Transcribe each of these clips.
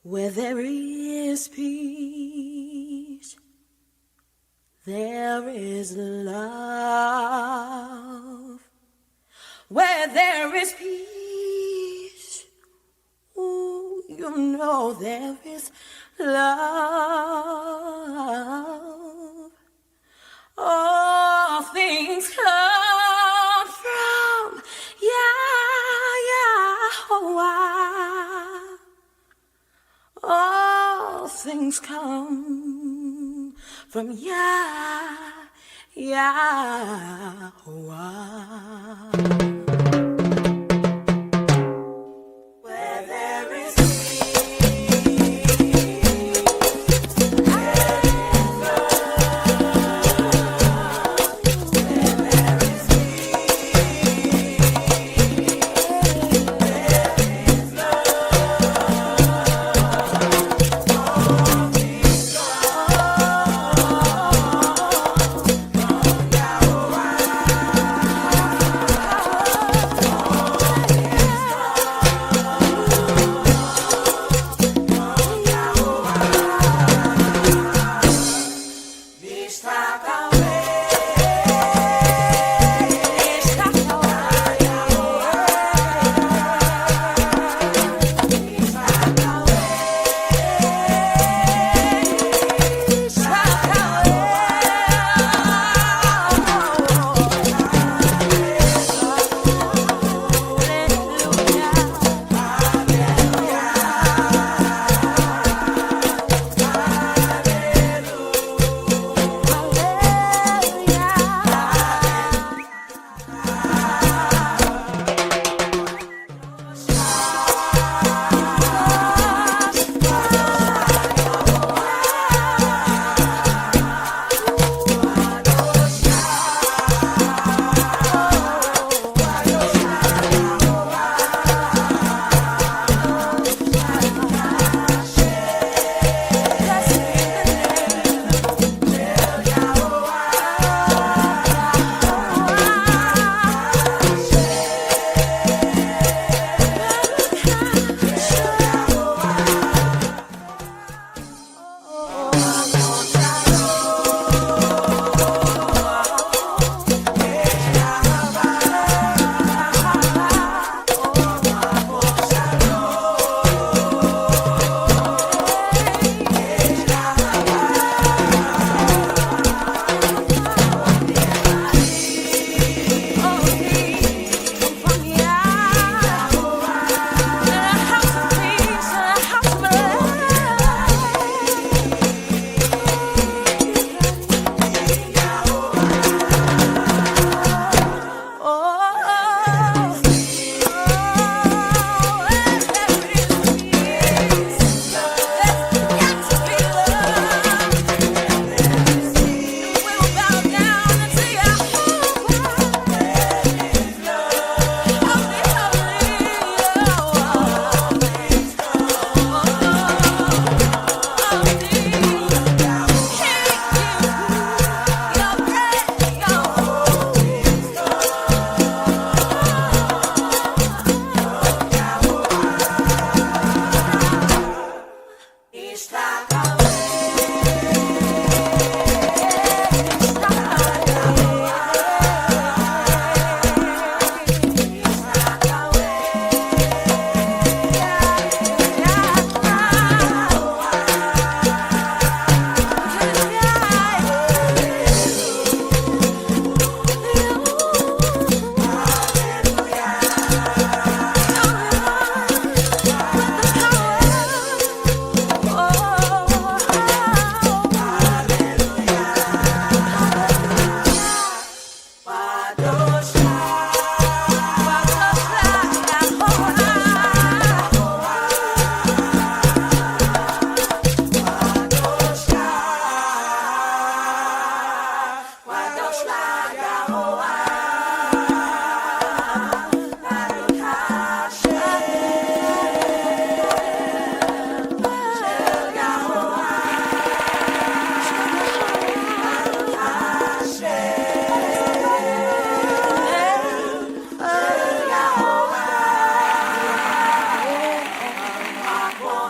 Where there is peace, there is love. Where there is peace, ooh, you know there is love. All things come from Yahweh. All things come from Yahweh. Where there is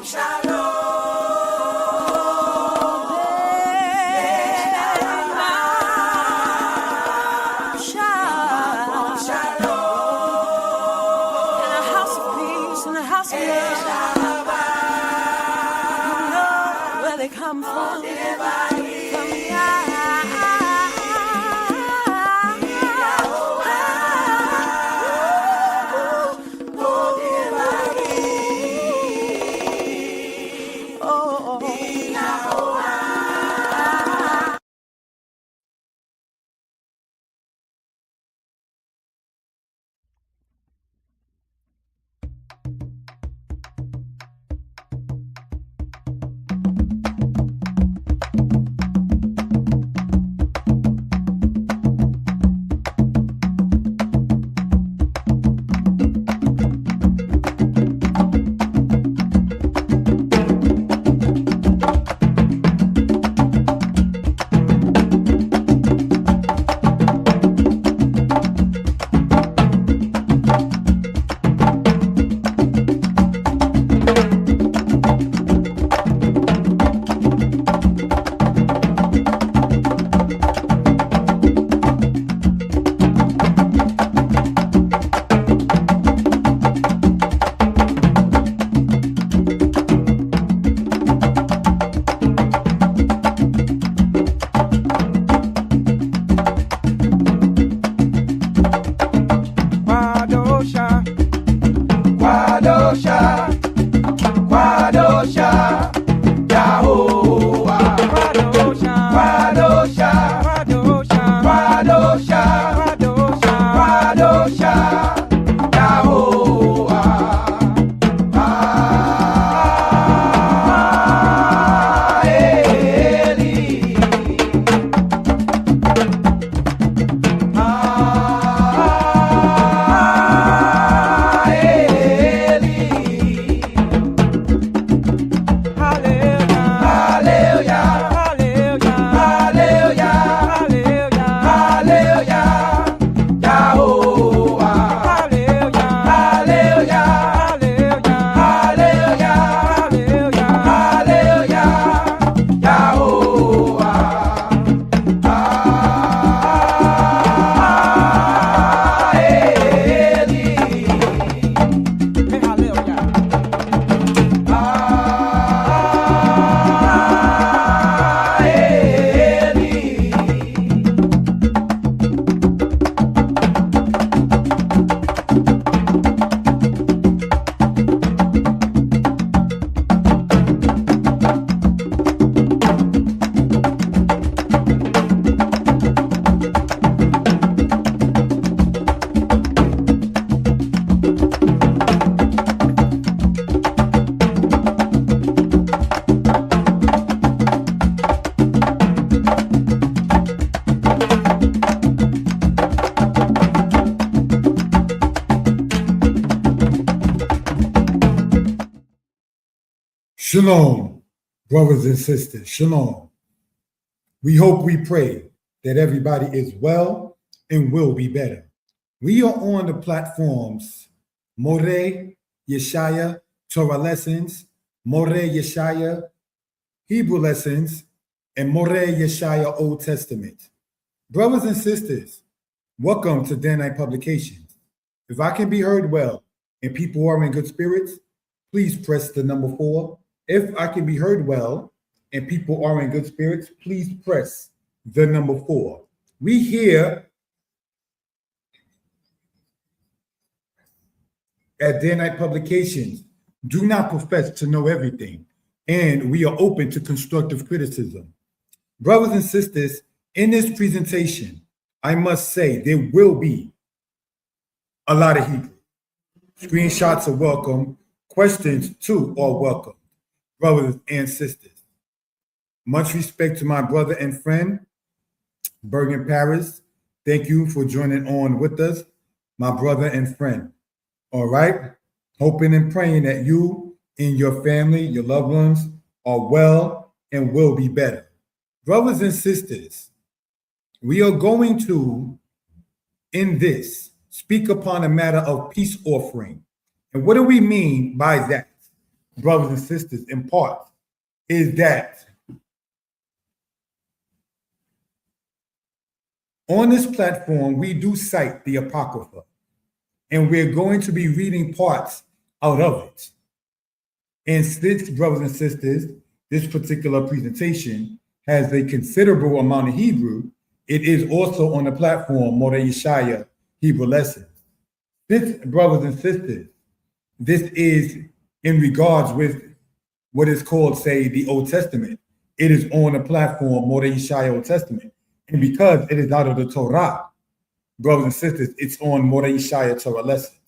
Shalom. where they come from. Shalom, brothers and sisters. Shalom. We hope, we pray that everybody is well and will be better. We are on the platforms More Yeshaya Torah Lessons, More Yeshaya Hebrew Lessons, and More Yeshaya Old Testament. Brothers and sisters, welcome to Danitepublications. If I can be heard well and people are in good spirits, please press the number 4. If I can be heard well and people are in good spirits, please press the number 4. We here at Danitepublications do not profess to know everything, and we are open to constructive criticism. Brothers and sisters, in this presentation, I must say there will be a lot of Hebrew. Screenshots are welcome. Questions too are welcome. Brothers and sisters, much respect to my brother and friend, Bergen Paris. Thank you for joining on with us, my brother and friend. All right? Hoping and praying that you and your family, your loved ones, are well and will be better. Brothers and sisters, we are going to, in this, speak upon a matter of peace offering. And what do we mean by that, brothers and sisters? In part, is that on this platform, we do cite the Apocrypha, and we're going to be reading parts out of it. And since, brothers and sisters, this particular presentation has a considerable amount of Hebrew, it is also on the platform Mordei Yeshaya Hebrew Lessons. This, brothers and sisters, this is in regards with what is called, say, the Old Testament. It is on the platform Mordei Yeshaya Old Testament. And because it is out of the Torah, brothers and sisters, it's on Mordei Yeshaya Torah Lessons.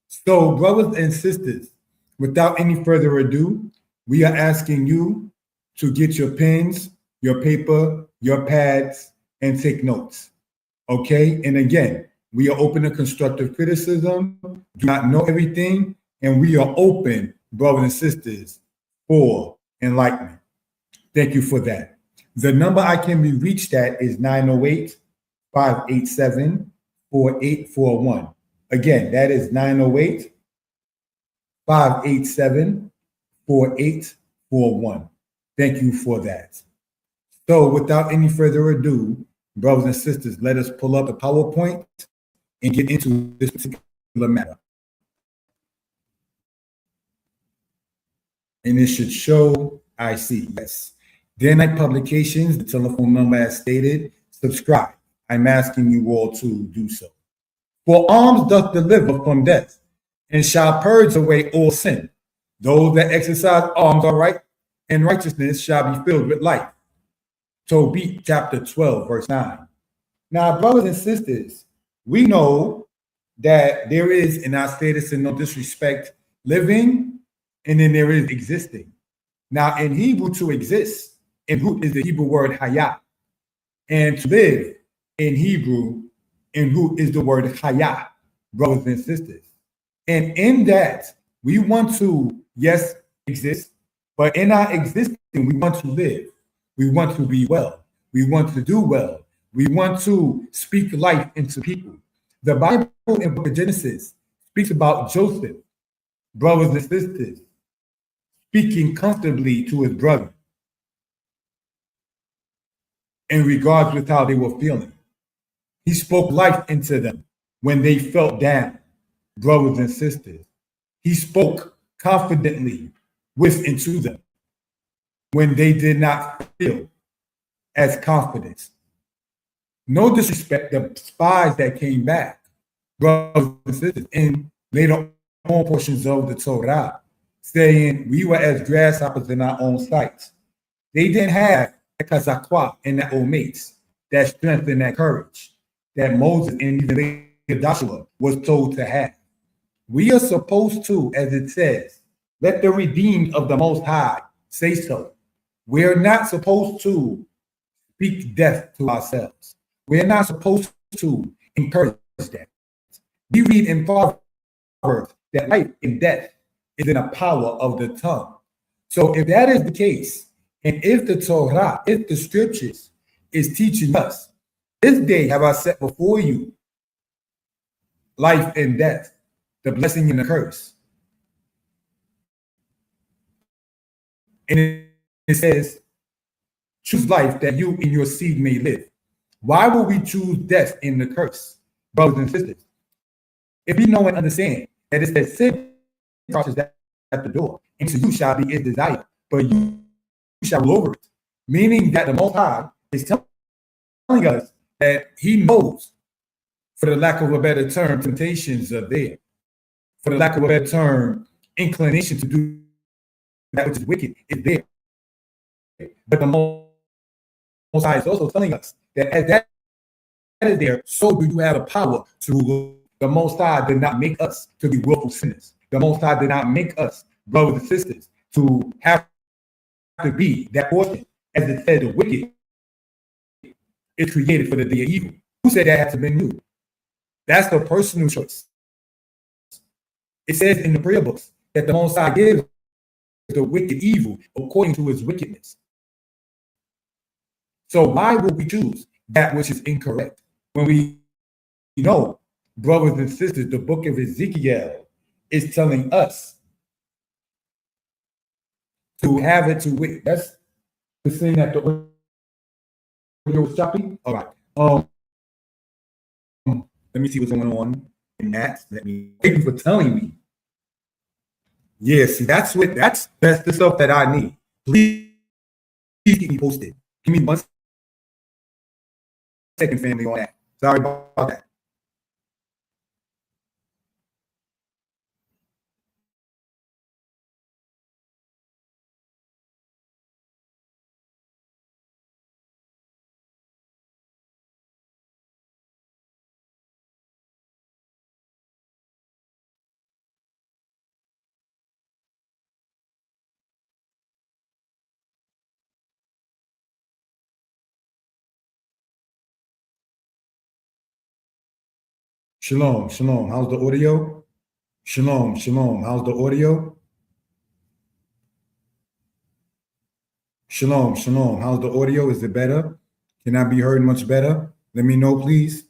So, brothers and sisters, without any further ado, we are asking you to get your pens, your paper, your pads, and take notes. Okay? And again, we are open to constructive criticism, do not know everything, and we are open, brothers and sisters, for enlightenment. Thank you for that. The number I can be reached at is 908-587-4841. Again, that is 908-587-4841. Thank you for that. So without any further ado, brothers and sisters, let us pull up the PowerPoint and get into this particular matter. And it should show, I see, yes. Danitepublications, the telephone number as stated, subscribe. I'm asking you all to do so. For alms doth deliver from death, and shall purge away all sin. Those that exercise alms aright and righteousness shall be filled with life. Tobit chapter 12, verse 9. Now, brothers and sisters, we know that there is, and I say this in no disrespect, living, and then there is existing. Now, in Hebrew, to exist, in root is the Hebrew word hayah. And to live in Hebrew, in root is the word hayah, brothers and sisters. And in that, we want to, yes, exist, but in our existing, we want to live. We want to be well. We want to do well. We want to speak life into people. The Bible in the book of Genesis speaks about Joseph, brothers and sisters, speaking comfortably to his brother in regards with how they were feeling. He spoke life into them when they felt down, brothers and sisters. He spoke confidently with and to them when they did not feel as confident. No disrespect, the spies that came back, brothers and sisters, in later on portions of the Torah, saying we were as grasshoppers in our own sight. They didn't have that kazakwa and that omates, that strength and that courage that Moses and even later Joshua was told to have. We are supposed to, as it says, let the redeemed of the Most High say so. We're not supposed to speak death to ourselves. We're not supposed to encourage that. We read in Proverbs that life and death is in the power of the tongue. So if that is the case, and if the Torah, if the scriptures is teaching us, this day have I set before you life and death, the blessing and the curse. And it says, choose life that you and your seed may live. Why would we choose death in the curse, brothers and sisters? If we know and understand that it says sin crosses at the door, and to you shall be its desire, but you shall rule over it. Meaning that the Most High is telling us that he knows, for the lack of a better term, temptations are there. For the lack of a better term, inclination to do that which is wicked is there. But the Most High is also telling us that as that is there, so do you have the power to rule. The Most High did not make us to be willful sinners. The Most High did not make us, brothers and sisters, to have to be that portion. As it said, the wicked is created for the day of evil. Who said that had to be you? That's the personal choice. It says in the prayer books that the Most High gives the wicked evil according to his wickedness. So why would we choose that which is incorrect when we know, brothers and sisters, the book of Ezekiel is telling us to have it to wit. That's the thing that the audio was choppy. All right. Let me see what's going on in that. Thank you for telling me. Yeah, see, that's the stuff that I need. Please keep me posted. Give me 1 second, family, on that. Sorry about that. Shalom, shalom. How's the audio? Shalom, shalom. How's the audio? Shalom, shalom. How's the audio? Is it better? Can I be heard much better? Let me know, please.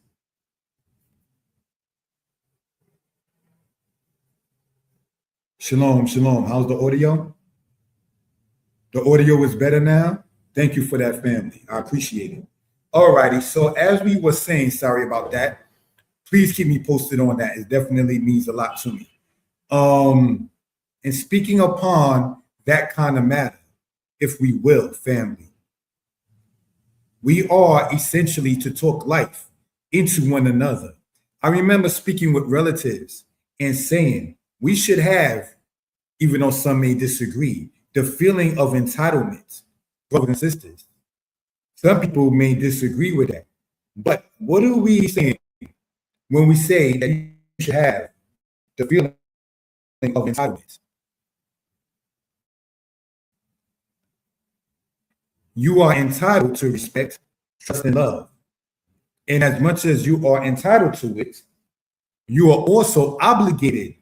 Shalom, shalom. How's the audio? The audio is better now? Thank you for that, family. I appreciate it. All righty. So as we were saying, sorry about that. Please keep me posted on that. It definitely means a lot to me. And speaking upon that kind of matter, if we will, family, we are essentially to talk life into one another. I remember speaking with relatives and saying we should have, even though some may disagree, the feeling of entitlement, brothers and sisters. Some people may disagree with that. But what are we saying when we say that you should have the feeling of entitlement? You are entitled to respect, trust, and love. And as much as you are entitled to it, you are also obligated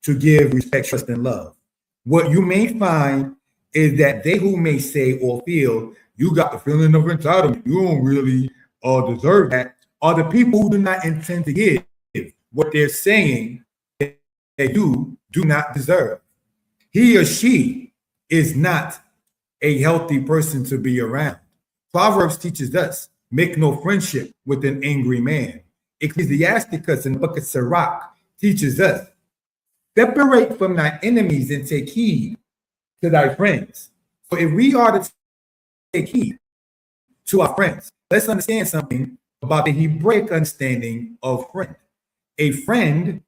to give respect, trust, and love. What you may find is that they who may say or feel you got the feeling of entitlement, you don't really deserve that, are the people who do not intend to give what they're saying that you do not deserve. He or she is not a healthy person to be around. Proverbs teaches us, make no friendship with an angry man. Ecclesiasticus in the book of Sirach teaches us, separate from thy enemies and take heed to thy friends. So if we are to take heed to our friends, let's understand something about the Hebraic understanding of friend. A friend,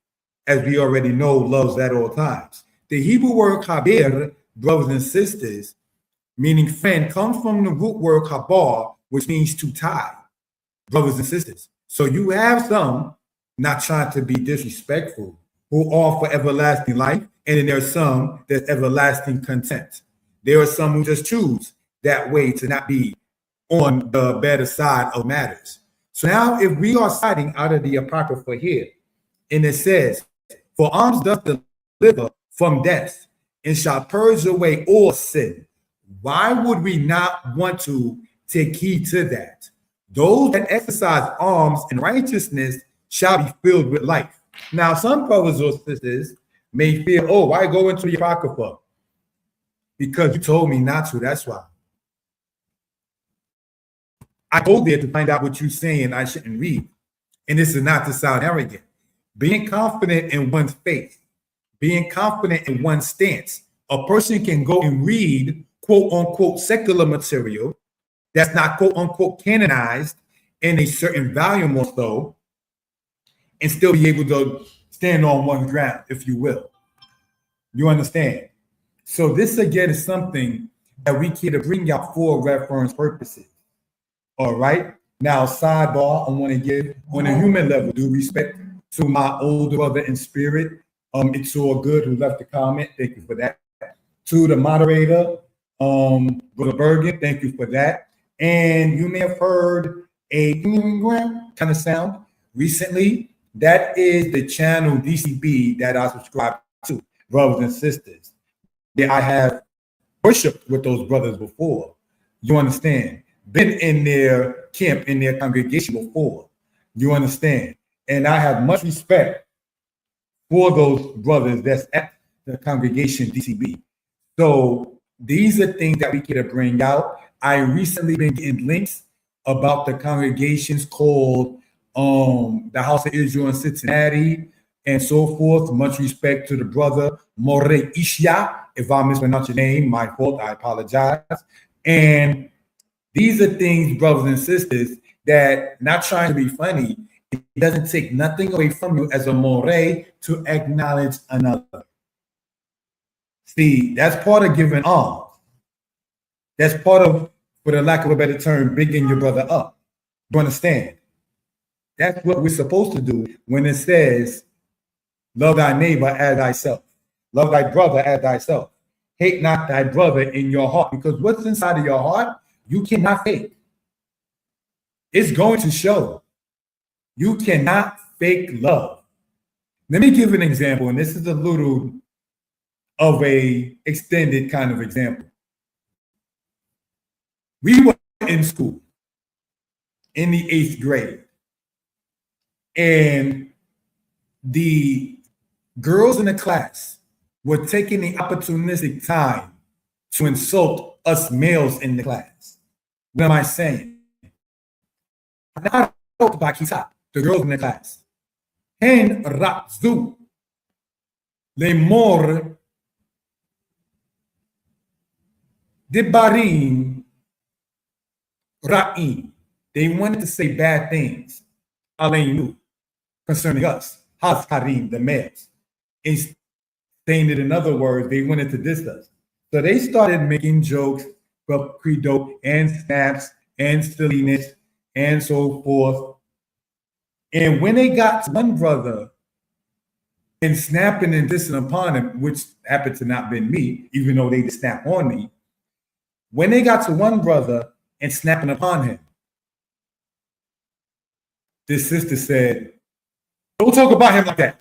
as we already know, loves at all times. The Hebrew word chaber, brothers and sisters, meaning friend, comes from the root word chabar, which means to tie, brothers and sisters. So you have some, not trying to be disrespectful, who offer everlasting life, and then there are some that's everlasting content. There are some who just choose that way to not be on the better side of matters. So now if we are citing out of the Apocrypha here, and it says, for alms doth deliver from death, and shall purge away all sin. Why would we not want to take heed to that? Those that exercise alms and righteousness shall be filled with life. Now, some brothers or sisters may feel, oh, why go into the Apocrypha? Because you told me not to, that's why. I go there to find out what you're saying I shouldn't read. And this is not to sound arrogant. Being confident in one's faith, being confident in one's stance, a person can go and read quote unquote secular material that's not quote unquote canonized in a certain volume or so, and still be able to stand on one ground, if you will. You understand? So this again is something that we can bring out for reference purposes. All right. Now, sidebar, I want to give on a human level due respect to my older brother in spirit. It's all good who left the comment. Thank you for that. To the moderator, Brother Bergen, thank you for that. And you may have heard a kind of sound recently. That is the channel DCB that I subscribe to, brothers and sisters. Yeah, I have worshiped with those brothers before. You understand? Been in their camp, in their congregation before. You understand? And I have much respect for those brothers that's at the congregation DCB. So these are things that we can bring out. I recently been getting links about the congregations called the House of Israel in Cincinnati, and so forth. Much respect to the brother More Ishia. If I mispronounce your name, my fault, I apologize. And these are things, brothers and sisters, that, not trying to be funny, it doesn't take nothing away from you as a more to acknowledge another. See, that's part of giving alms. That's part of, for the lack of a better term, bigging your brother up. You understand? That's what we're supposed to do when it says, love thy neighbor as thyself. Love thy brother as thyself. Hate not thy brother in your heart, because what's inside of your heart, you cannot fake. It's going to show. You cannot fake love. Let me give an example, and this is a little of a extended kind of example. We were in school in the 8th grade, and the girls in the class were taking the opportunistic time to insult us males in the class. What am I saying? The girls in the class. Hen Ratzu Lemor Debarim Ra'im. They wanted to say bad things concerning us, Hazkarim, the males. Saying it in other words, they wanted to diss us. So they started making jokes, credo, and snaps, and silliness, and so forth. And when they got to one brother and snapping and dissing upon him, which happened to not been me, even though they did snap on me, when they got to one brother and snapping upon him, this sister said, "Don't talk about him like that."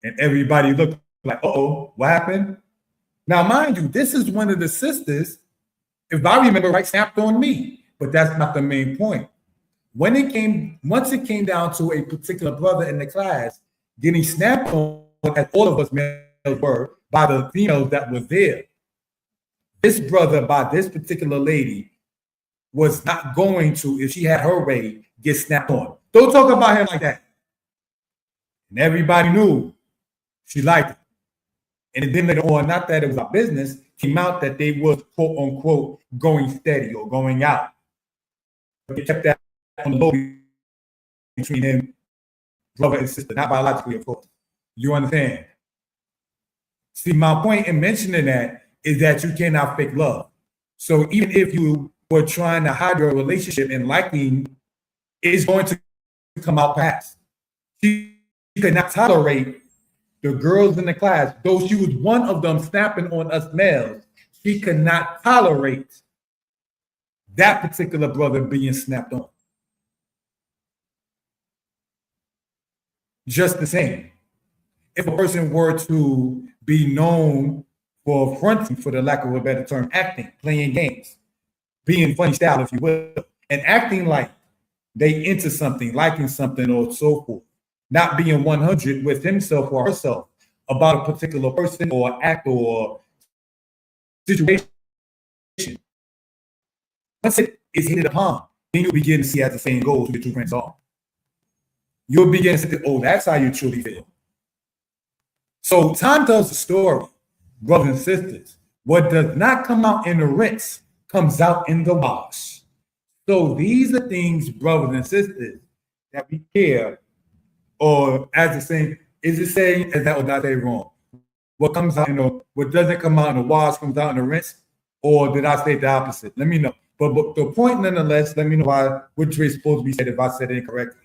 And everybody looked like, uh-oh, what happened? Now, mind you, this is one of the sisters, if I remember right, snapped on me. But that's not the main point. Once it came down to a particular brother in the class getting snapped on, as all of us males were, by the females that were there, this brother, by this particular lady, was not going to, if she had her way, get snapped on. Don't talk about him like that. And everybody knew she liked it. And then later on, not that it was our business, came out that they was, quote unquote, going steady or going out. But they kept that on the low between him, brother and sister, not biologically, of course. You understand? See, my point in mentioning that is that you cannot fake love. So even if you were trying to hide your relationship and liking, it's going to come out past. She could not tolerate the girls in the class, though she was one of them snapping on us males. She could not tolerate that particular brother being snapped on. Just the same, if a person were to be known for fronting, for the lack of a better term, acting, playing games, being funny style, if you will, and acting like they into something, liking something, or so forth, not being 100 with himself or herself about a particular person or act or situation. Once it is hit upon, then you'll begin to see, as the saying goes, who the true friends are. You'll begin to say, oh, that's how you truly feel. So time tells the story, brothers and sisters. What does not come out in the rinse comes out in the wash. So these are things, brothers and sisters, that we care, or as the saying, is it saying, is that or not they wrong? What comes out in the, what doesn't come out in the wash comes out in the rinse, or did I say the opposite? Let me know. But the point, nonetheless, let me know why, which way is supposed to be said if I said it incorrectly.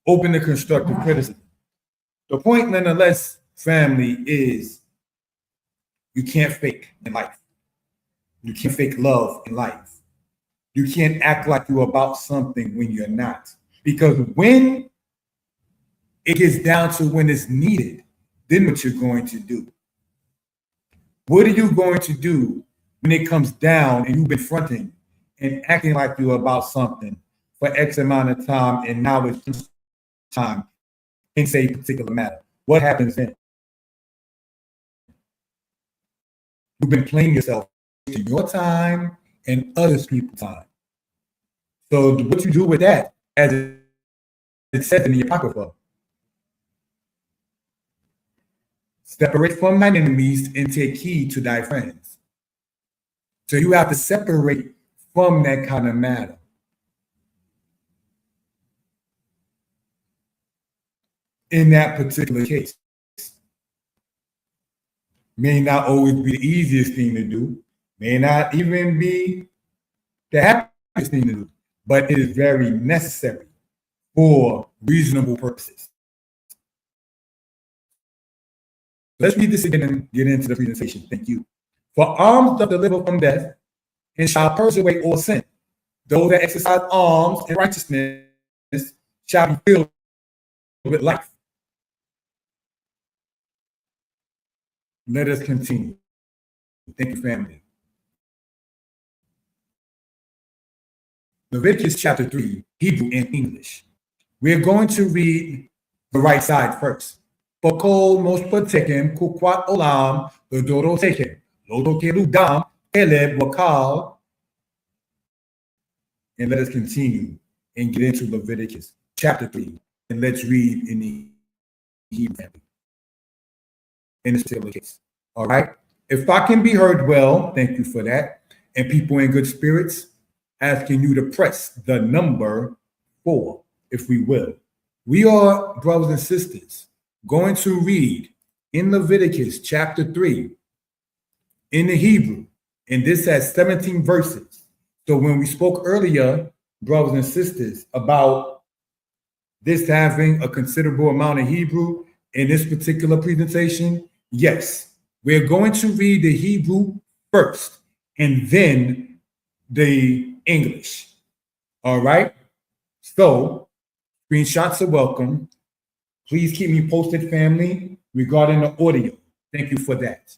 Open to constructive criticism. The point, nonetheless, family, is you can't fake in life. You can't fake love in life. You can't act like you're about something when you're not. Because when it gets down to when it's needed, then what you're going to do. What are you going to do when it comes down and you've been fronting and acting like you're about something for X amount of time, and now it's time in say a particular matter? What happens then? You've been playing yourself to your time and other people's time. So what you do with that, as it says in the Apocrypha, Separate from thine enemies and take heed to thy friends. So you have to separate from that kind of matter. In that particular case, may not always be the easiest thing to do, may not even be the happiest thing to do, but it is very necessary for reasonable purposes. Let's read this again and get into the presentation. Thank you. For alms doth deliver from death, and shall purge away all sin. Those that exercise alms and righteousness shall be filled with life. Let us continue. Thank you, family. Leviticus chapter 3, Hebrew and English. We're going to read the right side first. Bokol mospatekem kukwat olam the dorotekem lodokelu dam eleb wakal. And let us continue and get into Leviticus chapter 3. And let's read in the Hebrew family. In this particular case. All right. If I can be heard well, thank you for that. And people in good spirits, asking you to press the number 4, if we will. We are, brothers and sisters, going to read in Leviticus chapter 3 in the Hebrew, and this has 17 verses. So when we spoke earlier, brothers and sisters, about this having a considerable amount of Hebrew in this particular presentation, yes, we're going to read the Hebrew first and then the English. All right? So screenshots are welcome. Please keep me posted, family, regarding the audio. Thank you for that.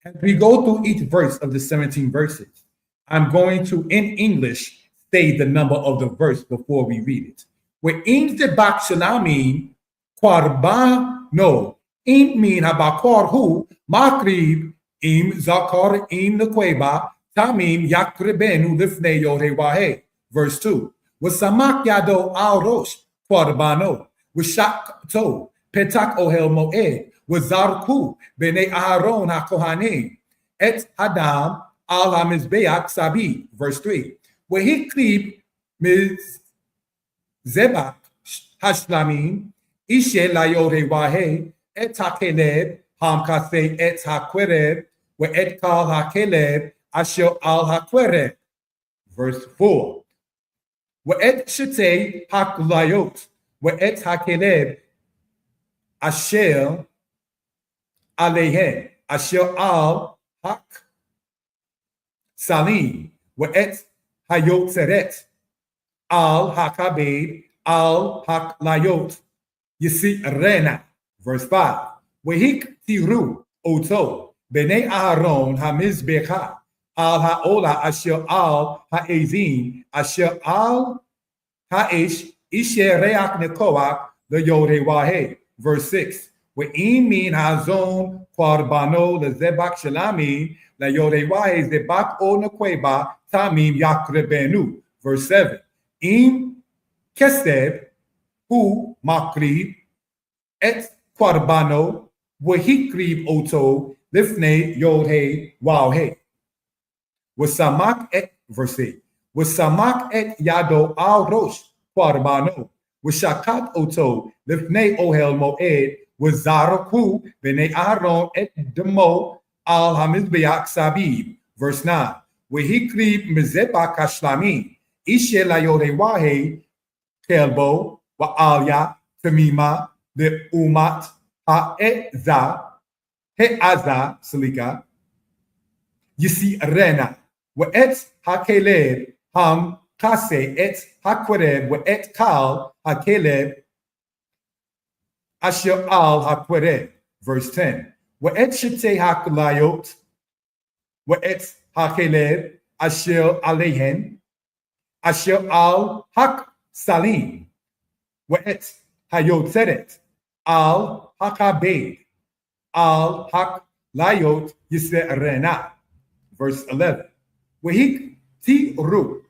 As we go through each verse of the 17 verses, I'm going to, in English, state the number of the verse before we read it. Where in the Bakshanami, Quarbano, in mean habakor hu, Makrib, im zakar im nequeba, Tamim yakrebenu lifne yorewahe. Verse 2. Wasamak yado al rosh, Quarbano, Wishak to, Petak ohel moed, Wazarku, Bene Aharon hakohanim, Et Hadam, al hamizbeach sabi. Verse 3. Where he klib miz zebak hashlamim, Ishe la yorewahe, Et hakeleb, hamkase et hakwereb, where et kal hakeleb, Asher al hakweret. Verse 4. Wa'et shete haklayot. Wa'et hakeleb. Asher alehen. Asher al hak salim. Wa'et hayotzeret. Al hakabed. Al haklayot. Yisirena. Verse 5. Wehik tiru oto. Bene Aharon hamizbecha. Al haola asher al ha'ezin asher al ha'ish isher reach nekoach the yorewahe. Verse 6. We'im min hazon quarbano lezebak shalami la yorewahe zebak o nekweba tamim yakrebenu. Verse 7. Im keseb hu makrib et quarbano wehikrib oto lifne yodhe wawhe. Wasamak et verse 8. Wasamak et yado al rosh quarbano. Washakat oto lifne ohel moed. Wazaraku bene Aaron et demo al hamizbeach sabib. Verse 9. Wehikrib mizebak hashlamim. Ishe la yorewahe kelbo wa alya tamima the umat ha'eza he'aza salika. Yisi rena. Wa'et hakeleb ham kase et hakwereb wa'et kal hakeleb asher al hakwereb. Verse 10. Wa'et shete haklayot wa'et hakeleb asher alehen asher al hak salim wa'et hayotzeret al hakabed al hak layot yisrena. Verse 11. Wehik ti ru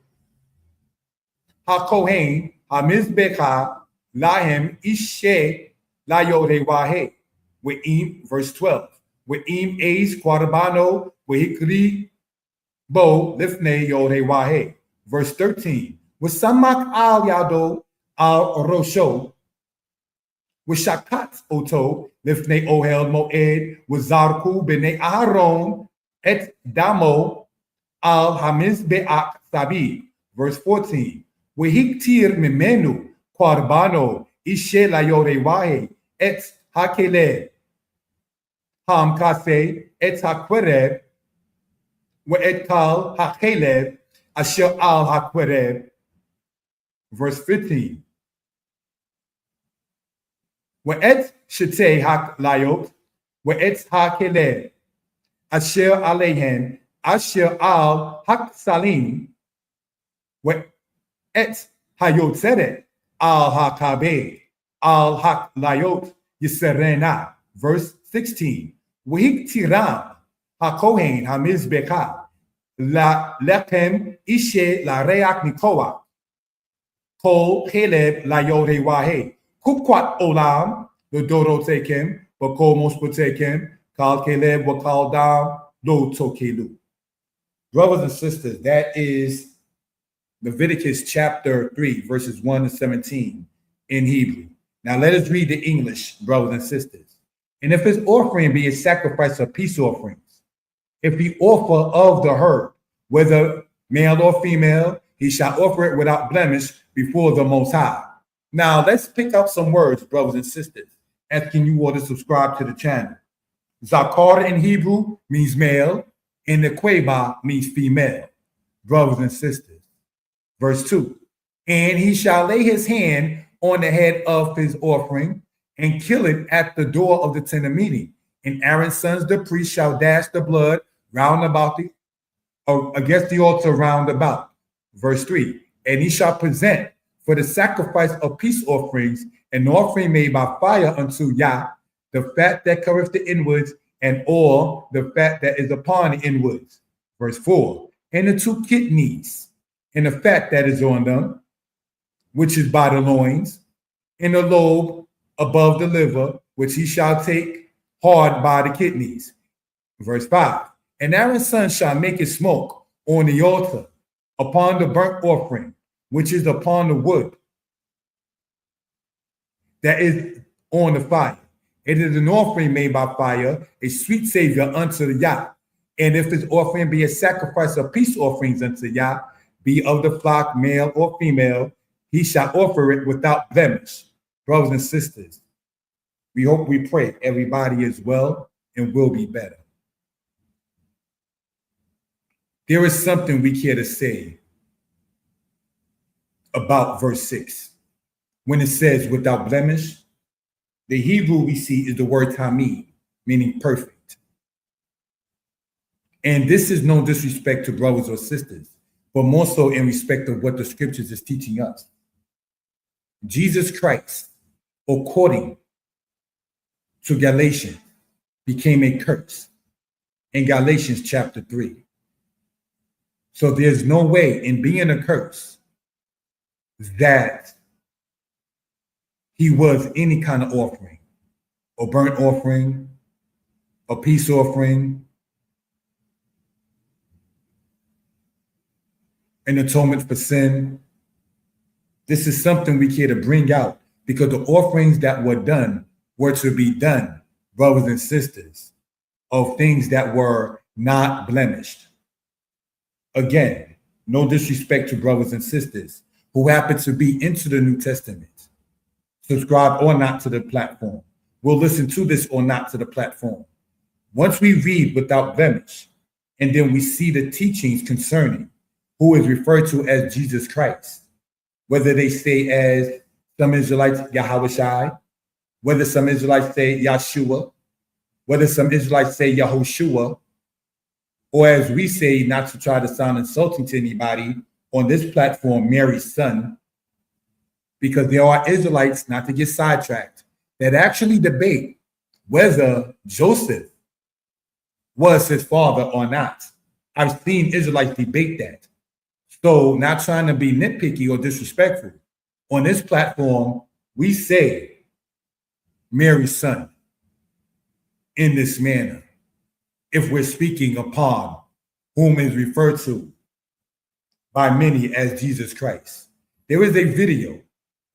hakohen hamizbecha lahem ishe layorewahe verse 12. We'im eis quadabano wehikri bo lifne yode wahe. Verse 13. Wasamak al yado al rosho. Washakat oto lifne ohel moed wazarku bene Aharon et damo al hamiz be'ak sabi. Verse 14. Wehiktir mimenu quarbano ishe la yode wahe et hakele ham kase et hakwereb we et kal hakelev asher al hakwereb. Verse 15. We et shete hak layot we et hakelev asher alehen asher al hak salim we et hayotzeret al hakabe al hak layot yiserena. Verse 16. Wehik tiram hakohen hamizbeka la lechem ishe la reak nikoa kol keleb la yode wahe kukwat olam the dodo tekem bakomos tekem kal keleb wakal dam lo tokelu. Brothers and sisters, that is Leviticus chapter 3, verses 1 to 17 in Hebrew. Now let us read the English, brothers and sisters. And if his offering be a sacrifice of peace offerings, if he offer of the herd, whether male or female, he shall offer it without blemish before the Most High. Now let's pick up some words, brothers and sisters, asking you all to subscribe to the channel. Zakar in Hebrew means male, and the Queba means female, brothers and sisters. Verse 2. And he shall lay his hand on the head of his offering and kill it at the door of the tent of meeting. And Aaron's sons, the priest, shall dash the blood round about against the altar round about. Verse 3. And he shall present for the sacrifice of peace offerings an offering made by fire unto Yah, the fat that covereth the inwards, and all the fat that is upon the inwards. Verse 4. And the 2 kidneys, and the fat that is on them, which is by the loins, and the lobe above the liver, which he shall take hard by the kidneys. Verse 5. And Aaron's son shall make it smoke on the altar upon the burnt offering, which is upon the wood that is on the fire. It is an offering made by fire, a sweet savior unto the Yah. And if his offering be a sacrifice of peace offerings unto Yah, be of the flock, male or female, he shall offer it without blemish. Brothers and sisters, we hope, we pray everybody is well and will be better. There is something we care to say about verse 6. When it says without blemish, the Hebrew we see is the word tamid, meaning perfect. And this is no disrespect to brothers or sisters, but more so in respect of what the scriptures is teaching us. Jesus Christ, according to Galatians, became a curse in Galatians chapter 3. So there's no way in being a curse that he was any kind of offering, a burnt offering, a peace offering, an atonement for sin. This is something we care to bring out because the offerings that were done were to be done, brothers and sisters, of things that were not blemished. Again, no disrespect to brothers and sisters who happen to be into the New Testament, subscribe or not to the platform, will listen to this or not to the platform. Once we read without blemish, and then we see the teachings concerning who is referred to as Jesus Christ, whether they say as some Israelites Yahushai, whether some Israelites say Yahshua, whether some Israelites say Yahushua, or as we say, not to try to sound insulting to anybody on this platform, Mary's son, because there are Israelites, not to get sidetracked, that actually debate whether Joseph was his father or not. I've seen Israelites debate that. So not trying to be nitpicky or disrespectful, on this platform, we say Mary's son. in this manner if we're speaking upon whom is referred to by many as Jesus Christ. There is a video,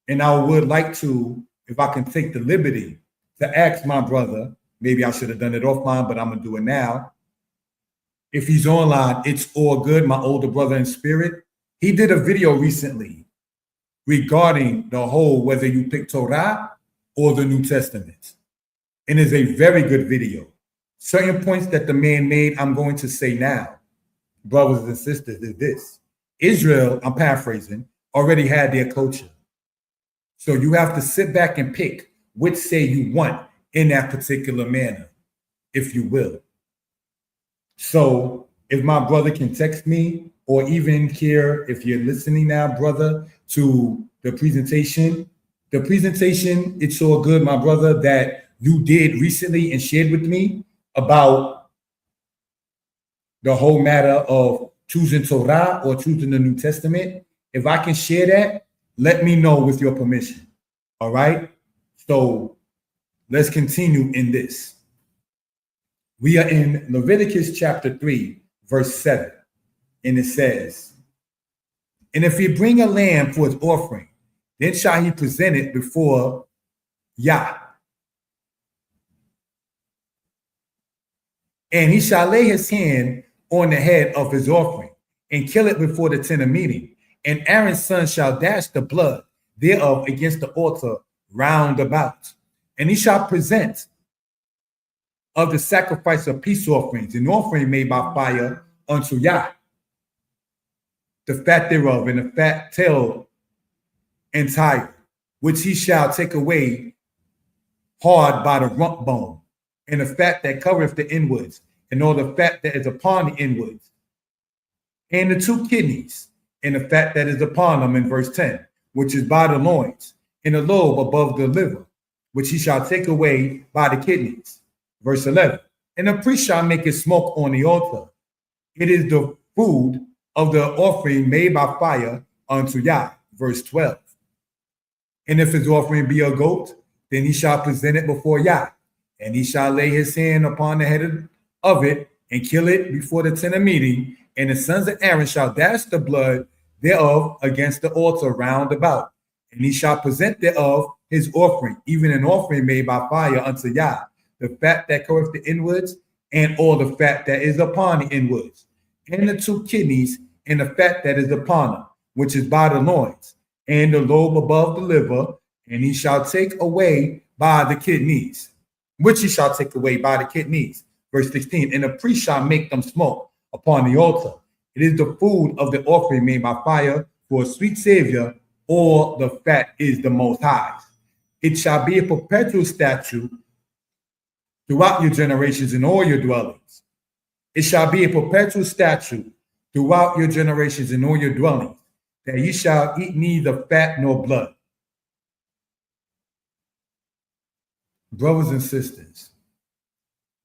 and I would like to, if I can take the liberty to ask my brother, maybe I should have done it offline, but I'm going to do it now. If he's online, it's all good, my older brother in spirit. He did a video recently regarding the whole, whether you pick Torah or the New Testament. And it's a very good video. Certain points that the man made, I'm going to say now, brothers and sisters, is this. Israel, I'm paraphrasing, already had their culture. So you have to sit back and pick which say you want in that particular manner, if you will. So if my brother can text me, or even here, if you're listening now, brother, to the presentation, it's all good, my brother, that you did recently and shared with me about the whole matter of choosing Torah or choosing the New Testament. If I can share that, let me know with your permission. All right? So let's continue in this. We are in Leviticus chapter 3, verse 7. And it says, and if he bring a lamb for his offering, then shall he present it before Yah. And he shall lay his hand on the head of his offering and kill it before the tent of meeting. And Aaron's son shall dash the blood thereof against the altar round about. And he shall present of the sacrifice of peace offerings, an offering made by fire unto Yah, the fat thereof, and the fat tail entire, which he shall take away hard by the rump bone, and the fat that covereth the inwards, and all the fat that is upon the inwards, and the 2 kidneys, and the fat that is upon them, in verse 10, which is by the loins, and the lobe above the liver, which he shall take away by the kidneys. Verse 11, and the priest shall make it smoke on the altar. It is the food of the offering made by fire unto Yah. Verse 12, and if his offering be a goat, then he shall present it before Yah, and he shall lay his hand upon the head of it and kill it before the tent of meeting, and the sons of Aaron shall dash the blood thereof against the altar round about, and he shall present thereof his offering, even an offering made by fire unto Yah, the fat that covereth the inwards, and all the fat that is upon the inwards, and the 2 kidneys, and the fat that is upon them, which is by the loins, and the lobe above the liver, and he shall take away by the kidneys, which he shall take away by the kidneys. Verse 16, and the priest shall make them smoke upon the altar. It is the food of the offering made by fire for a sweet savior, or the fat is the most high. It shall be a perpetual statute throughout your generations in all your dwellings. It shall be a perpetual statute throughout your generations in all your dwellings, that ye shall eat neither fat nor blood. Brothers and sisters,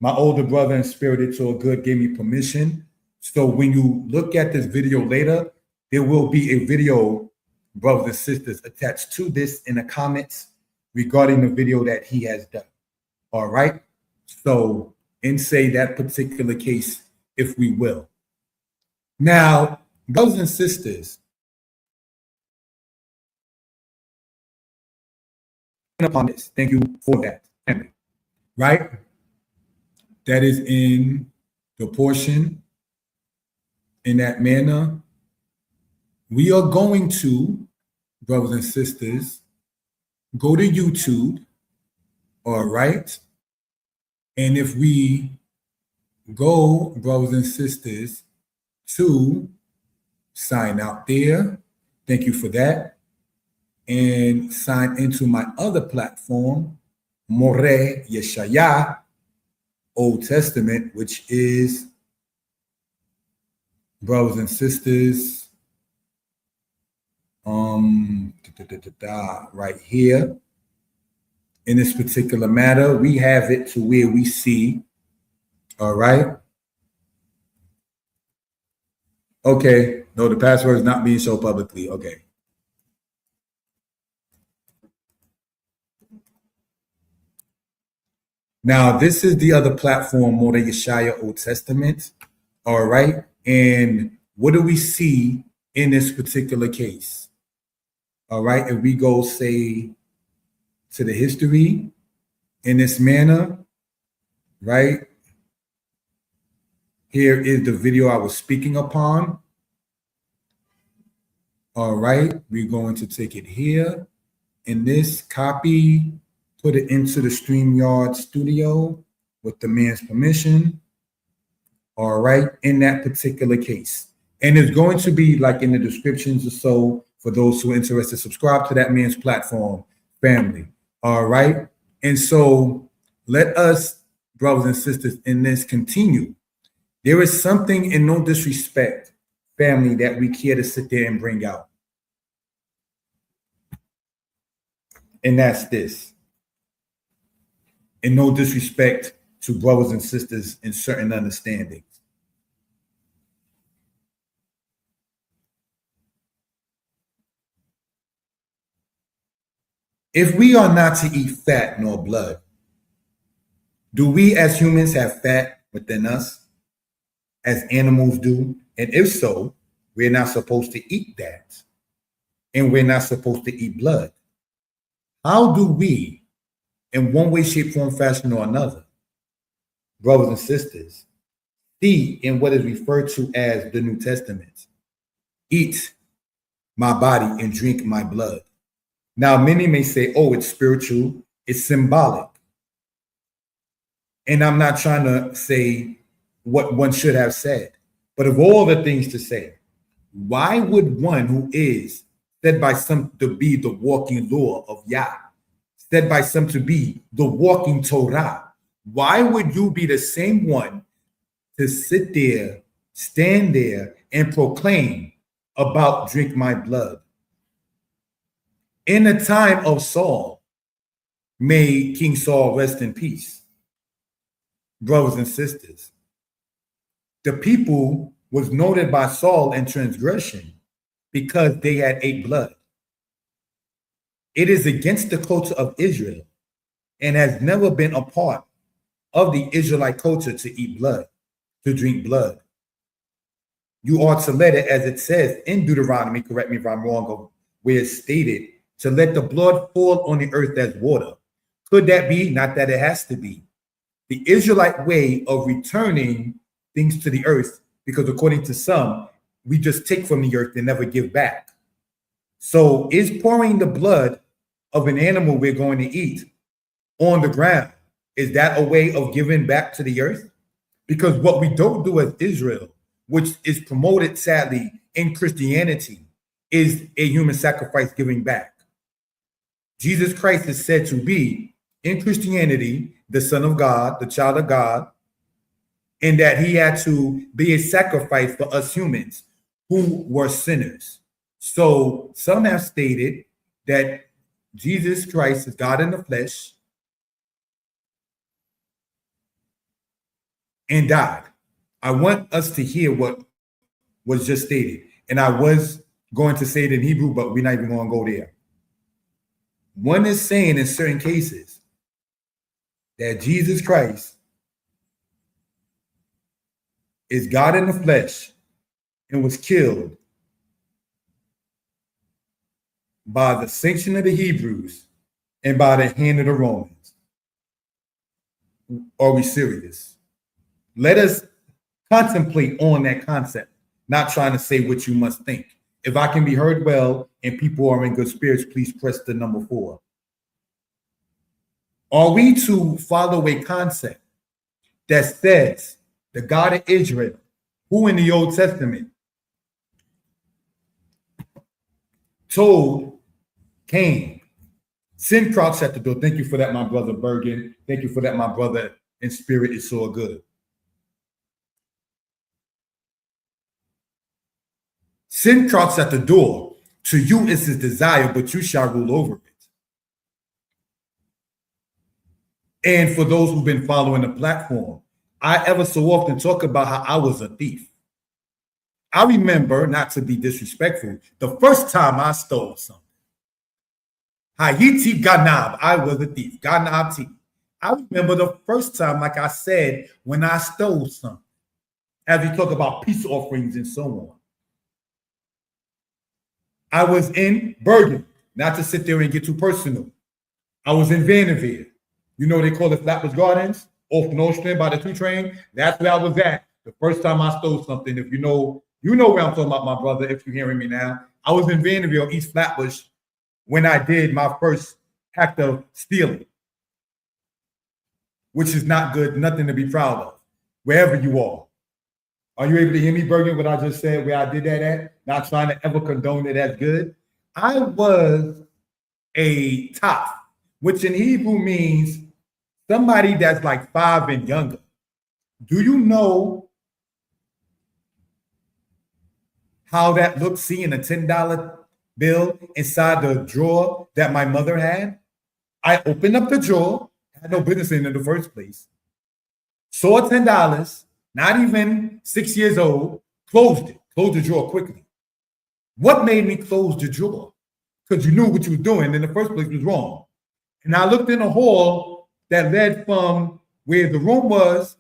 my older brother in spirit, it's all good, gave me permission. So when you look at this video later, there will be a video, brothers and sisters, attached to this in the comments regarding the video that he has done. All right? So, and say that particular case, if we will. Now, brothers and sisters, upon this, thank you for that. Right? That is in the portion in that manner. We are going to, brothers and sisters, go to YouTube. All right. And if we go, brothers and sisters, to sign out there, thank you for that, and sign into my other platform, More Yeshaya, Old Testament, which is, brothers and sisters, right here. In this particular matter, we have it to where we see, all right? Okay, no, the password is not being shown publicly, okay. Now, this is the other platform, Mordeh Yeshaya Old Testament. All right. And what do we see in this particular case? All right. If we go, say, to the history in this manner, right? Here is the video I was speaking upon. All right. We're going to take it here in this copy, put it into the StreamYard studio with the man's permission. All right, in that particular case. And it's going to be like in the descriptions or so for those who are interested. Subscribe to that man's platform, family. All right. And so let us, brothers and sisters, in this continue. There is something, in no disrespect, family, that we care to sit there and bring out. And that's this. And no disrespect to brothers and sisters in certain understandings. If we are not to eat fat nor blood, do we as humans have fat within us as animals do? And if so, we're not supposed to eat that. And we're not supposed to eat blood. How do we, in one way, shape, form, fashion, or another, brothers and sisters, see in what is referred to as the New Testament, eat my body and drink my blood? Now, many may say, oh, it's spiritual, it's symbolic. And I'm not trying to say what one should have said, but of all the things to say, why would one who is said by some to be the walking law of Yah, said by some to be the walking Torah, why would you be the same one to sit there, stand there, and proclaim about drink my blood? In the time of Saul, may King Saul rest in peace, brothers and sisters, the people was noted by Saul in transgression because they had ate blood. It is against the culture of Israel and has never been a part of the Israelite culture to eat blood, to drink blood. You are to let it, as it says in Deuteronomy, correct me if I'm wrong, where it's stated, to let the blood fall on the earth as water. Could that be? Not that it has to be. The Israelite way of returning things to the earth, because according to some, we just take from the earth and never give back. So is pouring the blood of an animal we're going to eat on the ground, is that a way of giving back to the earth? Because what we don't do as Israel, which is promoted sadly in Christianity, is a human sacrifice giving back. Jesus Christ is said to be, in Christianity, the Son of God, the child of God, and that he had to be a sacrifice for us humans who were sinners. So some have stated that Jesus Christ is God in the flesh and died. I want us to hear what was just stated. And I was going to say it in Hebrew, but we're not even going to go there. One is saying in certain cases that Jesus Christ is God in the flesh and was killed by the sanction of the Hebrews and by the hand of the Romans. Are we serious? Let us contemplate on that concept, not trying to say what you must think. If I can be heard well and people are in good spirits, please press the number 4. Are we to follow a concept that says the God of Israel, who in the Old Testament told Cain, sin crouched at the door? Thank you for that, my brother Bergen. Thank you for that, my brother in spirit is so good. Sin crouched at the door. To you is his desire, but you shall rule over it. And for those who've been following the platform, I ever so often talk about how I was a thief. I remember, not to be disrespectful, the first time I stole something. Hayiti Ganab, I was a thief. Ganab T. I remember the first time, like I said, when I stole something, as we talk about peace offerings and so on. I was in Bergen, not to sit there and get too personal. I was in Vanderveer. You know, they call it Flatbush Gardens, off Nostrand by the 2 train. That's where I was at the first time I stole something. If you know where I'm talking about, my brother, if you're hearing me now. I was in Vanderveer, East Flatbush, when I did my first act of stealing, which is not good, nothing to be proud of, wherever you are. Are you able to hear me, Bergen, what I just said, where I did that at? Not trying to ever condone it as good. I was a top, which in Hebrew means somebody that's like 5 and younger. Do you know how that looks, seeing a $10 bill inside the drawer that my mother had? I opened up the drawer, had no business in the first place, saw $10, not even 6 years old, closed the drawer quickly. What made me close the drawer? Because you knew what you were doing in the first place was wrong. And I looked in a hall that led from where the room was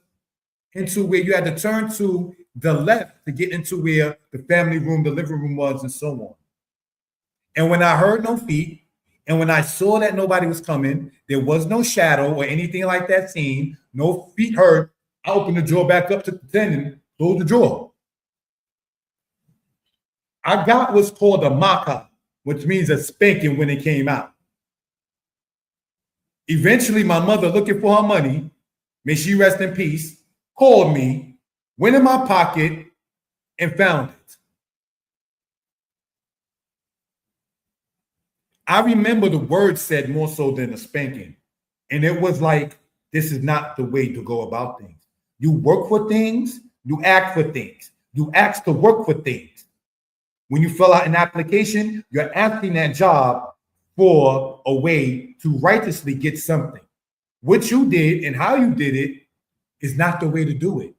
into where you had to turn to the left to get into where the family room, the living room was, and so on. And when I heard no feet, and when I saw that nobody was coming, there was no shadow or anything like that seen, no feet heard, I opened the drawer back up to the 10 and closed the drawer. I got what's called a maka, which means a spanking when it came out. Eventually, my mother, looking for her money, may she rest in peace, called me, went in my pocket, and found it. I remember the word said more so than a spanking. And it was like, this is not the way to go about things. You work for things, you act for things. You ask to work for things. When you fill out an application, you're asking that job for a way to righteously get something. What you did and how you did it is not the way to do it.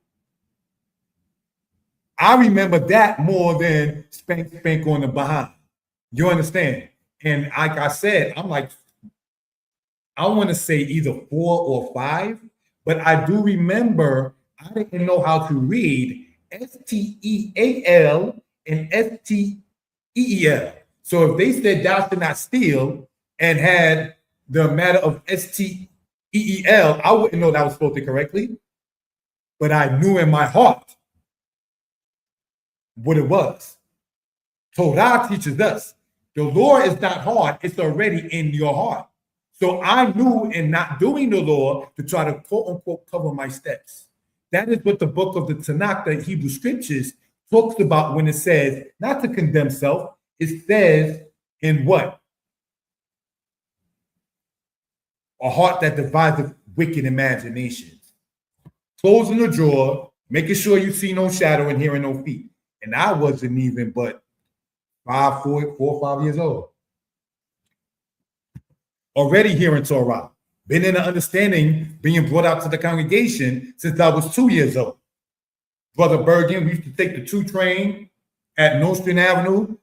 I remember that more than spank on the behind. You understand? And like I said, I'm like, I want to say either 4 or 5, but I do remember I didn't know how to read STEAL and STEEL. So if they said thou should not steal and had the matter of STEEL, I wouldn't know that was spoken correctly, but I knew in my heart what it was. Torah teaches us the law is not hard, it's already in your heart. So I knew in not doing the law to try to quote unquote cover my steps. That is what the book of the Tanakh, the Hebrew scriptures, talks about when it says not to condemn self. It says in what? A heart that divides wicked imaginations. Closing the drawer, making sure you see no shadow and hearing no feet. And I wasn't even but 4 or 5 years old. Already hearing Torah, been in an understanding, being brought out to the congregation since I was 2 years old. Brother Bergen, we used to take the 2 train at Nostrand Avenue,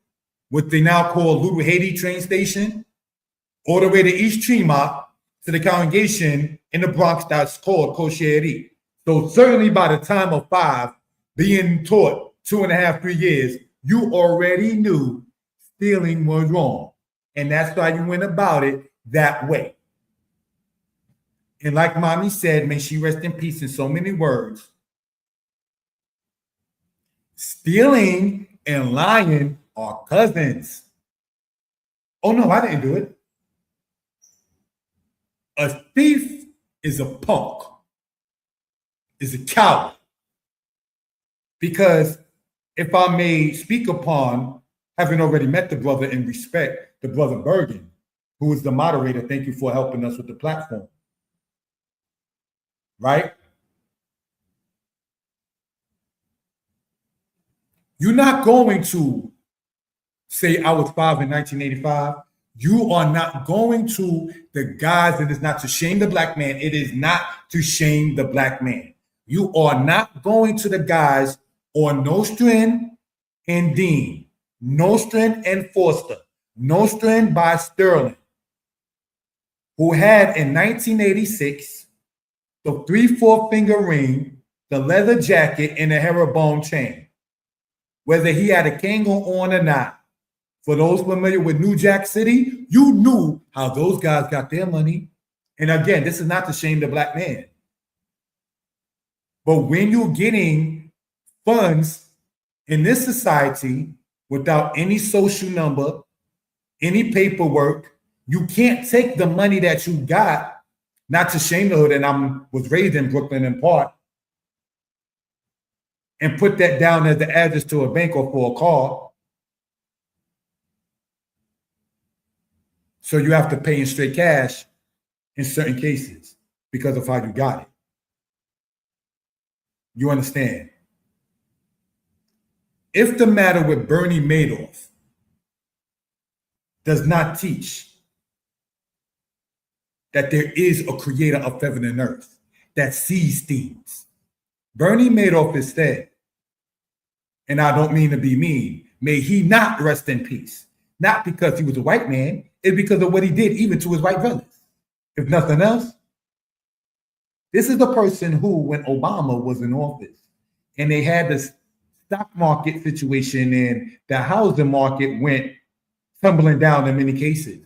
what they now call Little Haiti train station, all the way to East Tremont to the congregation in the Bronx that's called Kosheri. So certainly by the time of 5, being taught 2.5, 3 years, you already knew stealing was wrong. And that's why you went about it that way. And like mommy said, may she rest in peace in so many words, stealing and lying are cousins. Oh no, I didn't do it. A thief is a punk, is a coward. Because if I may speak upon, having already met the brother in respect, the brother Bergen, who is the moderator, thank you for helping us with the platform. Right? You're not going to say I was 5 in 1985. You are not going to the guys, it is not to shame the black man. It is not to shame the black man. You are not going to the guys on Nostrand and Dean, Nostrand and Forster, Nostrand by Sterling, who had in 1986 the 3/4 finger ring, the leather jacket, and the herringbone chain. Whether he had a Kango on or not, for those familiar with New Jack City, you knew how those guys got their money. And again, this is not to shame the black man. But when you're getting funds in this society without any social number, any paperwork, you can't take the money that you got, not to shame the hood, and I was raised in Brooklyn in part, and put that down as the address to a bank or for a car. So you have to pay in straight cash in certain cases because of how you got it. You understand? If the matter with Bernie Madoff does not teach that there is a creator of heaven and earth that sees things, Bernie Madoff is said, and I don't mean to be mean, may he not rest in peace. Not because he was a white man, it's because of what he did even to his white brothers. If nothing else, this is the person who, when Obama was in office and they had this stock market situation and the housing market went tumbling down in many cases.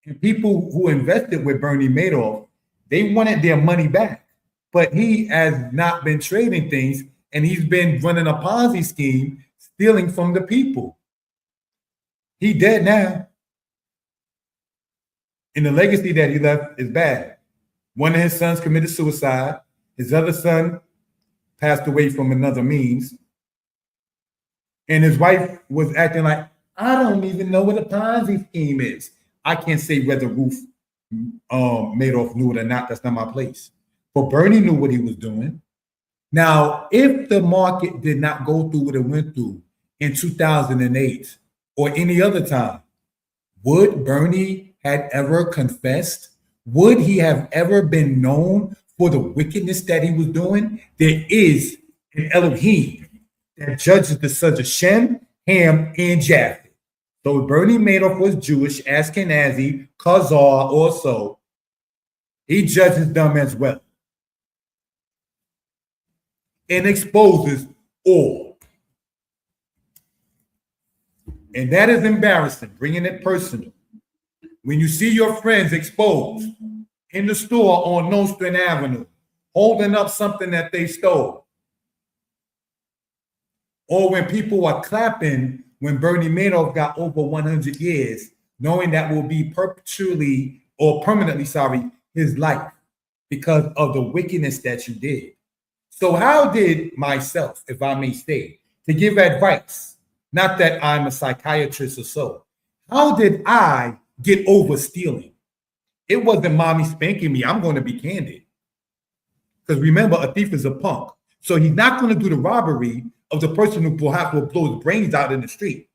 And people who invested with Bernie Madoff, they wanted their money back. But he has not been trading things, and he's been running a Ponzi scheme, stealing from the people. He dead now. And the legacy that he left is bad. One of his sons committed suicide. His other son passed away from another means. And his wife was acting like, I don't even know what a Ponzi scheme is. I can't say whether Ruth Madoff knew it or not. That's not my place. But Bernie knew what he was doing. Now, if the market did not go through what it went through in 2008 or any other time, would Bernie have ever confessed? Would he have ever been known for the wickedness that he was doing? There is an Elohim that judges the sons of Shem, Ham, and Japheth. So if Bernie Madoff was Jewish, Ashkenazi, Khazar, or so, he judges them as well and exposes all. And that is embarrassing, bringing it personal. When you see your friends exposed in the store on Nostrand Avenue, holding up something that they stole, or when people are clapping when Bernie Madoff got over 100 years, knowing that will be perpetually or permanently, his life because of the wickedness that you did. So how did myself, if I may say, to give advice, not that I'm a psychiatrist or so, how did I get over stealing? It wasn't mommy spanking me. I'm going to be candid. Because remember, a thief is a punk. So he's not going to do the robbery of the person who perhaps will blow his brains out in the street.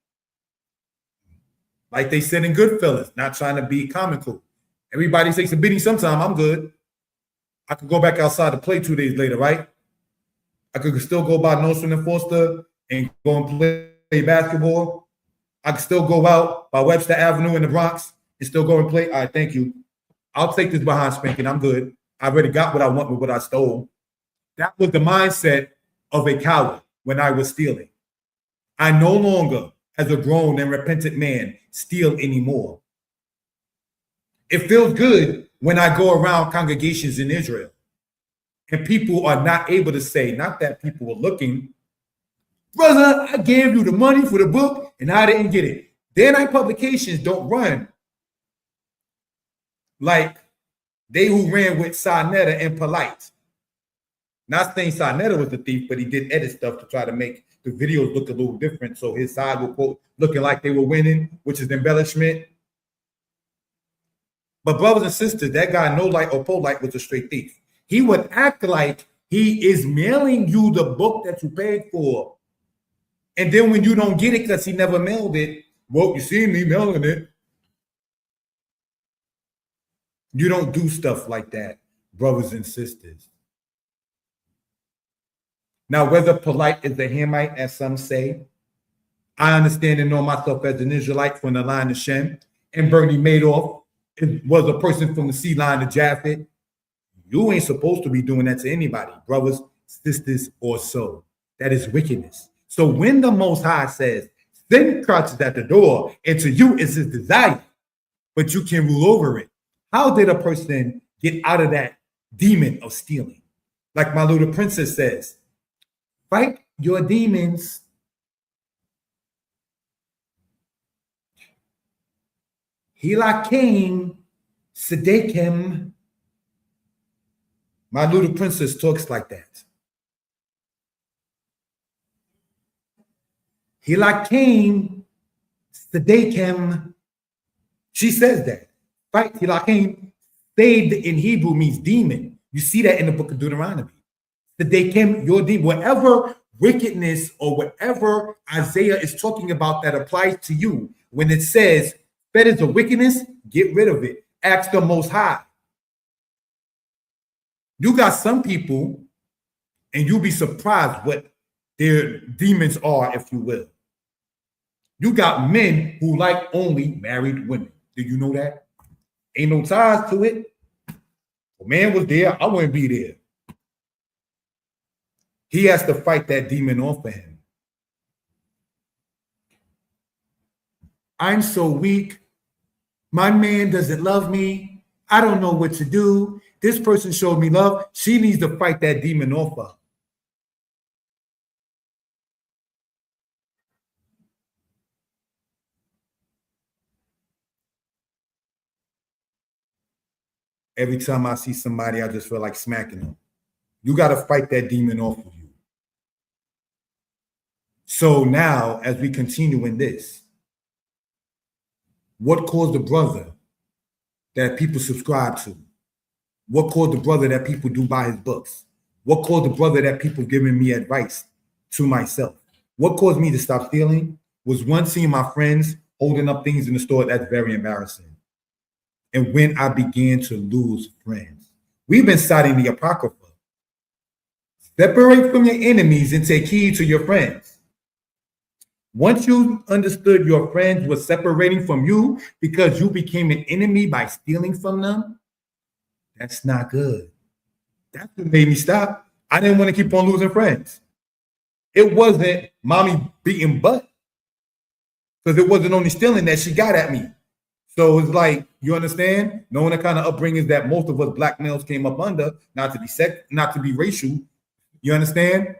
Like they said in Goodfellas, not trying to be comical. Everybody takes a beating sometime. I'm good. I could go back outside to play 2 days later, right? I could still go by Nostrand and Foster and go and play basketball. I could still go out by Webster Avenue in the Bronx and still go and play. All right, thank you. I'll take this behind spanking. I'm good. I already got what I want with what I stole. That was the mindset of a coward when I was stealing. I no longer, as a grown and repentant man, steal anymore. It feels good when I go around congregations in Israel and people are not able to say, not that people were looking, brother, I gave you the money for the book and I didn't get it. Danitepublications don't run like they who ran with Sarnetta and Polite. Not saying Sarnetta was the thief, but he did edit stuff to try to make the videos look a little different. So his side will quote looking like they were winning, which is embellishment. But brothers and sisters, that guy No Light or Polite was a straight thief. He would act like he is mailing you the book that you paid for. And then when you don't get it because he never mailed it, well, you see me mailing it. You don't do stuff like that, brothers and sisters. Now, whether Polite is a Hamite, as some say, I understand and know myself as an Israelite from the line of Shem, and Bernie Madoff was a person from the sea line of Japheth. You ain't supposed to be doing that to anybody, brothers, sisters, or so. That is wickedness. So when the Most High says, sin crouches at the door, and to you is his desire, but you can rule over it. How did a person get out of that demon of stealing? Like my little princess says, fight your demons. Hilakim Sedekim. My little princess talks like that. Hilakim Sedekim. She says that. Fight Hilakim. Saved in Hebrew means demon. You see that in the book of Deuteronomy. Sedekim, your demon. Whatever wickedness or whatever Isaiah is talking about that applies to you, when it says, that is a wickedness, get rid of it. Ask the Most High. You got some people, and you'll be surprised what their demons are, if you will. You got men who like only married women. Did you know that? Ain't no ties to it. If a man was there, I wouldn't be there. He has to fight that demon off for him. I'm so weak. My man doesn't love me. I don't know what to do. This person showed me love. She needs to fight that demon off of her. Every time I see somebody, I just feel like smacking them. You got to fight that demon off of you. So now, as we continue in this, what caused the brother that people subscribe to? What caused the brother that people do buy his books? What caused the brother that people giving me advice to myself? What caused me to stop stealing was one, seeing my friends holding up things in the store. That's very embarrassing. And when I began to lose friends. We've been citing the Apocrypha. Separate from your enemies and take heed to your friends. Once you understood your friends were separating from you because you became an enemy by stealing from them, that's not good. That's what made me stop. I didn't want to keep on losing friends. It wasn't mommy beating butt, because it wasn't only stealing that she got at me. So it's like, you understand? Knowing the kind of upbringings that most of us black males came up under, not to be racial, you understand?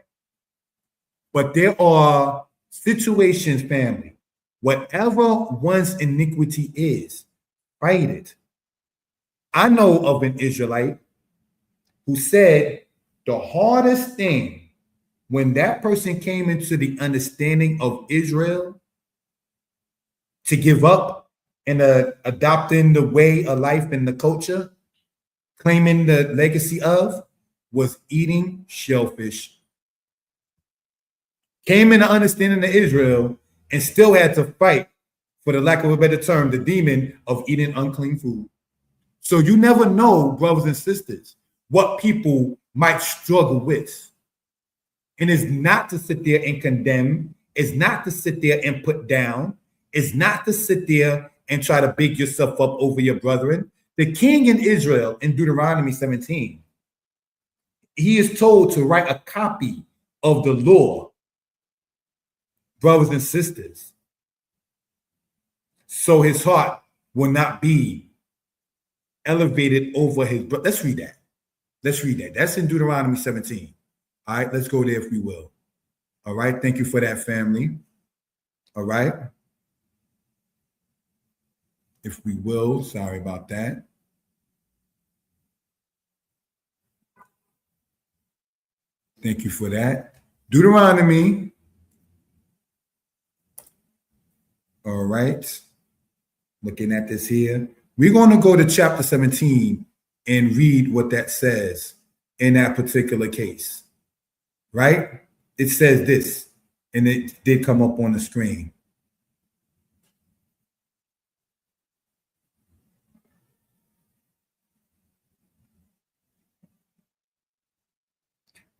But there are situations, family, whatever one's iniquity is, fight it. I know of an Israelite who said the hardest thing when that person came into the understanding of Israel to give up and adopting the way of life and the culture, claiming the legacy of, was eating shellfish. Came into understanding of Israel and still had to fight, for the lack of a better term, the demon of eating unclean food. So you never know, brothers and sisters, what people might struggle with. And it's not to sit there and condemn. It's not to sit there and put down. It's not to sit there and try to big yourself up over your brethren. The king in Israel, in Deuteronomy 17, he is told to write a copy of the law, brothers and sisters, so his heart will not be elevated over his brother. Let's read that. Let's read that. That's in Deuteronomy 17. All right, let's go there if we will. All right, thank you for that, family. All right. If we will, sorry about that. Thank you for that. Deuteronomy. All right. Looking at this here. We're going to go to chapter 17 and read what that says in that particular case. Right? It says this, and it did come up on the screen.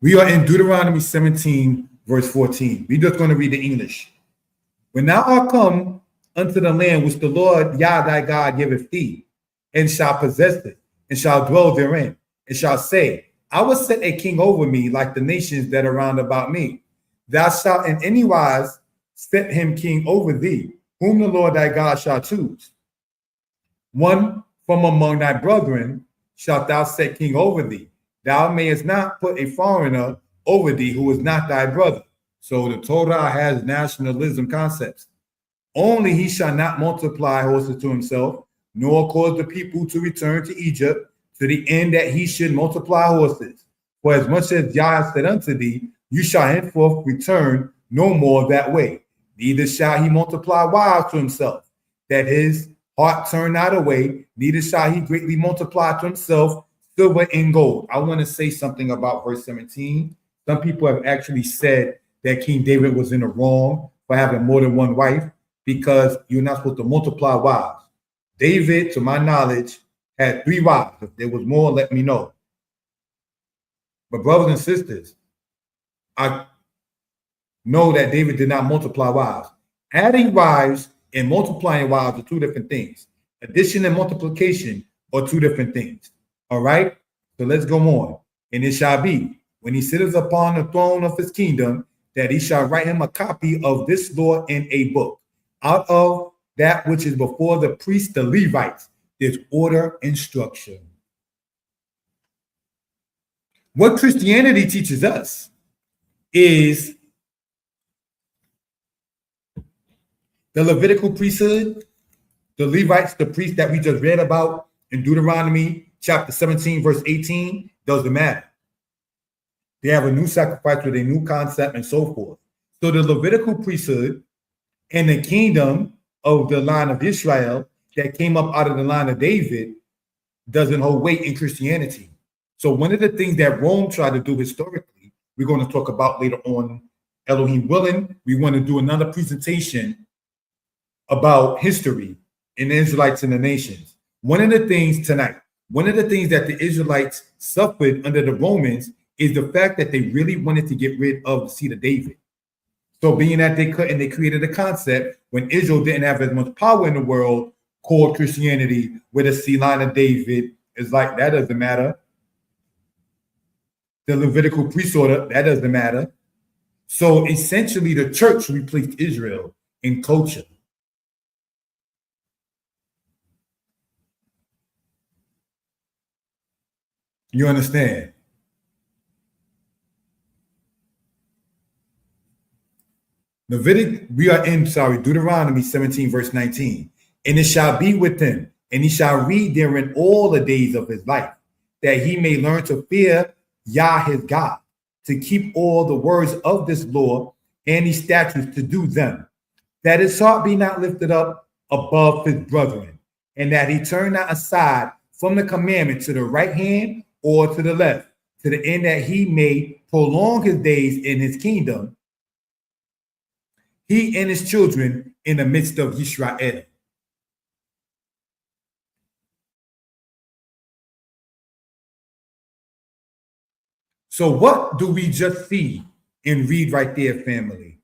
We are in Deuteronomy 17, verse 14. We're just going to read the English. When thou art come unto the land which the Lord Yah thy God giveth thee, and shall possess it, and shall dwell therein, and shall say, I will set a king over me like the nations that are round about me. Thou shalt in any wise set him king over thee, whom the Lord thy God shall choose. One from among thy brethren shalt thou set king over thee. Thou mayest not put a foreigner over thee who is not thy brother. So the Torah has nationalism concepts. Only he shall not multiply horses to himself, nor cause the people to return to Egypt, to the end that he should multiply horses. For as much as Yah said unto thee, you shall henceforth return no more that way. Neither shall he multiply wives to himself, that his heart turn not away, neither shall he greatly multiply to himself silver and gold. I want to say something about verse 17. Some people have actually said that King David was in the wrong for having more than one wife, because you're not supposed to multiply wives. David, to my knowledge, had 3 wives. If there was more, let me know. But brothers and sisters, I know that David did not multiply wives. Adding wives and multiplying wives are 2 different things. Addition and multiplication are 2 different things. All right? So let's go on. And it shall be, when he sitteth upon the throne of his kingdom, that he shall write him a copy of this law in a book. Out of that which is before the priests, the Levites, there's order and structure. What Christianity teaches us is the Levitical priesthood, the Levites, the priests that we just read about in Deuteronomy chapter 17, verse 18, doesn't matter. They have a new sacrifice with a new concept and so forth. So the Levitical priesthood and the kingdom of the line of Israel that came up out of the line of David doesn't hold weight in Christianity. So one of the things that Rome tried to do historically, we're going to talk about later on, Elohim willing, we want to do another presentation about history and the Israelites and the nations. One of the things that the Israelites suffered under the Romans is the fact that they really wanted to get rid of the seed of David. So being that they couldn't, they created a concept when Israel didn't have as much power in the world called Christianity, where the seed line of David is like, that doesn't matter. The Levitical priesthood, that doesn't matter. So essentially the church replaced Israel in culture. You understand? Deuteronomy 17, verse 19. And it shall be with him, and he shall read therein all the days of his life, that he may learn to fear Yah his God, to keep all the words of this law and these statutes to do them, that his heart be not lifted up above his brethren, and that he turn not aside from the commandment to the right hand or to the left, to the end that he may prolong his days in his kingdom, he and his children in the midst of Israel. So what do we just see and read right there, family?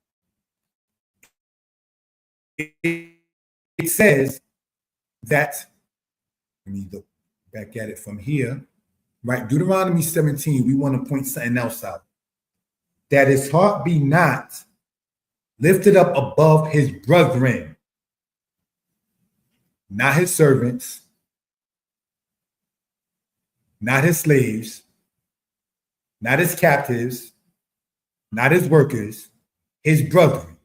It says that, let me look back at it from here, right? Deuteronomy 17, we want to point something else out. That his heart be not lifted up above his brethren, not his servants, not his slaves, not his captives, not his workers, his brethren.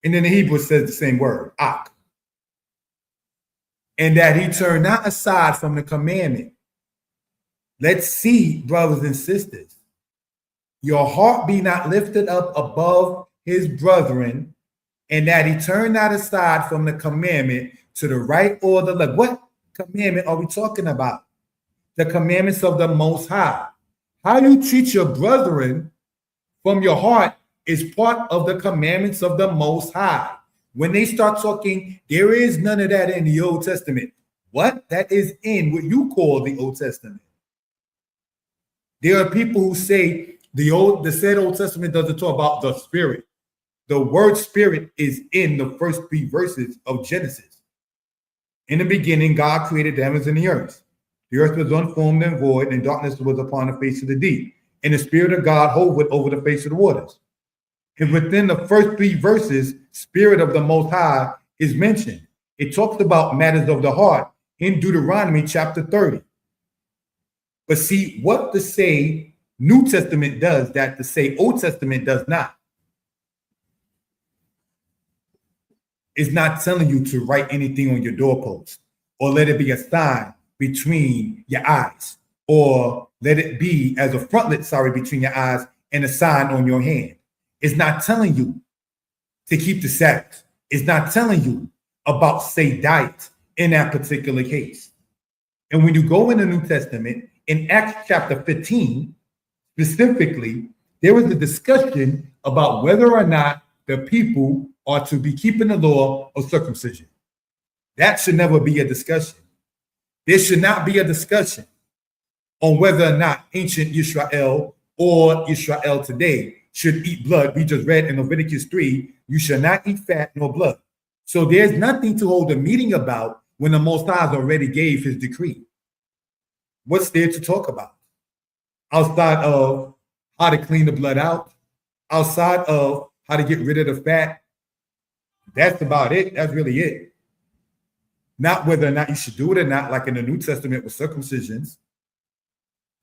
And then the Hebrew says the same word, ak. And that he turn not aside from the commandment. Let's see, brothers and sisters, your heart be not lifted up above his brethren, and that he turn not aside from the commandment to the right or the left. What commandment are we talking about? The commandments of the Most High. How you treat your brethren from your heart is part of the commandments of the Most High. When they start talking, there is none of that in the Old Testament. What? That is in what you call the Old Testament. There are people who say the said Old Testament doesn't talk about the Spirit. The word Spirit is in the first 3 verses of Genesis. In the beginning, God created the heavens and the earth. The earth was unformed and void, and darkness was upon the face of the deep. And the Spirit of God hovered over the face of the waters. And within the first 3 verses, Spirit of the Most High is mentioned. It talks about matters of the heart in Deuteronomy chapter 30. But see, what to say New Testament does that to say Old Testament does not. It's not telling you to write anything on your doorpost or let it be a sign between your eyes, or let it be as a frontlet, between your eyes and a sign on your hand. It's not telling you to keep the Sabbath. It's not telling you about, say, diet in that particular case. And when you go in the New Testament, in Acts chapter 15, specifically, there was a discussion about whether or not the people are to be keeping the law of circumcision. That should never be a discussion. There should not be a discussion on whether or not ancient Israel or Israel today should eat blood. We just read in Leviticus 3, you shall not eat fat nor blood. So there's nothing to hold a meeting about when the Most High already gave his decree. What's there to talk about? Outside of how to clean the blood out, outside of how to get rid of the fat, that's about it. That's really it. Not whether or not you should do it or not, like in the New Testament with circumcisions,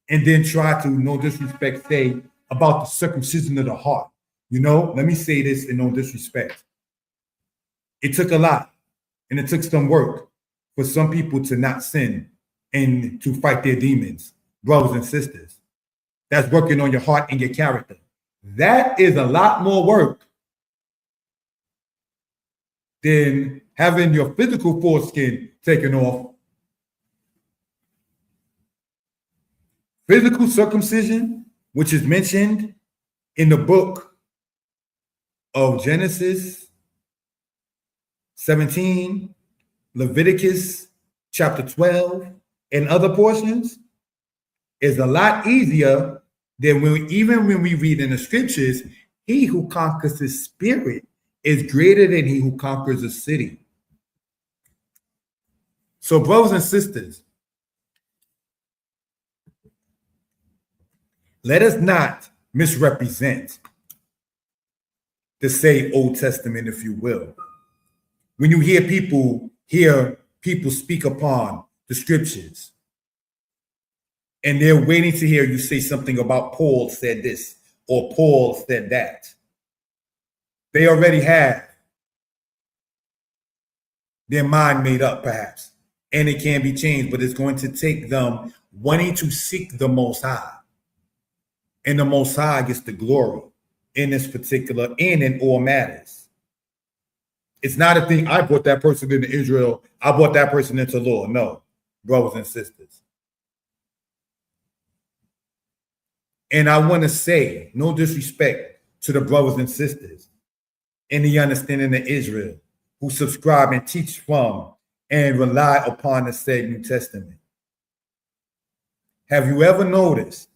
and then try to, no disrespect, say about the circumcision of the heart. You know, let me say this in no disrespect. It took a lot, and it took some work for some people to not sin and to fight their demons, brothers and sisters. That's working on your heart and your character. That is a lot more work than having your physical foreskin taken off. Physical circumcision, which is mentioned in the book of Genesis 17, Leviticus chapter 12, and other portions, is a lot easier than even when we read in the scriptures, he who conquers his spirit is greater than he who conquers a city. So, brothers and sisters, let us not misrepresent the say Old Testament, if you will. When you hear people speak upon the scriptures, and they're waiting to hear you say something about Paul said this or Paul said that. They already have their mind made up, perhaps, and it can be changed, but it's going to take them wanting to seek the Most High. And the Most High gets the glory in this particular and in all matters. It's not a thing, I brought that person into Israel, I brought that person into law. No, brothers and sisters. And I want to say, no disrespect to the brothers and sisters in the understanding of Israel who subscribe and teach from and rely upon the said New Testament. Have you ever noticed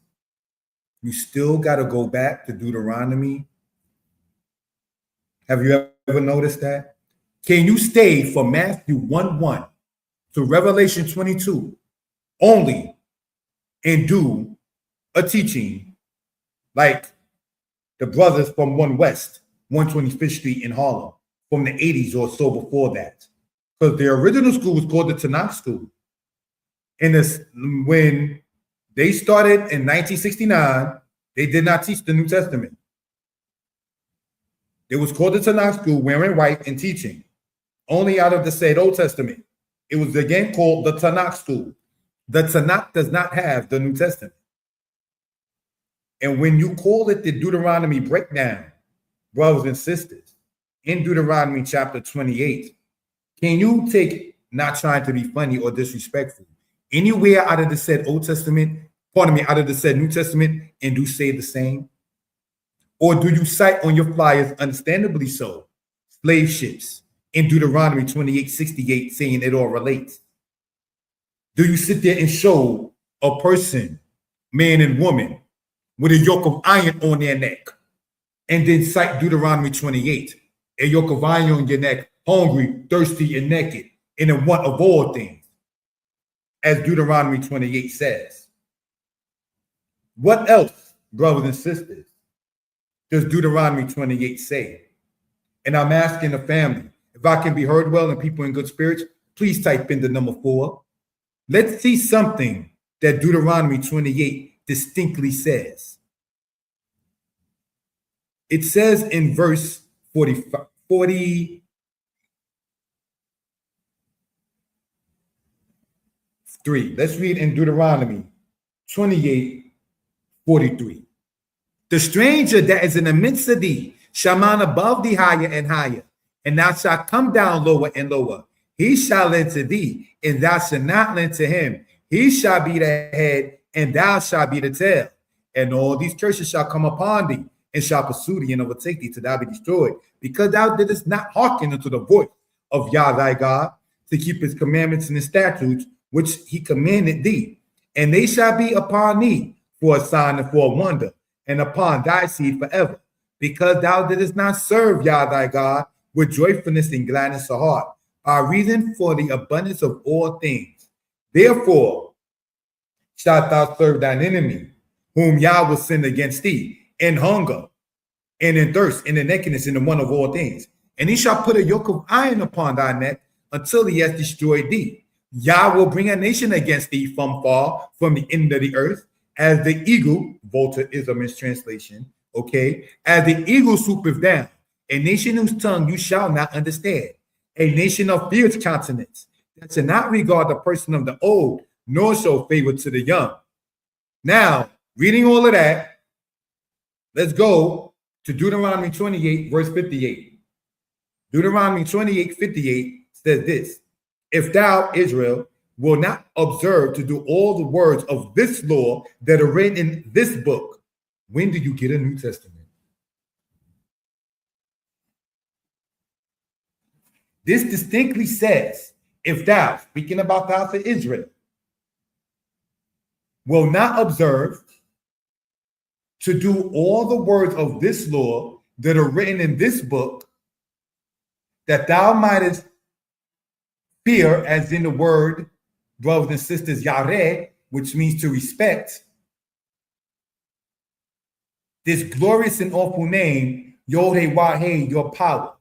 you still got to go back to Deuteronomy? Have you ever noticed that? Can you stay from Matthew 1:1 to Revelation 22 only and do a teaching like the brothers from 1 West, 125th Street in Harlem from the 80s or so before that? Because the original school was called the Tanakh School. And when they started in 1969, they did not teach the New Testament. It was called the Tanakh School, wearing white and teaching only out of the said Old Testament. It was again called the Tanakh School. The Tanakh does not have the New Testament. And when you call it the Deuteronomy breakdown, brothers and sisters, in Deuteronomy chapter 28, can you take, not trying to be funny or disrespectful, anywhere out of the said Old Testament, out of the said New Testament, and do say the same? Or do you cite on your flyers, understandably so, slave ships in Deuteronomy 28:68, saying it all relates? Do you sit there and show a person, man and woman, with a yoke of iron on their neck, and then cite Deuteronomy 28, a yoke of iron on your neck, hungry, thirsty, and naked, and in want of all things? as Deuteronomy 28 says. What else, brothers and sisters, does Deuteronomy 28 say? And I'm asking the family, if I can be heard well and people in good spirits, please type in the number 4. Let's see something that Deuteronomy 28 distinctly says. It says in verse 43. Let's read in Deuteronomy 28:43. The stranger that is in the midst of thee shall mount above thee higher and higher, and thou shalt come down lower and lower. He shall lend to thee, and thou shalt not lend to him. He shall be the head, and thou shalt be the tail. And all these curses shall come upon thee, and shall pursue thee and overtake thee till thou be destroyed, because thou didst not hearken unto the voice of Yah thy God, to keep his commandments and his statutes, which he commanded thee. And they shall be upon thee for a sign and for a wonder, and upon thy seed forever, because thou didst not serve Yah thy God with joyfulness and gladness of heart, by reason for the abundance of all things. Therefore shalt thou serve thine enemy, whom Yah will send against thee, in hunger, and in thirst, and in nakedness, and in want of all things. And he shall put a yoke of iron upon thy neck until he has destroyed thee. Yah will bring a nation against thee from far, from the end of the earth, as the eagle, Volta is a mistranslation, okay, as the eagle swoopeth down, a nation whose tongue you shall not understand, a nation of fierce countenance, that shall not regard the person of the old, nor show favor to the young. Now, reading all of that, let's go to Deuteronomy 28, verse 58. Deuteronomy 28:58 says this: if thou, Israel, will not observe to do all the words of this law that are written in this book, when do you get a New Testament? This distinctly says, if thou, speaking about the house of Israel, will not observe to do all the words of this law that are written in this book, that thou mightest fear, as in the word, brothers and sisters, yareh, which means to respect, this glorious and awful name, Yod-Heh-Wah-Heh, your power.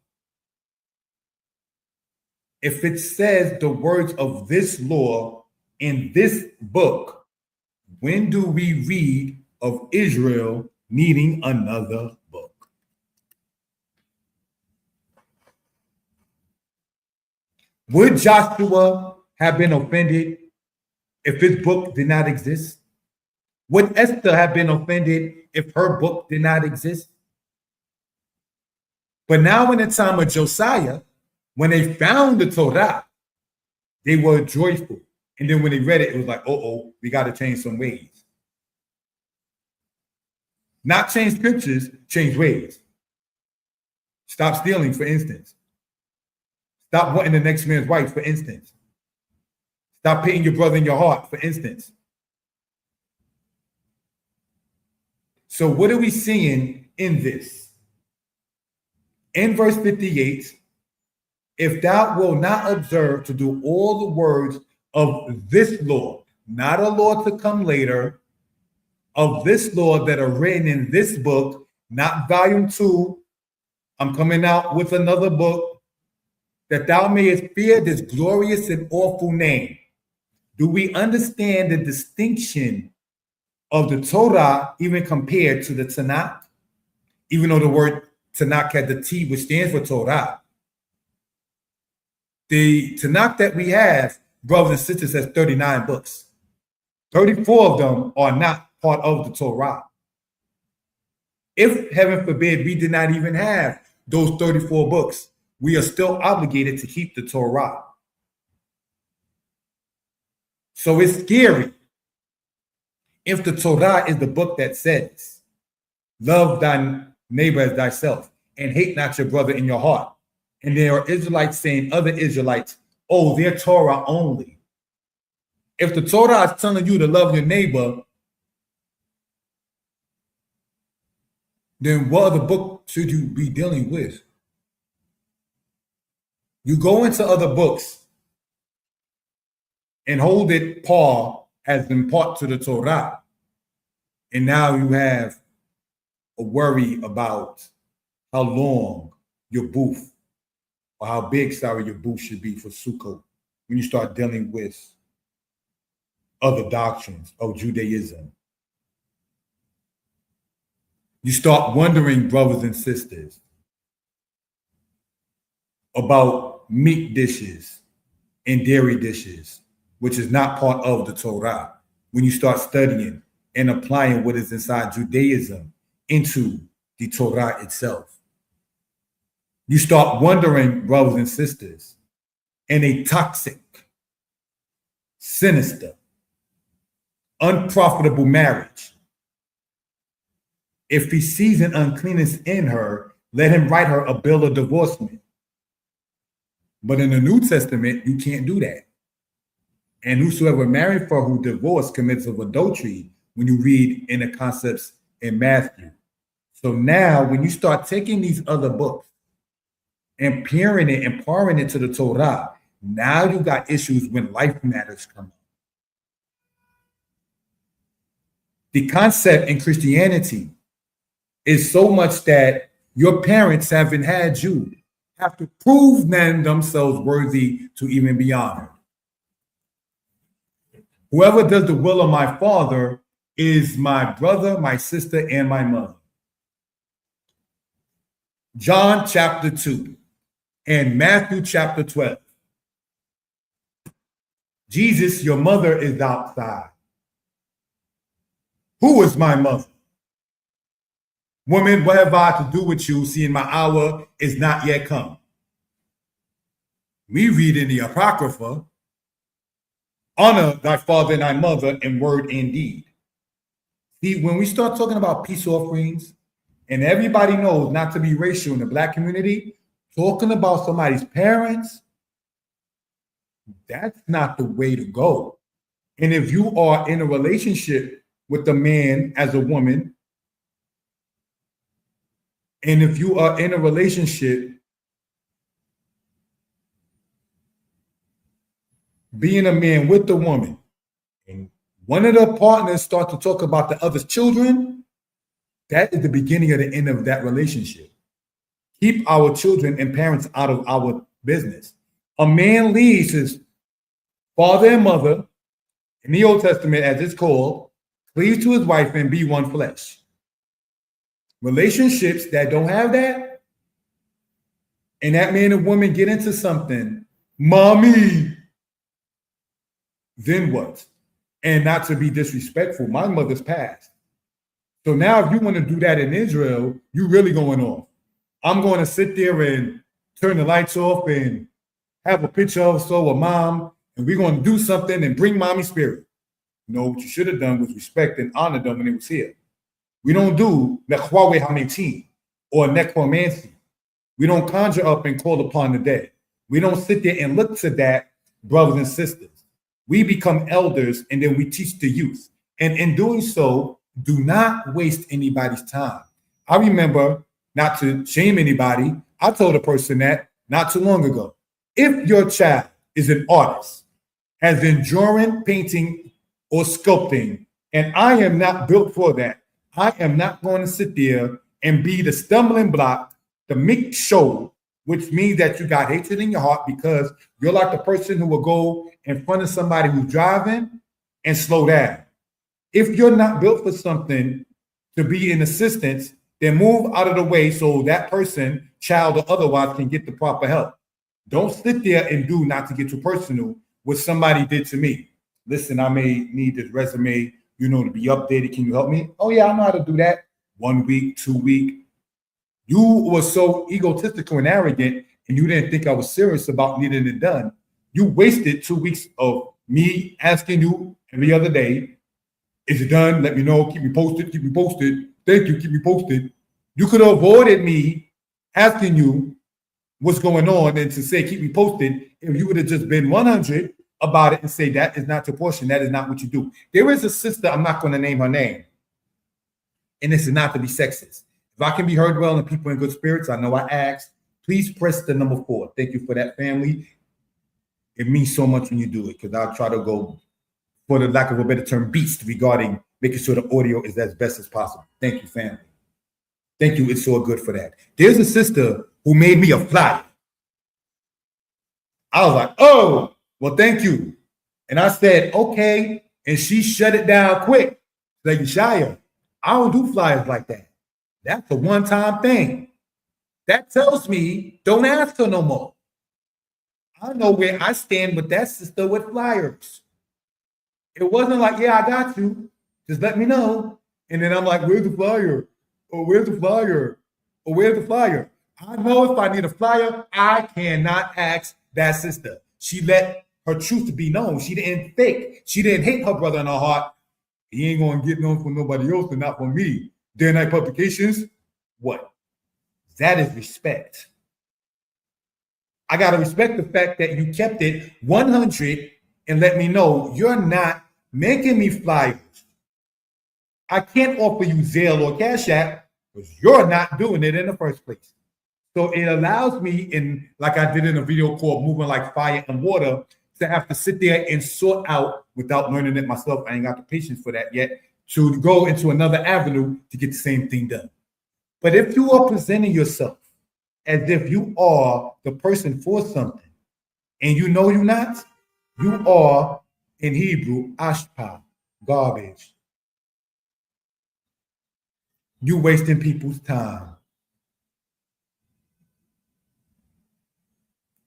If it says the words of this law in this book, when do we read of Israel needing another book? Would Joshua have been offended if his book did not exist? Would Esther have been offended if her book did not exist? But now in the time of Josiah, when they found the Torah, they were joyful. And then when they read it, it was like, we got to change some ways. Not change scriptures, change ways. Stop stealing, for instance. Stop wanting the next man's wife, for instance. Stop hating your brother in your heart, for instance. So what are we seeing in this? In verse 58, if thou wilt not observe to do all the words of this law, not a law to come later, of this law that are written in this book, not volume 2, I'm coming out with another book, that thou mayest fear this glorious and awful name. Do we understand the distinction of the Torah even compared to the Tanakh? Even though the word Tanakh had the T, which stands for Torah. The Tanakh that we have, brothers and sisters, has 39 books. 34 of them are not part of the Torah. If, heaven forbid, we did not even have those 34 books, we are still obligated to keep the Torah. So it's scary if the Torah is the book that says, love thy neighbor as thyself and hate not your brother in your heart. And there are Israelites saying, other Israelites, they're Torah only. If the Torah is telling you to love your neighbor, then what other book should you be dealing with? You go into other books and hold it par as in part to the Torah. And now you have a worry about how long your booth, or how big, your booth should be for Sukkot when you start dealing with other doctrines of Judaism. You start wondering, brothers and sisters, about meat dishes and dairy dishes, which is not part of the Torah, when you start studying and applying what is inside Judaism into the Torah itself. You start wondering, brothers and sisters, in a toxic, sinister, unprofitable marriage, if he sees an uncleanness in her, let him write her a bill of divorcement. But in the New Testament, you can't do that. And whosoever married for who divorced commits of adultery, when you read in the concepts in Matthew. So now when you start taking these other books and pouring it to the Torah, now you got issues when life matters come up. The concept in Christianity is so much that your parents haven't had you have to prove themselves worthy to even be honored. Whoever does the will of my Father is my brother, my sister, and my mother. John chapter 2 and Matthew chapter 12. Jesus, your mother is outside. Who is my mother? Woman, what have I to do with you, seeing my hour is not yet come? We read in the Apocrypha, honor thy father and thy mother in word and deed. See, when we start talking about peace offerings, and everybody knows not to be racial in the Black community, talking about somebody's parents, that's not the way to go. And if you are in a relationship with a man as a woman, and if you are in a relationship being a man with a woman, and one of the partners start to talk about the other's children, that is the beginning of the end of that relationship. Keep our children and parents out of our business. A man leaves his father and mother, in the Old Testament as it's called, cleave to his wife and be one flesh. Relationships that don't have that, and that man and woman get into something, mommy, then what? And not to be disrespectful, my mother's passed. So now if you want to do that in Israel, you really going off. I'm going to sit there and turn the lights off and have a picture of mom, and we're going to do something and bring mommy's spirit. No, what you should have done was respect and honor them when it was here. We don't do nechwawe hametim or necromancy. We don't conjure up and call upon the dead. We don't sit there and look to that, brothers and sisters. We become elders and then we teach the youth. And in doing so, do not waste anybody's time. I remember, not to shame anybody, I told a person that not too long ago. If your child is an artist, has been drawing, painting, or sculpting, and I am not built for that, I am not going to sit there and be the stumbling block, the mixed show, which means that you got hatred in your heart because you're like the person who will go in front of somebody who's driving and slow down. If you're not built for something to be in assistance, then move out of the way so that person, child or otherwise, can get the proper help. Don't sit there and do, not to get too personal, what somebody did to me. Listen, I may need this resume, to be updated. Can you help me? Oh yeah, I know how to do that. 1 week, 2 weeks. You were so egotistical and arrogant, and you didn't think I was serious about needing it done. You wasted 2 weeks of me asking you every other day, is it done? Let me know. Keep me posted. Keep me posted. Thank you. Keep me posted. You could have avoided me asking you what's going on and to say, keep me posted, if you would have just been 100 about it and say, that is not your portion. That is not what you do. There is a sister, I'm not going to name her name, and this is not to be sexist. If I can be heard well and people in good spirits, I know I asked, please press the number 4. Thank you for that, family. It means so much when you do it, because I'll try to go, for the lack of a better term, beast regarding making sure the audio is as best as possible. Thank you, family. Thank you. It's so good for that. There's a sister who made me a flyer. I was like, oh, well, thank you. And I said, okay. And she shut it down quick. Like, Shia, I don't do flyers like that. That's a one-time thing. That tells me don't ask her no more. I know where I stand with that sister with flyers. It wasn't like, yeah, I got you. Just let me know. And then I'm like, where's the flyer? Or where's the flyer? Or where's the flyer? I know if I need a flyer, I cannot ask that sister. She let her truth be known. She didn't fake. She didn't hate her brother in her heart. He ain't going to get known for nobody else and not for me. Danitepublications, what? That is respect. I got to respect the fact that you kept it 100 and let me know you're not making me flyers. I can't offer you Zelle or Cash App because you're not doing it in the first place. So it allows me, in like I did in a video called Moving Like Fire and Water, to have to sit there and sort out, without learning it myself, I ain't got the patience for that yet, to go into another avenue to get the same thing done. But if you are presenting yourself as if you are the person for something, and you know you're not, you are, in Hebrew, ashpa, garbage. You wasting people's time.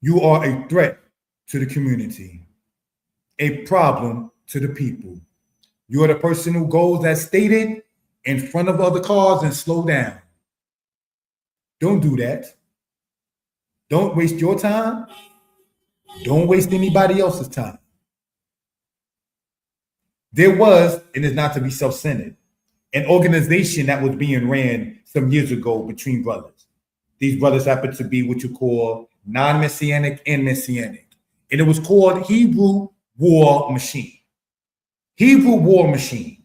You are a threat to the community, a problem to the people. You are the person who goes, as stated, in front of other cars and slow down. Don't do that. Don't waste your time. Don't waste anybody else's time. There was, and it's not to be self-centered, an organization that was being ran some years ago between brothers. These brothers happen to be what you call non-messianic and messianic. And it was called Hebrew War Machine. Hebrew War Machine.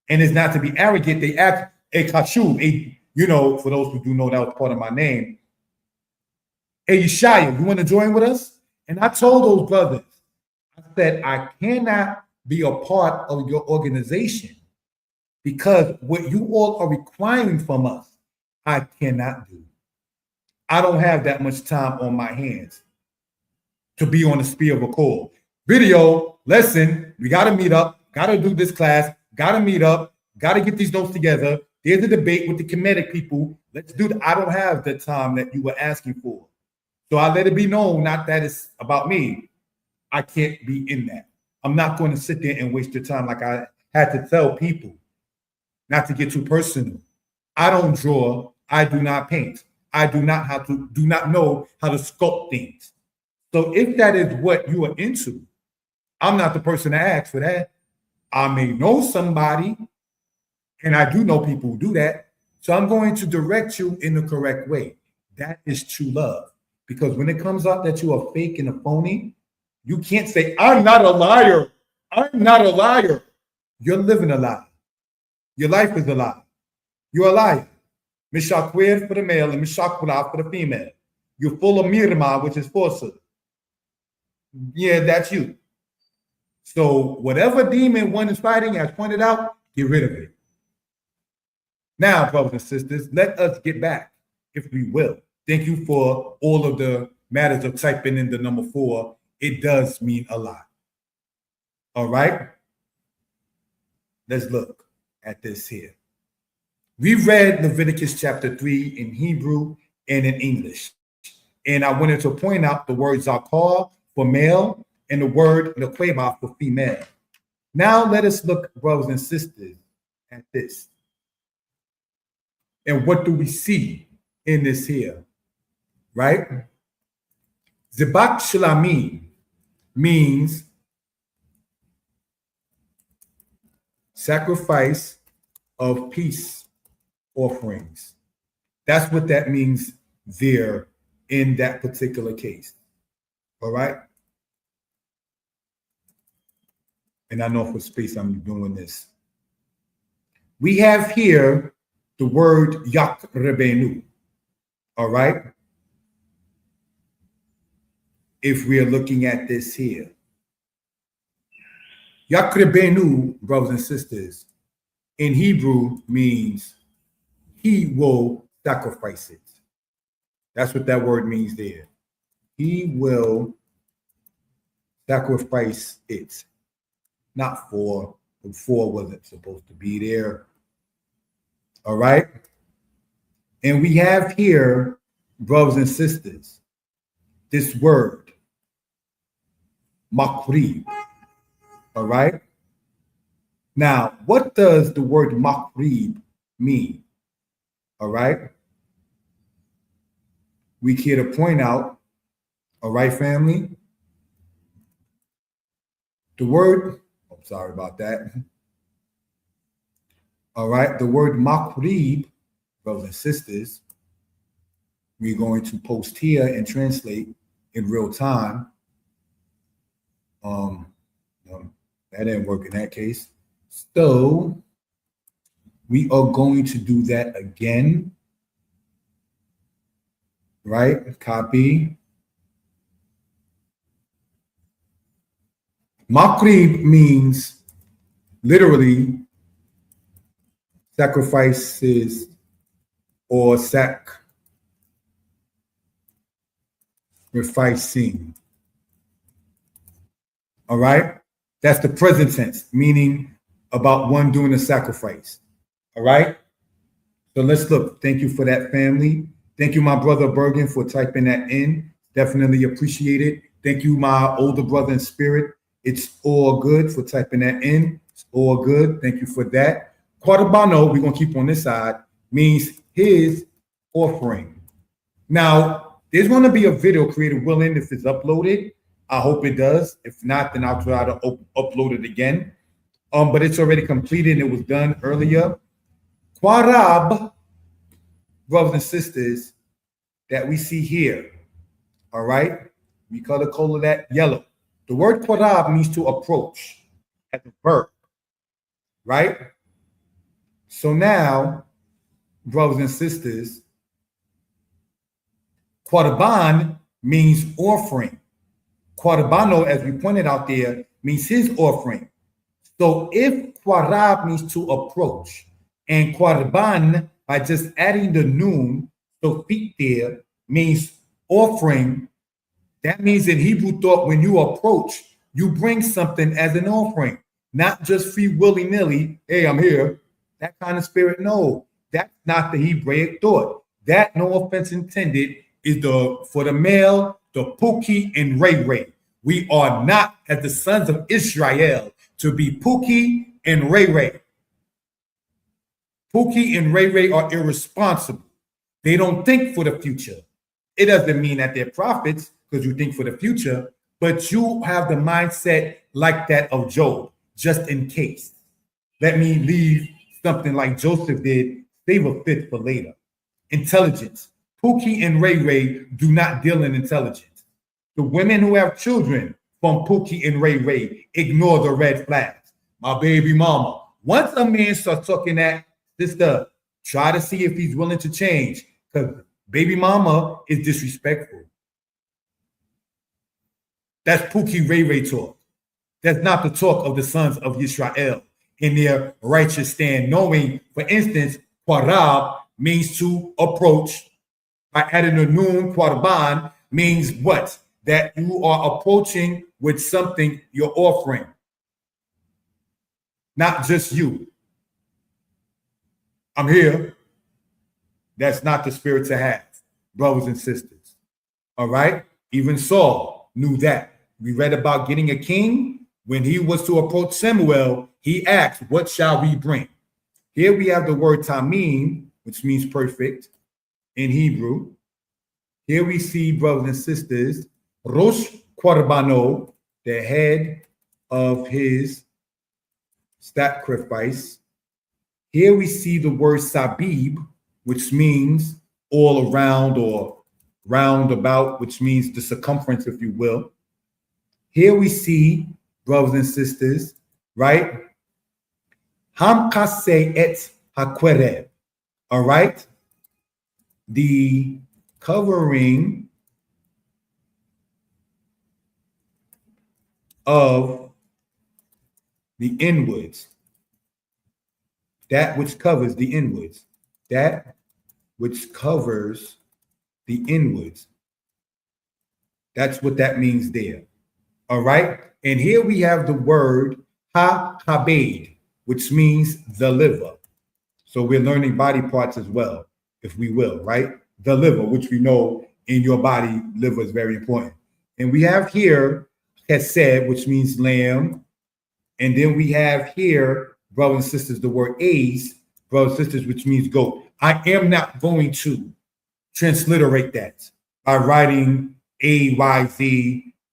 And it's not to be arrogant. They act a kashub, for those who do know that was part of my name. Hey, Yeshaya, you want to join with us? And I told those brothers, I said, I cannot be a part of your organization because what you all are requiring from us, I cannot do. I don't have that much time on my hands to be on the spear of a call. Video, lesson, we got to meet up, got to do this class, got to meet up, got to get these notes together. There's a debate with the Kemetic people. Let's do that. I don't have the time that you were asking for. So I let it be known, not that it's about me. I can't be in that. I'm not going to sit there and waste your time like I had to tell people, not to get too personal. I don't draw. I do not paint. I do not know how to sculpt things. So if that is what you are into, I'm not the person to ask for that. I may know somebody, and I do know people who do that. So I'm going to direct you in the correct way. That is true love. Because when it comes out that you are fake and a phony, you can't say, I'm not a liar. I'm not a liar. You're living a lie. Your life is a lie. You're a liar. Mishakwir for the male and Mishakula for the female. You're full of mirma, which is falsehood. Yeah, that's you. So whatever demon one is fighting, as pointed out, get rid of it. Now, brothers and sisters, let us get back, if we will. Thank you for all of the matters of typing in the number 4. It does mean a lot. All right? Let's look at this here. We read Leviticus chapter 3 in Hebrew and in English. And I wanted to point out the word zakar for male and the word nequeba for female. Now let us look, brothers and sisters, at this. And what do we see in this here? Right? Zebak Shalamim means sacrifice of peace offerings. That's what that means there in that particular case. All right? And I know for space I'm doing this. We have here the word Yak Rebenu. All right? if we're looking at this here. Yakrebenu, brothers and sisters, in Hebrew means he will sacrifice it. That's what that word means there. He will sacrifice it. Not for, before wasn't supposed to be there. All right. And we have here, brothers and sisters, this word, makrib. All right. Now, what does the word makrib mean? All right. We here to point out, all right, family, the word, oh, sorry about that. All right, the word makrib, brothers and sisters, we're going to post here and translate in real time. That didn't work in that case. So we are going to do that again. Right? Copy. Makrib means literally sacrifices or sacrificing. All right? That's the present tense, meaning about one doing a sacrifice. All right? So let's look. Thank you for that, family. Thank you, my brother Bergen, for typing that in. Definitely appreciate it. Thank you, my older brother in spirit. It's all good for typing that in. It's all good. Thank you for that. Quatabano, we're going to keep on this side, means his offering. Now, there's going to be a video created willing if it's uploaded. I hope it does. If not, then I'll try to upload it again. But it's already completed and it was done earlier. Quarab, brothers and sisters, that we see here. All right? We color that yellow. The word quarab means to approach as a verb. Right? So now, brothers and sisters, Quadaban means offering. Quadabano, as we pointed out there, means his offering. So if Quadab means to approach, and Quadaban, by just adding the noon, so feet there, means offering, that means in Hebrew thought, when you approach, you bring something as an offering, not just free willy-nilly, hey, I'm here. That kind of spirit, no. That's not the Hebraic thought. That, no offense intended, is for the male, the Pookie and Ray Ray. We are not, as the sons of Israel, to be Pookie and Ray Ray. Pookie and Ray Ray are irresponsible. They don't think for the future. It doesn't mean that they're prophets because you think for the future, but you have the mindset like that of Job, just in case. Let me leave something like Joseph did, save a fifth for later. Intelligence. Pookie and Ray Ray do not deal in intelligence. The women who have children from Pookie and Ray Ray ignore the red flags. My baby mama. Once a man starts talking that, sister, try to see if he's willing to change, because baby mama is disrespectful. That's Pookie Ray Ray talk. That's not the talk of the sons of Israel in their righteous stand, knowing, for instance, Quarab means to approach. By adding a noon, Quadaban means what? That you are approaching with something you're offering. Not just you. I'm here. That's not the spirit to have, brothers and sisters. All right? Even Saul knew that. We read about getting a king. When he was to approach Samuel, he asked, what shall we bring? Here we have the word tamim, which means perfect in Hebrew. Here we see, brothers and sisters, Rosh Quarbano, the head of his sacrifice. Here we see the word sabib, which means all around or roundabout, which means the circumference, if you will. Here we see, brothers and sisters, right? Hamkase et hakwereb, all right? The covering of the inwards. That which covers the inwards. That which covers the inwards. That's what that means there. All right. And here we have the word ha-kabed, which means the liver. So we're learning body parts as well, if we will, right? The liver, which we know in your body, liver is very important. And we have here chesed, which means lamb. And then we have here, brothers and sisters, the word aze, brothers and sisters, which means goat. I am not going to transliterate that by writing AYZKESEB.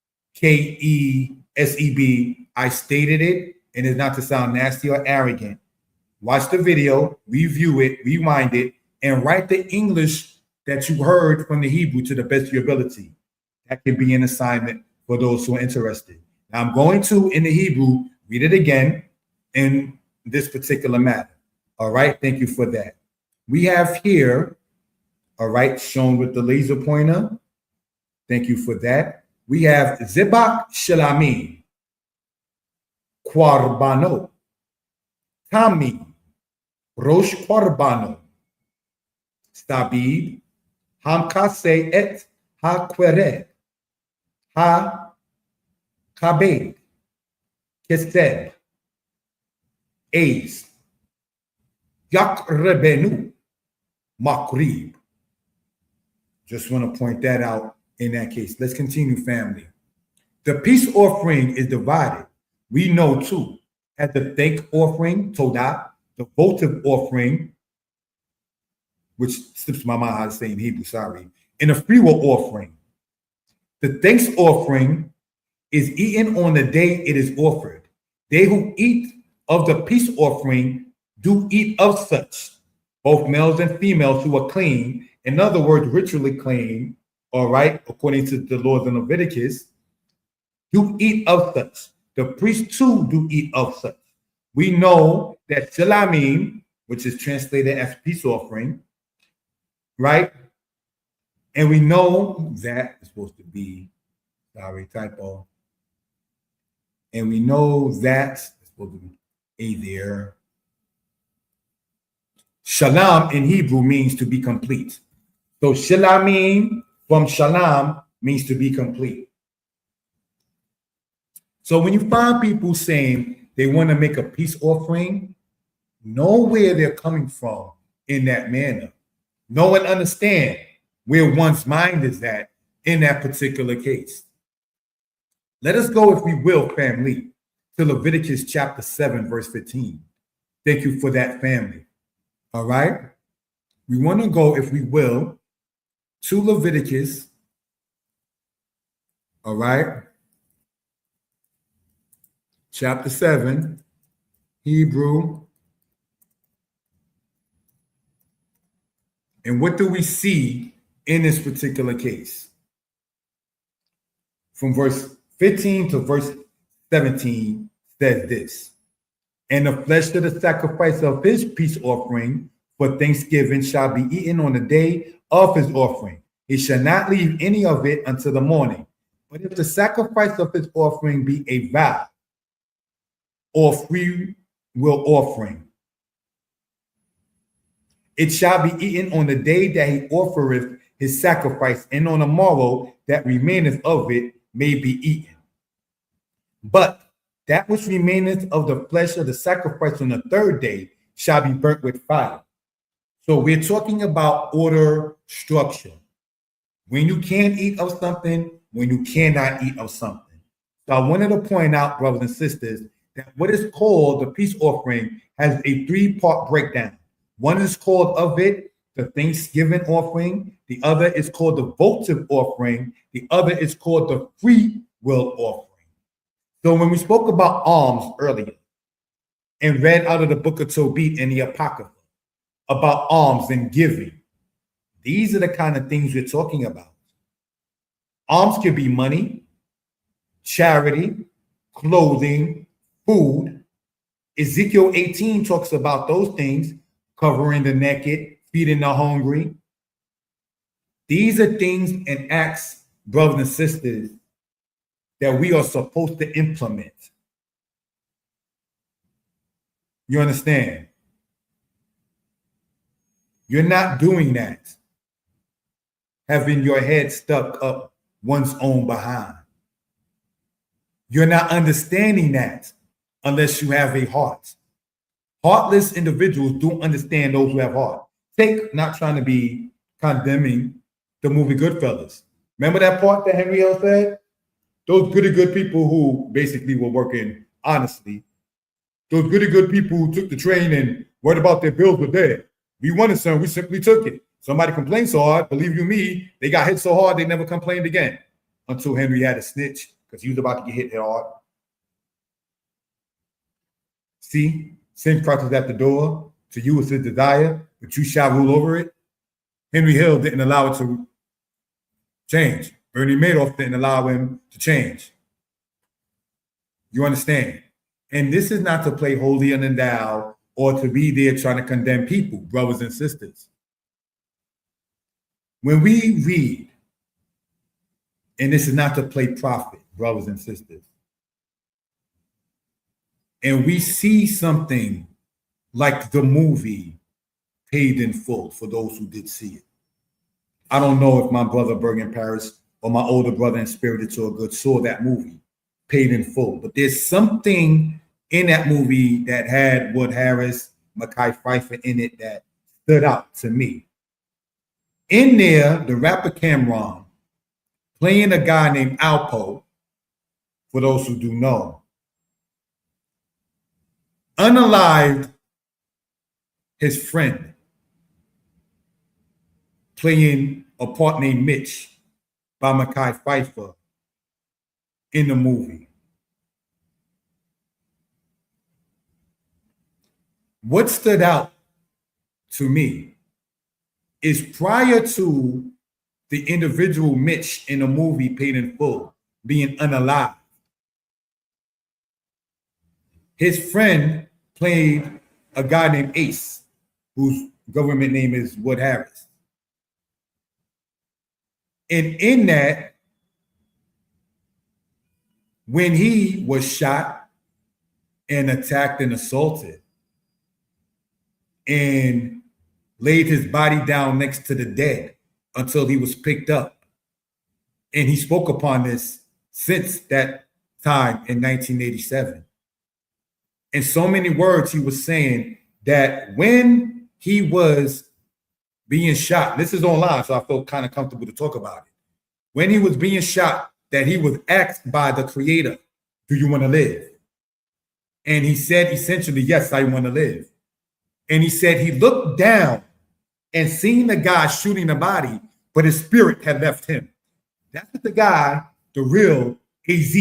I stated it, and it's not to sound nasty or arrogant. Watch the video, review it, rewind it, and write the English that you heard from the Hebrew to the best of your ability. That can be an assignment for those who are interested. Now, I'm going to, in the Hebrew, read it again in this particular matter. All right, thank you for that. We have here, all right, shown with the laser pointer. Thank you for that. We have Zebach Shelamim, Quarbano, Tami, Rosh Quarbano, Stabib, Hamkase et HaQuered, HaKabed, Kesed, Ace, Yakrebenu, Makrib. Just want to point that out in that case. Let's continue, family. The peace offering is divided. We know too, as the thank offering, Todah, the votive offering, which slips my mind how to say in Hebrew, sorry, and a freewill offering. The thanks offering is eaten on the day it is offered. They who eat of the peace offering do eat of such, both males and females who are clean, in other words, ritually clean, all right, according to the laws in Leviticus, do eat of such. The priests too do eat of such. We know that Shelamim, which is translated as peace offering, right? And we know that it's supposed to be, sorry, typo. And we know that it's supposed to be a there. Shalom in Hebrew means to be complete. So Shelamim from Shalom means to be complete. So when you find people saying they want to make a peace offering, know where they're coming from in that manner. Know and understand where one's mind is at in that particular case. Let us go, if we will, family, to Leviticus chapter 7, verse 15. Thank you for that, family. All right? We want to go, if we will, to Leviticus. All right? Chapter 7, Hebrew. And what do we see in this particular case? From verse 15 to verse 17 says this. And the flesh of the sacrifice of his peace offering for thanksgiving shall be eaten on the day of his offering. He shall not leave any of it until the morning. But if the sacrifice of his offering be a vow or free will offering, it shall be eaten on the day that he offereth his sacrifice, and on the morrow that remaineth of it may be eaten. But that which remaineth of the flesh of the sacrifice on the third day shall be burnt with fire. So we're talking about order, structure. When you can eat of something, when you cannot eat of something. So I wanted to point out, brothers and sisters, that what is called the peace offering has a three-part breakdown. One is called of it, the thanksgiving offering. The other is called the votive offering. The other is called the free will offering. So when we spoke about alms earlier and read out of the book of Tobit and the Apocrypha about alms and giving, these are the kind of things we're talking about. Alms can be money, charity, clothing, food. Ezekiel 18 talks about those things, covering the naked, feeding the hungry. These are things and acts, brothers and sisters, that we are supposed to implement. You understand? You're not doing that, having your head stuck up one's own behind. You're not understanding that unless you have a heart. Heartless individuals don't understand those who have heart. Take, not trying to be condemning, the movie Goodfellas. Remember that part that Henry Hill said? Those goody good people who basically were working honestly, those goody good people who took the train and worried about their bills were dead. We wanted some, we simply took it. Somebody complained so hard, believe you me, they got hit so hard they never complained again until Henry had a snitch because he was about to get hit hard. See, sin crouches at the door. To you is his desire, but you shall rule over it. Henry Hill didn't allow it to change. Bernie Madoff didn't allow him to change. You understand? And this is not to play holier than thou or to be there trying to condemn people, brothers and sisters. When we read, and this is not to play prophet, brothers and sisters, and we see something like the movie Paid in Full, for those who did see it. I don't know if my brother Bergen Paris or my older brother in Spirited to a Good saw that movie, Paid in Full. But there's something in that movie that had Wood Harris, Mekhi Phifer in it that stood out to me. In there, the rapper Cameron playing a guy named Alpo, for those who do know, unalived his friend, playing a part named Mitch by Mekhi Phifer in the movie. What stood out to me is prior to the individual Mitch in the movie Paid in Full being unalive, his friend played a guy named Ace, whose government name is Wood Harris. And in that, when he was shot and attacked and assaulted and laid his body down next to the dead until he was picked up. And he spoke upon this since that time in 1987. In so many words, he was saying that when he was being shot, this is online, so I felt kind of comfortable to talk about it. When he was being shot, that he was asked by the Creator, do you want to live? And he said essentially, yes, I want to live. And he said he looked down and seen the guy shooting the body, but his spirit had left him. That's what the guy, the real AZ,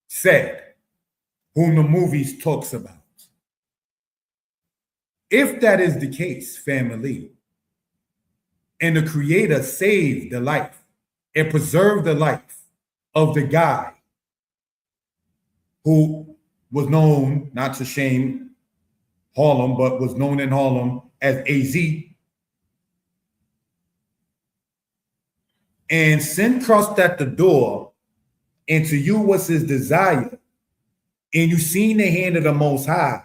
said, whom the movies talks about. If that is the case, family, and the Creator saved the life and preserved the life of the guy who was known, not to shame Harlem, but was known in Harlem as AZ, and sin crossed at the door, and to you was his desire, and you seen the hand of the Most High.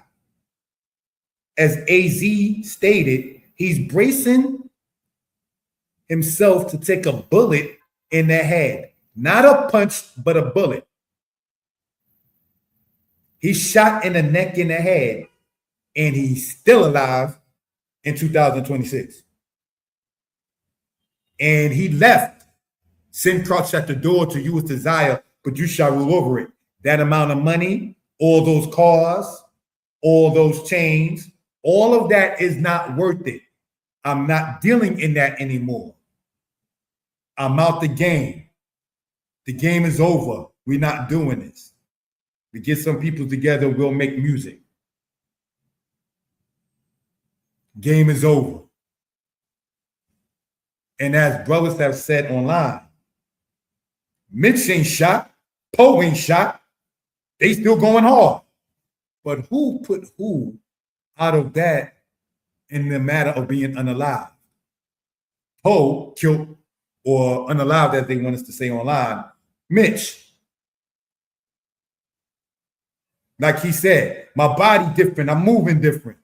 As AZ stated, he's bracing himself to take a bullet in the head. Not a punch, but a bullet. He's shot in the neck and the head, and he's still alive in 2026. And he left sin crouched at the door, to you his desire, but you shall rule over it. That amount of money, all those cars, all those chains, all of that is not worth it. I'm not dealing in that anymore. I'm out the game. The game is over. We're not doing this. We get some people together, we'll make music. Game is over. And as brothers have said online, Mitch ain't shot, Poe ain't shot, they still going hard. But who put who out of that in the matter of being unalive? Poe killed, or unalived as they want us to say online, Mitch. Like he said, my body different. I'm moving different.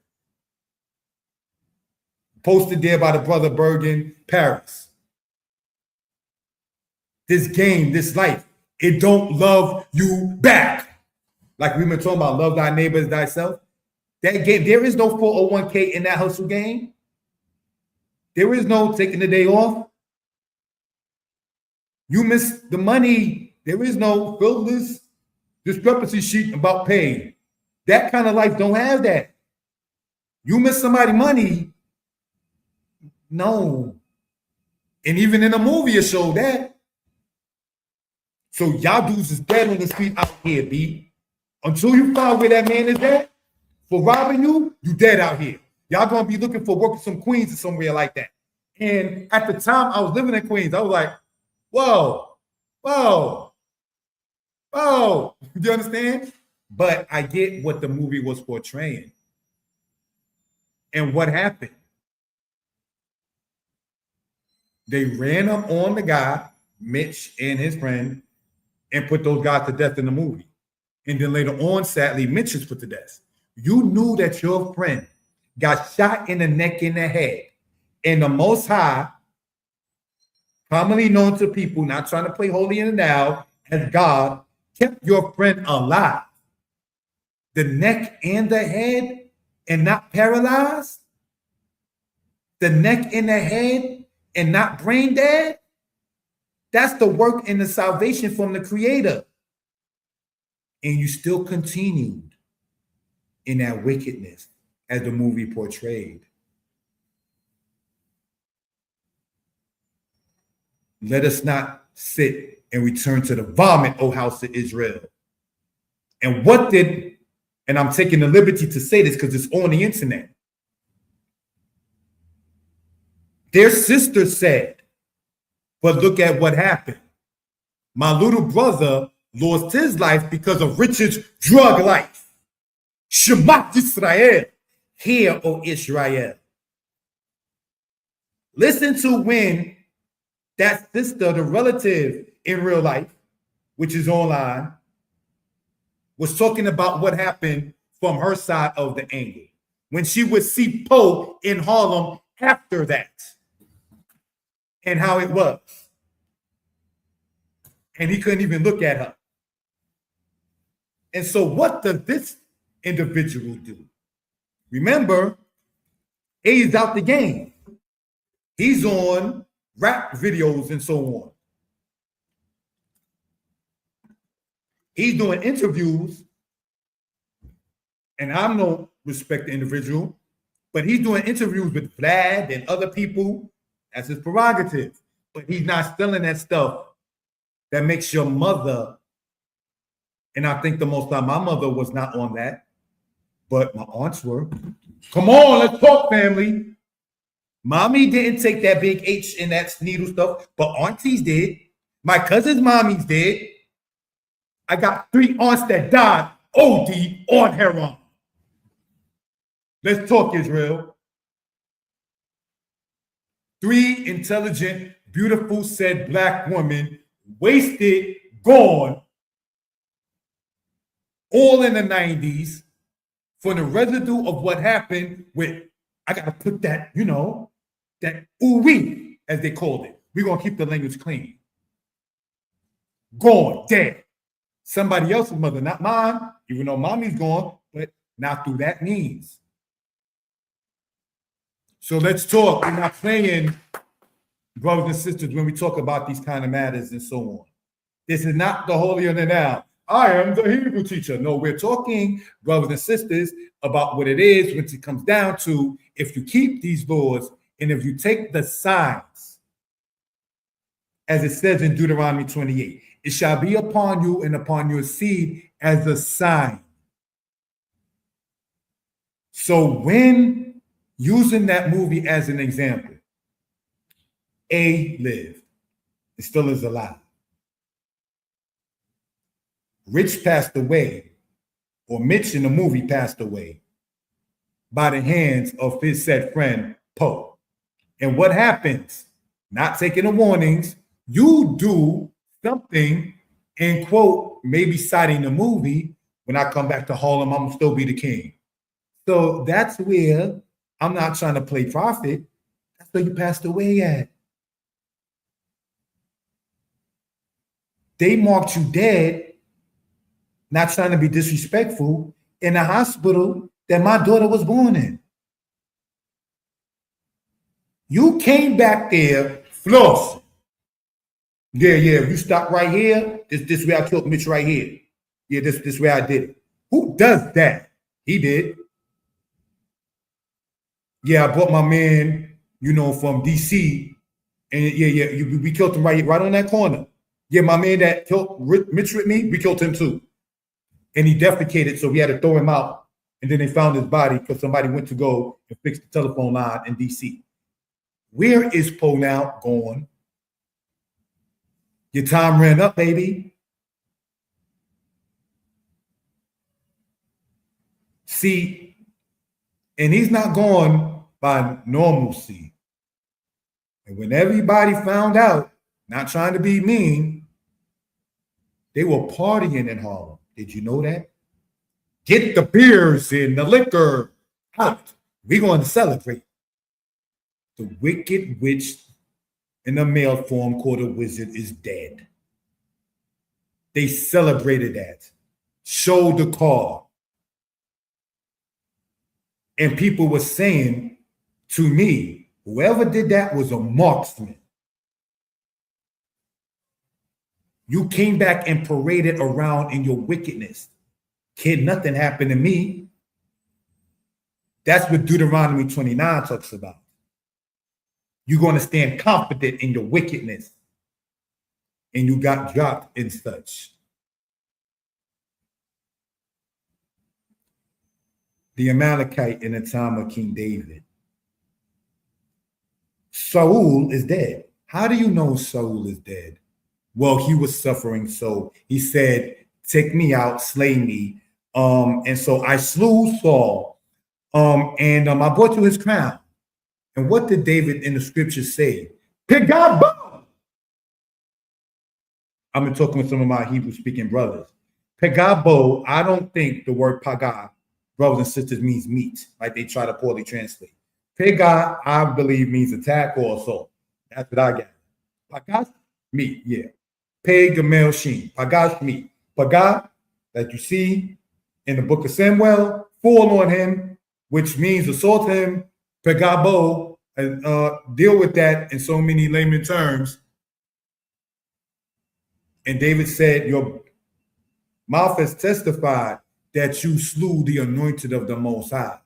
Posted there by the brother Bergen, Paris. This game, this life, it don't love you back. Like we've been talking about, love thy neighbor as thyself. That game, there is no 401k in that hustle game. There is no taking the day off. You miss the money. There is no fill this discrepancy sheet about pay. That kind of life don't have that. You miss somebody money. No. And even in a movie, it showed that. So y'all dudes is dead on the street out here, B. Until you find where that man is at for robbing you, you dead out here. Y'all gonna be looking for work with some Queens or somewhere like that. And at the time I was living in Queens, I was like, whoa, whoa, whoa. You understand? But I get what the movie was portraying. And what happened? They ran up on the guy, Mitch and his friend, and put those guys to death in the movie. And then later on, sadly, Mitch is put to death. You knew that your friend got shot in the neck and the head. And the Most High, commonly known to people not trying to play holy in the now, as God, kept your friend alive. The neck and the head, and not paralyzed. The neck and the head, and not brain dead. That's the work and the salvation from the Creator. And you still continued in that wickedness as the movie portrayed. Let us not sit and return to the vomit, O house of Israel. And what did, and I'm taking the liberty to say this because it's on the internet. Their sister said, but look at what happened. My little brother lost his life because of Richard's drug life. Shema Israel. Hear, O Israel. Listen to when that sister, the relative in real life, which is online, was talking about what happened from her side of the angle. When she would see Poe in Harlem after that. And how it was. And he couldn't even look at her. And so what does this individual do? Remember, he's out the game. He's on rap videos and so on. He's doing interviews, and I don't respect the individual, but he's doing interviews with Vlad and other people. That's his prerogative. But he's not stealing that stuff that makes your mother, and I think the most time my mother was not on that, but my aunts were. Come on, let's talk, family. Mommy didn't take that big H in that needle stuff, but aunties did. My cousin's mommies did. I got 3 aunts that died OD on heroin. Let's talk, Israel. 3 intelligent, beautiful, said black women, wasted, gone, all in the 90s for the residue of what happened with, I got to put that, that ooh-wee, as they called it. We're going to keep the language clean. Gone, dead. Somebody else's mother, not mine, even though mommy's gone, but not through that means. So let's talk. We're not playing, brothers and sisters, when we talk about these kind of matters and so on. This is not the holier than thou. I am the Hebrew teacher. No, we're talking, brothers and sisters, about what it is when it comes down to if you keep these laws and if you take the signs, as it says in Deuteronomy 28, it shall be upon you and upon your seed as a sign. So when using that movie as an example, A lived, it still is alive. Rich passed away, or Mitch in the movie passed away by the hands of his said friend, Poe. And what happens? Not taking the warnings, you do something, and quote, maybe citing the movie, when I come back to Harlem, I'm gonna still be the king. So that's where I'm not trying to play prophet. That's where you passed away at. They marked you dead, not trying to be disrespectful, in the hospital that my daughter was born in. You came back there, floss. Yeah, if you stop right here, this way I took Mitch right here. Yeah, this way I did it. Who does that? He did. Yeah, I brought my man, from DC, and we killed him right on that corner. Yeah, my man that killed Mitch with me, we killed him too. And he defecated, so we had to throw him out. And then they found his body because somebody went to go and fix the telephone line in DC. Where is Poe now? Gone. Your time ran up, baby. See, and he's not gone by normalcy. And when everybody found out, not trying to be mean, they were partying in Harlem. Did you know that? Get the beers and the liquor out. We're going to celebrate. The wicked witch in the male form called a wizard is dead. They celebrated that. Showed the car. And people were saying to me, whoever did that was a marksman. You came back and paraded around in your wickedness. Kid, nothing happened to me. That's what Deuteronomy 29 talks about. You're going to stand confident in your wickedness. And you got dropped in such. The Amalekite in the time of King David. Saul is dead. How do you know Saul is dead? Well, he was suffering, so he said, take me out, slay me. And so I slew Saul, and I brought you his crown. And what did David in the scriptures say? Pegabo. I've been talking with some of my Hebrew-speaking brothers. Pegabo, I don't think the word paga, brothers and sisters, means meat, like they try to poorly translate. Pega, I believe, means attack or assault. That's what I got. Pagas, meat, yeah. Gamel Shin, Pagash meat. Paga, that you see in the book of Samuel, fall on him, which means assault him. Pegabo, deal with that in so many layman terms. And David said, your mouth has testified that you slew the anointed of the Most High.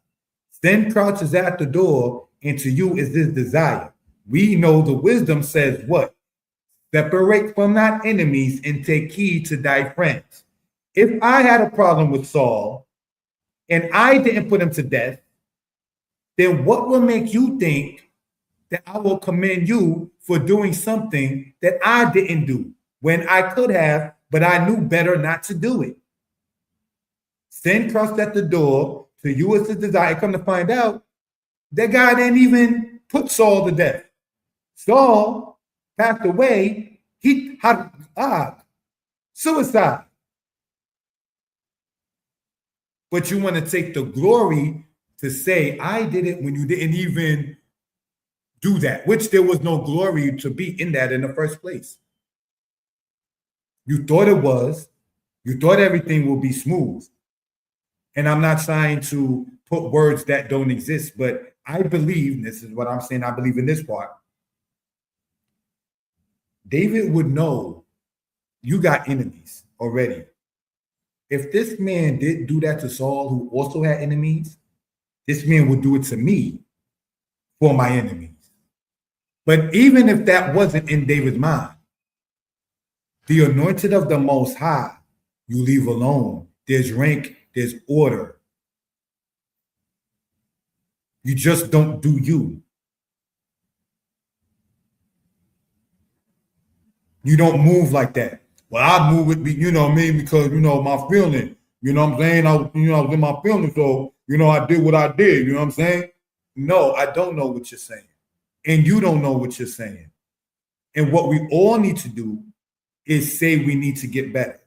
Sin crouches at the door, and to you is this desire. We know the wisdom says what? Separate from thy enemies and take heed to thy friends. If I had a problem with Saul and I didn't put him to death, then what will make you think that I will commend you for doing something that I didn't do when I could have, but I knew better not to do it? Sin crossed at the door, to you is the desire. Come to find out, that guy didn't even put Saul to death. Saul passed away. He had suicide. But you want to take the glory to say, I did it when you didn't even do that, which there was no glory to be in that in the first place. You thought it was. You thought everything will be smooth. And I'm not trying to put words that don't exist, but I believe, this is what I'm saying, I believe in this part. David would know you got enemies already. If this man did do that to Saul, who also had enemies, this man would do it to me for my enemies. But even if that wasn't in David's mind, the anointed of the Most High, you leave alone. There's rank, there's order. You just don't do you. You don't move like that. Well, I move with me, because, my feeling, what I'm saying? I was in my feelings, so, I did what I did, you know what I'm saying? No, I don't know what you're saying. And you don't know what you're saying. And what we all need to do is say we need to get better.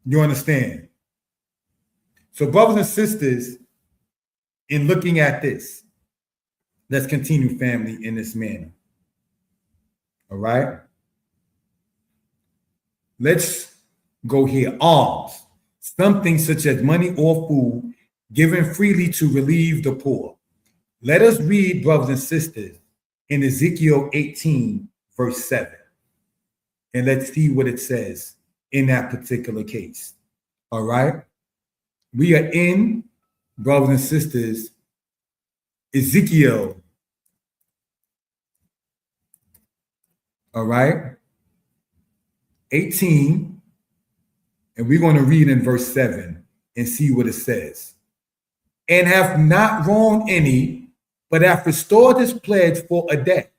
You understand? So, brothers and sisters, in looking at this, let's continue, family, in this manner. All right? Let's go here. Alms, something such as money or food given freely to relieve the poor. Let us read, brothers and sisters, in Ezekiel 18, verse 7. And let's see what it says in that particular case. All right? We are in, brothers and sisters, Ezekiel. All right? 18. And we're going to read in verse 7 and see what it says. And have not wronged any, but have restored his pledge for a debt,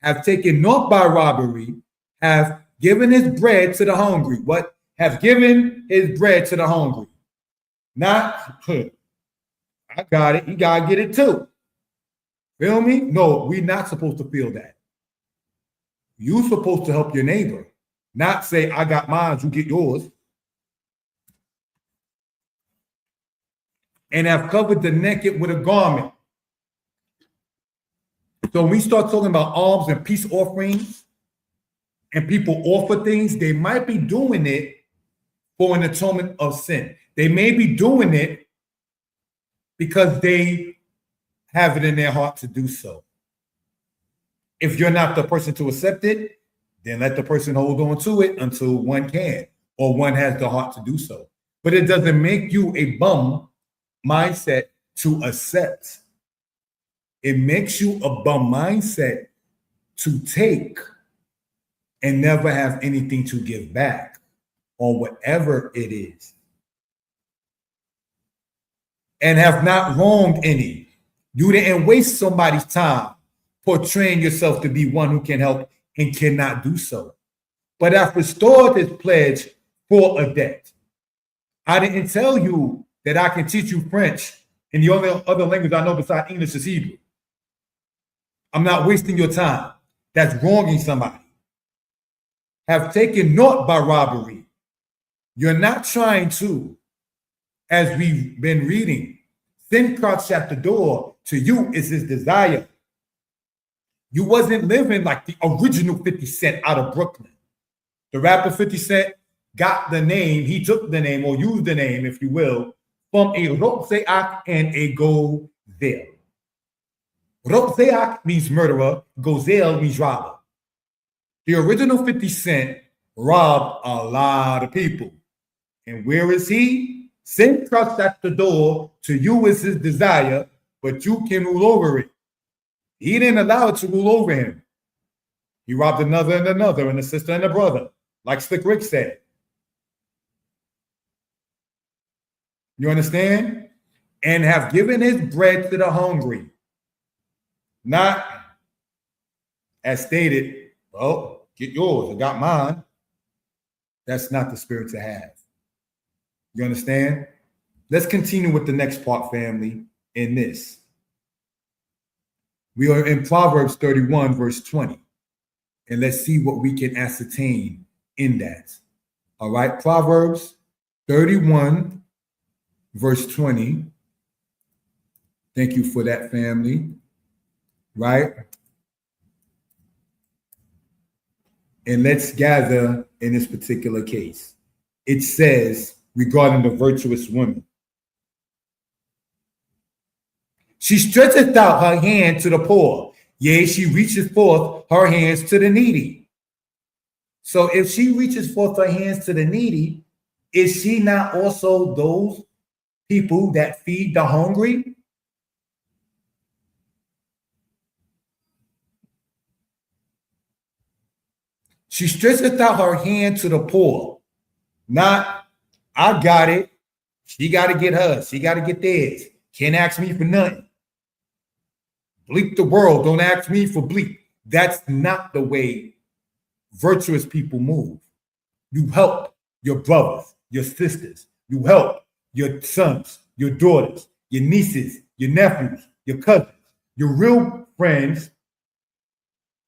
have taken naught by robbery, have given his bread to the hungry. What? Have given his bread to the hungry. Not, I got it, you got to get it too. Feel me? No, we're not supposed to feel that. You're supposed to help your neighbor, not say, I got mine, you get yours. And have covered the naked with a garment. So when we start talking about alms and peace offerings, and people offer things, they might be doing it for an atonement of sin. They may be doing it because they have it in their heart to do so. If you're not the person to accept it, then let the person hold on to it until one can, or one has the heart to do so. But it doesn't make you a bum mindset to accept. It makes you a bum mindset to take and never have anything to give back on whatever it is. And have not wronged any. You didn't waste somebody's time portraying yourself to be one who can help and cannot do so. But have restored his pledge for a debt. I didn't tell you that I can teach you French, and the only other language I know besides English is Hebrew. I'm not wasting your time. That's wronging somebody. Have taken naught by robbery. You're not trying to, as we've been reading, sin crouched at the door. To you is his desire. You wasn't living like the original 50 Cent out of Brooklyn. The rapper 50 Cent got the name, he took the name, or used the name, if you will, from a Rotzeach and a Gozel. Rotzeach means murderer, Gozel means robber. The original 50 Cent robbed a lot of people. And where is he? Sin crouched at the door. To you is his desire, but you can rule over it. He didn't allow it to rule over him. He robbed another and another, and a sister and a brother, like Slick Rick said. You understand? And have given his bread to the hungry. Not, as stated, well, get yours, I got mine. That's not the spirit to have. You understand? Let's continue with the next part, family, in this. We are in Proverbs 31, verse 20. And let's see what we can ascertain in that. All right, Proverbs 31, verse 20. Thank you for that, family. Right? And let's gather in this particular case. It says regarding the virtuous woman. She stretcheth out her hand to the poor. Yea, she reaches forth her hands to the needy. So if she reaches forth her hands to the needy, is she not also those people that feed the hungry? She stretcheth out her hand to the poor. Not, I got it. She got to get hers. She got to get theirs. Can't ask me for nothing. Bleep the world. Don't ask me for bleep. That's not the way virtuous people move. You help your brothers, your sisters. You help your sons, your daughters, your nieces, your nephews, your cousins, your real friends.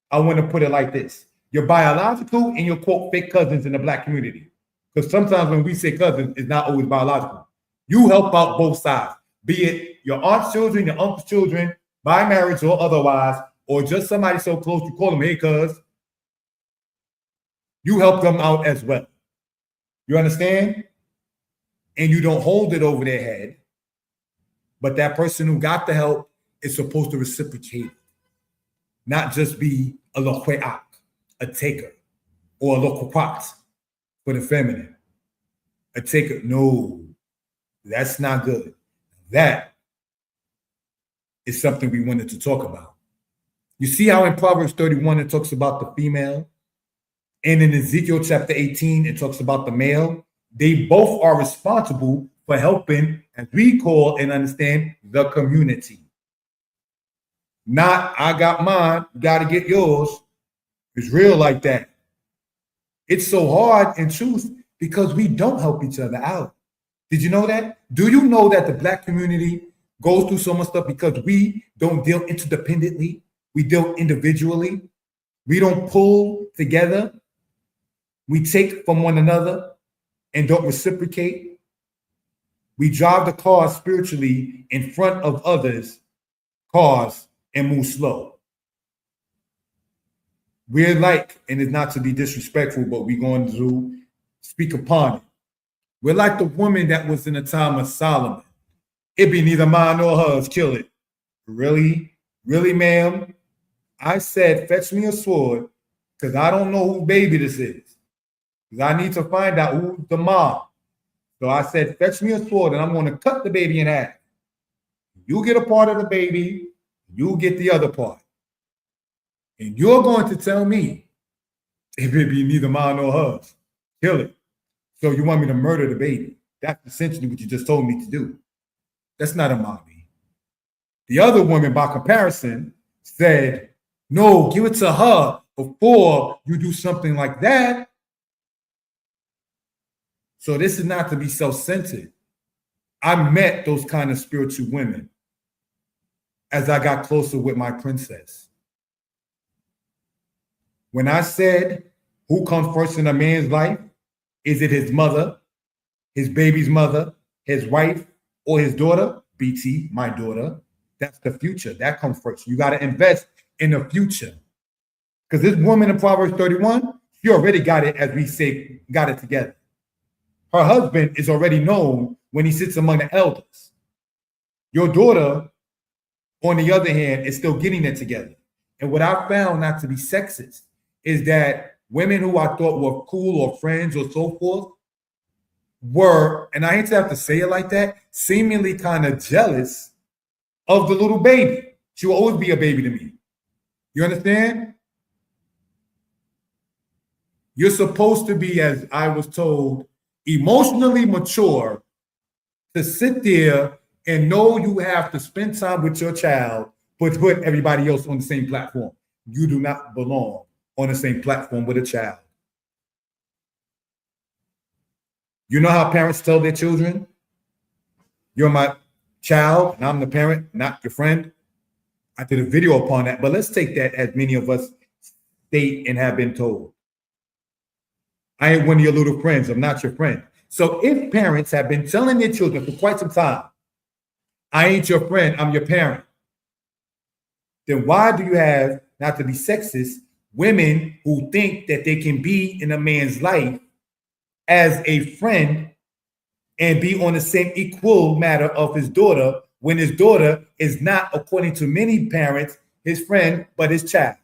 I want to put it like this. Your biological and your quote fake cousins in the black community. Because sometimes when we say cousins, it's not always biological. You help out both sides, be it your aunt's children, your uncle's children, by marriage or otherwise, or just somebody so close you call them, hey, cuz. You help them out as well. You understand? And you don't hold it over their head. But that person who got the help is supposed to reciprocate, not just be a loqueak, a taker, or a loquat for the feminine. A taker. No, that's not good. That is something we wanted to talk about. You see how in Proverbs 31 it talks about the female, and in Ezekiel chapter 18 it talks about the male. They both are responsible for helping, as we call and understand, the community. Not, I got mine, you got to get yours. It's real like that. It's so hard in truth because we don't help each other out. Did you know that? Do you know that the Black community goes through so much stuff because we don't deal interdependently? We deal individually. We don't pull together. We take from one another and don't reciprocate. We drive the car spiritually in front of others' cars and move slow. We're like, and it's not to be disrespectful, but we're going to speak upon it. We're like the woman that was in the time of Solomon. It be neither mine nor hers, kill it. Really? Really, ma'am? I said, fetch me a sword, because I don't know whose baby this is. Because I need to find out who's the mom. So I said, fetch me a sword, and I'm going to cut the baby in half. You get a part of the baby, you get the other part. And you're going to tell me if it be neither mine nor hers. Kill it. So you want me to murder the baby. That's essentially what you just told me to do. That's not a mommy. The other woman, by comparison, said, no, give it to her before you do something like that. So this is not to be self-centered. I met those kind of spiritual women as I got closer with my princess. When I said, who comes first in a man's life? Is it his mother, his baby's mother, his wife, or his daughter? BT, my daughter. That's the future. That comes first. You got to invest in the future. Because this woman in Proverbs 31, she already got it, as we say, got it together. Her husband is already known when he sits among the elders. Your daughter, on the other hand, is still getting it together. And what I found, not to be sexist, is that women who I thought were cool or friends or so forth were, and I hate to have to say it like that, seemingly kind of jealous of the little baby. She will always be a baby to me. You understand? You're supposed to be, as I was told, emotionally mature to sit there and know you have to spend time with your child, but put everybody else on the same platform. You do not belong on the same platform with a child. You know how parents tell their children, you're my child and I'm the parent, not your friend? I did a video upon that, but let's take that as many of us state and have been told. I ain't one of your little friends. I'm not your friend. So if parents have been telling their children for quite some time, I ain't your friend, I'm your parent, then why do you have, not to be sexist, women who think that they can be in a man's life as a friend and be on the same equal matter of his daughter when his daughter is not, according to many parents, his friend, but his child?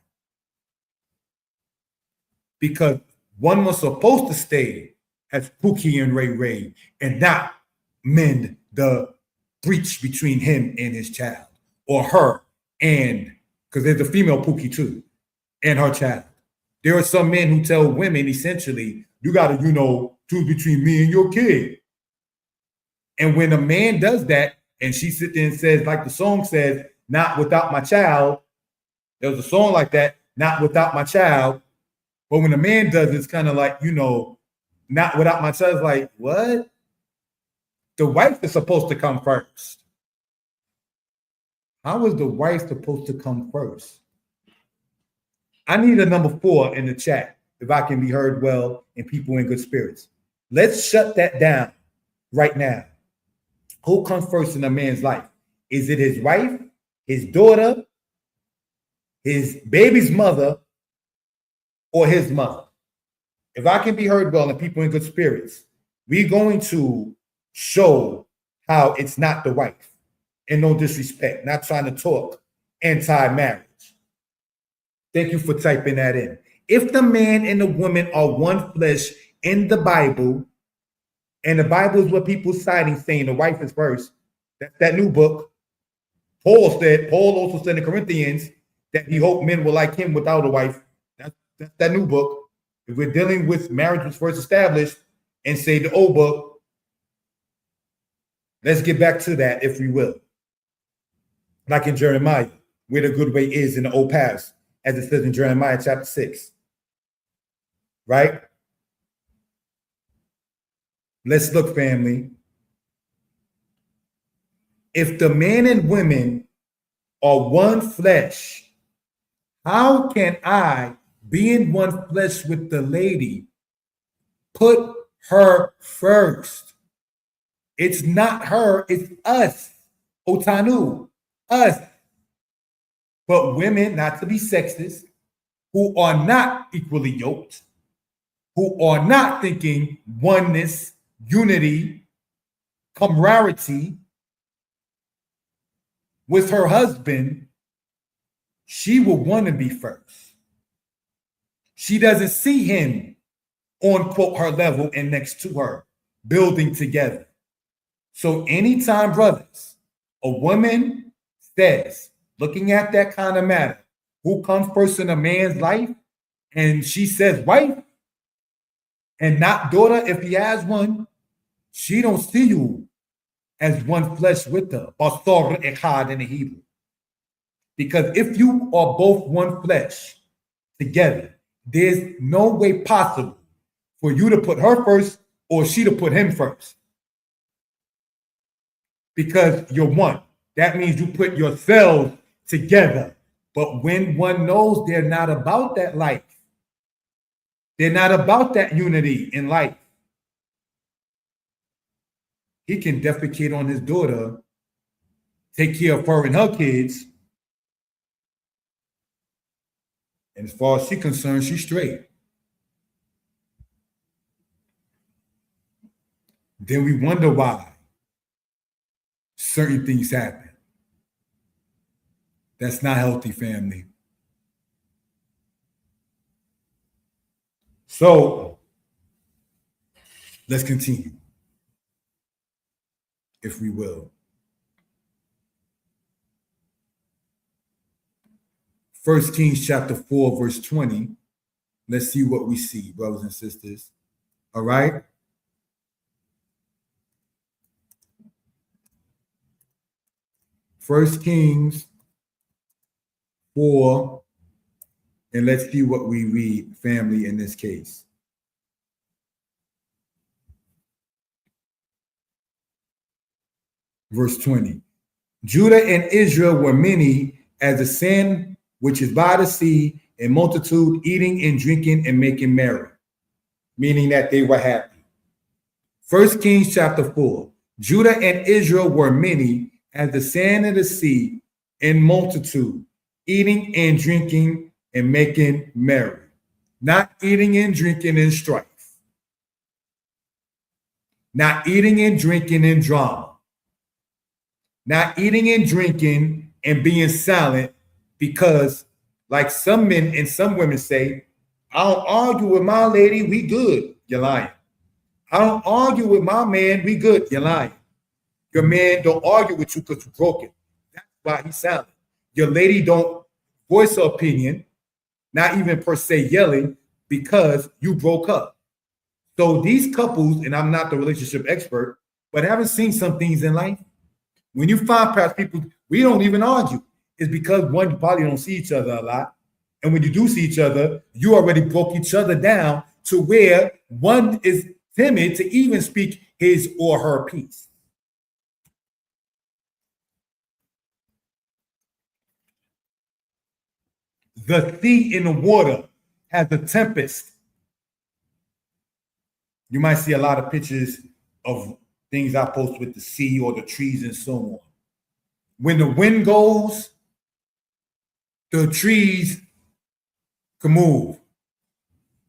Because one was supposed to stay as Pookie and Ray Ray and not mend the breach between him and his child, or her and, because there's a female Pookie too, and her child. There are some men who tell women, essentially, you got to, choose between me and your kid. And when a man does that, and she sits there and says, like the song says, not without my child, there was a song like that, not without my child. But when a man does it, it's kind of like, not without my child. It's like, what? The wife is supposed to come first. How is the wife supposed to come first? I need a number 4 in the chat if I can be heard well and people in good spirits. Let's shut that down right now. Who comes first in a man's life? Is it his wife, his daughter, his baby's mother, or his mother? If I can be heard well and people in good spirits, we're going to show how it's not the wife. And no disrespect, not trying to talk anti-marriage. Thank you for typing that in. If the man and the woman are one flesh in the Bible, and the Bible is what people citing saying the wife is first, that's that new book. Paul also said in Corinthians that he hoped men will like him without a wife. That's that new book. If we're dealing with marriage was first established and say the old book, let's get back to that if we will. Like in Jeremiah, where the good way is in the old past, as it says in Jeremiah chapter 6. Right? Let's look, family. If the man and women are one flesh, how can I, being one flesh with the lady, put her first? It's not her, it's us. Otanu, us. But women, not to be sexist, who are not equally yoked, who are not thinking oneness, unity, camaraderie with her husband, she will want to be first. She doesn't see him on, quote, her level and next to her, building together. So anytime, brothers, a woman says, looking at that kind of matter, who comes first in a man's life, and she says wife, and not daughter if he has one, she don't see you as one flesh with her. Basar echad in the Hebrew. Because if you are both one flesh together, there's no way possible for you to put her first or she to put him first. Because you're one. That means you put yourselves together. But when one knows they're not about that life, they're not about that unity in life, he can defecate on his daughter, take care of her and her kids, and as far as she's concerned, she's straight. Then we wonder why certain things happen. That's not healthy, family. So let's continue, if we will. 1 Kings chapter 4, verse 20. Let's see what we see, brothers and sisters. All right? First Kings 4, and let's see what we read, family, in this case. Verse 20. Judah and Israel were many as the sand which is by the sea, in multitude, eating and drinking and making merry, meaning that they were happy. 1 Kings chapter 4. Judah and Israel were many as the sand of the sea, in multitude, eating and drinking and making merry. Not eating and drinking in strife. Not eating and drinking in drama. Not eating and drinking and being silent because, like some men and some women say, I don't argue with my lady, we good. You're lying. I don't argue with my man, we good. You're lying. Your man don't argue with you because you're broken. That's why he's silent. Your lady don't voice her opinion, not even per se yelling, because you broke up. So these couples, and I'm not the relationship expert, but having seen some things in life, when you find past people, we don't even argue. It's because one, you probably don't see each other a lot. And when you do see each other, you already broke each other down to where one is timid to even speak his or her piece. The sea in the water has a tempest. You might see a lot of pictures of things I post with the sea or the trees and so on. When the wind goes, the trees can move.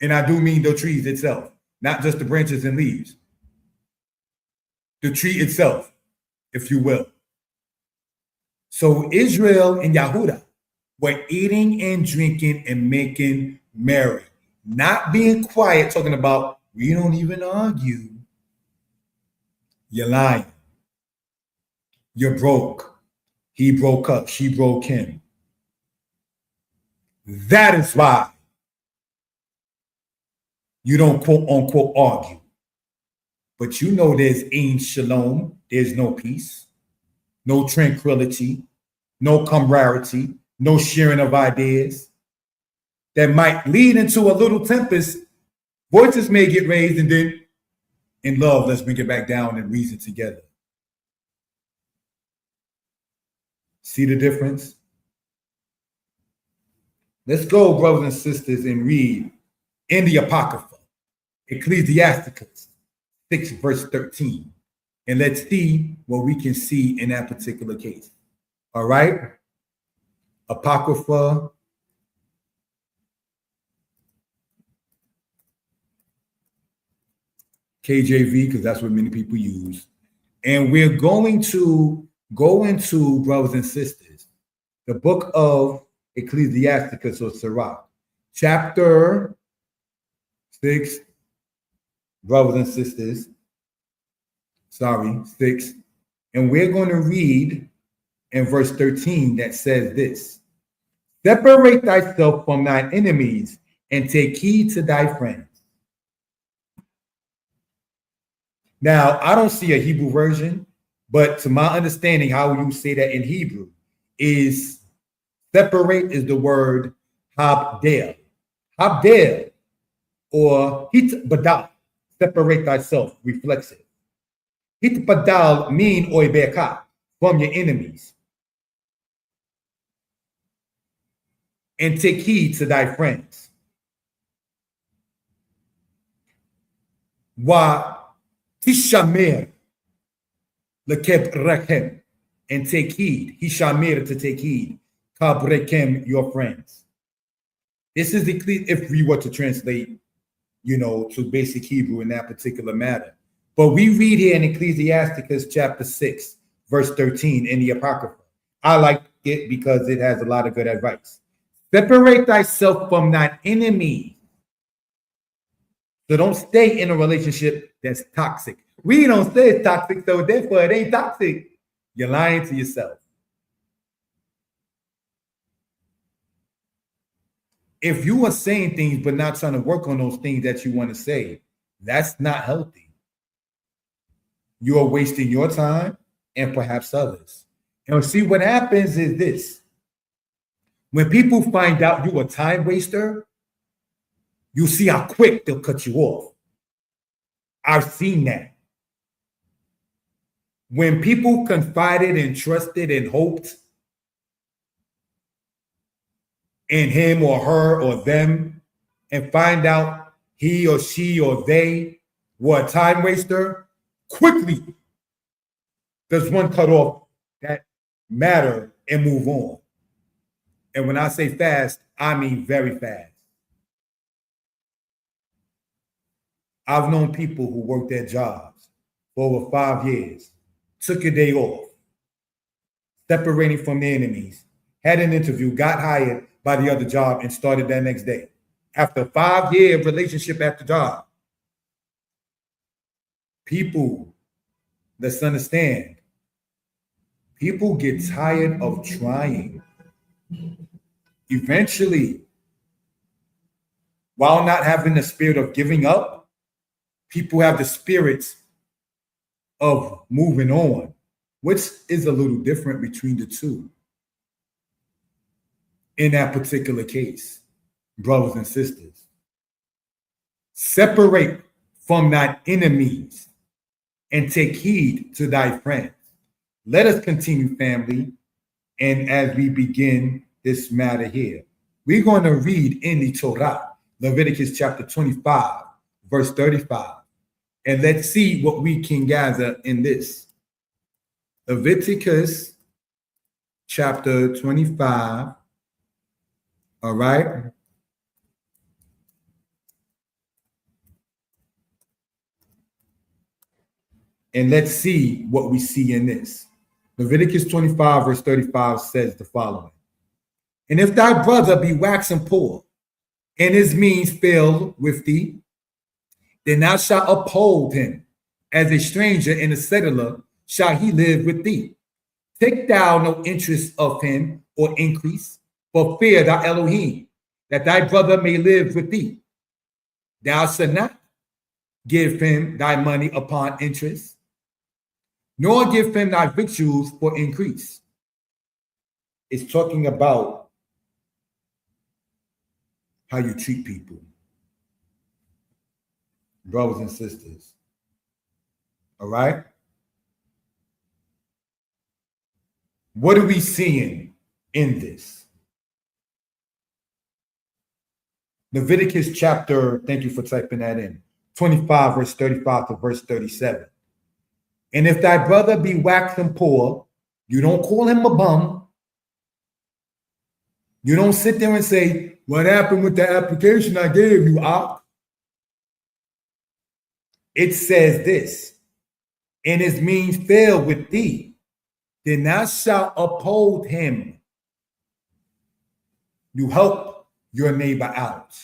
And I do mean the trees itself, not just the branches and leaves. The tree itself, if you will. So Israel and Yahudah were eating and drinking and making merry, not being quiet, talking about, we don't even argue. You're lying. You're broke. He broke up. She broke him. That is why you don't quote unquote argue. But you know there's Ein Shalom. There's no peace, no tranquility, no camaraderie, no sharing of ideas that might lead into a little tempest. Voices may get raised, and then in love, let's bring it back down and reason together. See the difference? Let's go, brothers and sisters, and read in the Apocrypha, Ecclesiasticus 6, verse 13. And let's see what we can see in that particular case. All right? Apocrypha. KJV, because that's what many people use. And we're going to go into, brothers and sisters, the book of Ecclesiasticus or Sirach, chapter 6, brothers and sisters, 6. And we're going to read in verse 13 that says this: separate thyself from thine enemies and take heed to thy friends. Now, I don't see a Hebrew version, but to my understanding, how you say that in Hebrew is separate is the word habdel. Habdel or hitbadal, separate thyself, reflexive. Hitbadal mean oibeka, from your enemies. And take heed to thy friends. Wa Hishamer lekeb rechem, and take heed. Hishamer, to take heed. Kab rechem, your friends. This is the, if we were to translate, to basic Hebrew in that particular matter. But we read here in Ecclesiasticus chapter 6, verse 13 in the Apocrypha. I like it because it has a lot of good advice. Separate thyself from thine enemy. So don't stay in a relationship that's toxic. We don't say it's toxic, so therefore it ain't toxic. You're lying to yourself. If you are saying things but not trying to work on those things that you want to say, that's not healthy. You are wasting your time and perhaps others. And see, what happens is this. When people find out you're a time waster, you see how quick they'll cut you off. I've seen that. When people confided and trusted and hoped in him or her or them and find out he or she or they were a time waster, quickly does one cut off that matter and move on. And when I say fast, I mean very fast. I've known people who worked their jobs for over 5 years, took a day off, separating from the enemies, had an interview, got hired by the other job, and started that next day. After a 5-year relationship at the job. People, let's understand, people get tired of trying. Eventually, while not having the spirit of giving up, people have the spirit of moving on, which is a little different between the two. In that particular case, brothers and sisters, separate from thy enemies and take heed to thy friends. Let us continue, family. And as we begin this matter here, we're going to read in the Torah, Leviticus chapter 25, verse 35. And let's see what we can gather in this. Leviticus chapter 25. All right. And let's see what we see in this. Leviticus 25, verse 35 says the following. And if thy brother be waxen poor, and his means fail with thee, then thou shalt uphold him. As a stranger and a settler shall he live with thee. Take thou no interest of him or increase, for fear thy Elohim, that thy brother may live with thee. Thou shalt not give him thy money upon interest, nor give him thy victuals for increase. It's talking about how you treat people, brothers and sisters. All right? What are we seeing in this? Leviticus chapter, thank you for typing that in, 25, verse 35 to verse 37. And if thy brother be waxen poor, you don't call him a bum. You don't sit there and say, what happened with the application I gave you, Op? It says this, and his means fail with thee, then thou shalt uphold him. You help your neighbor out.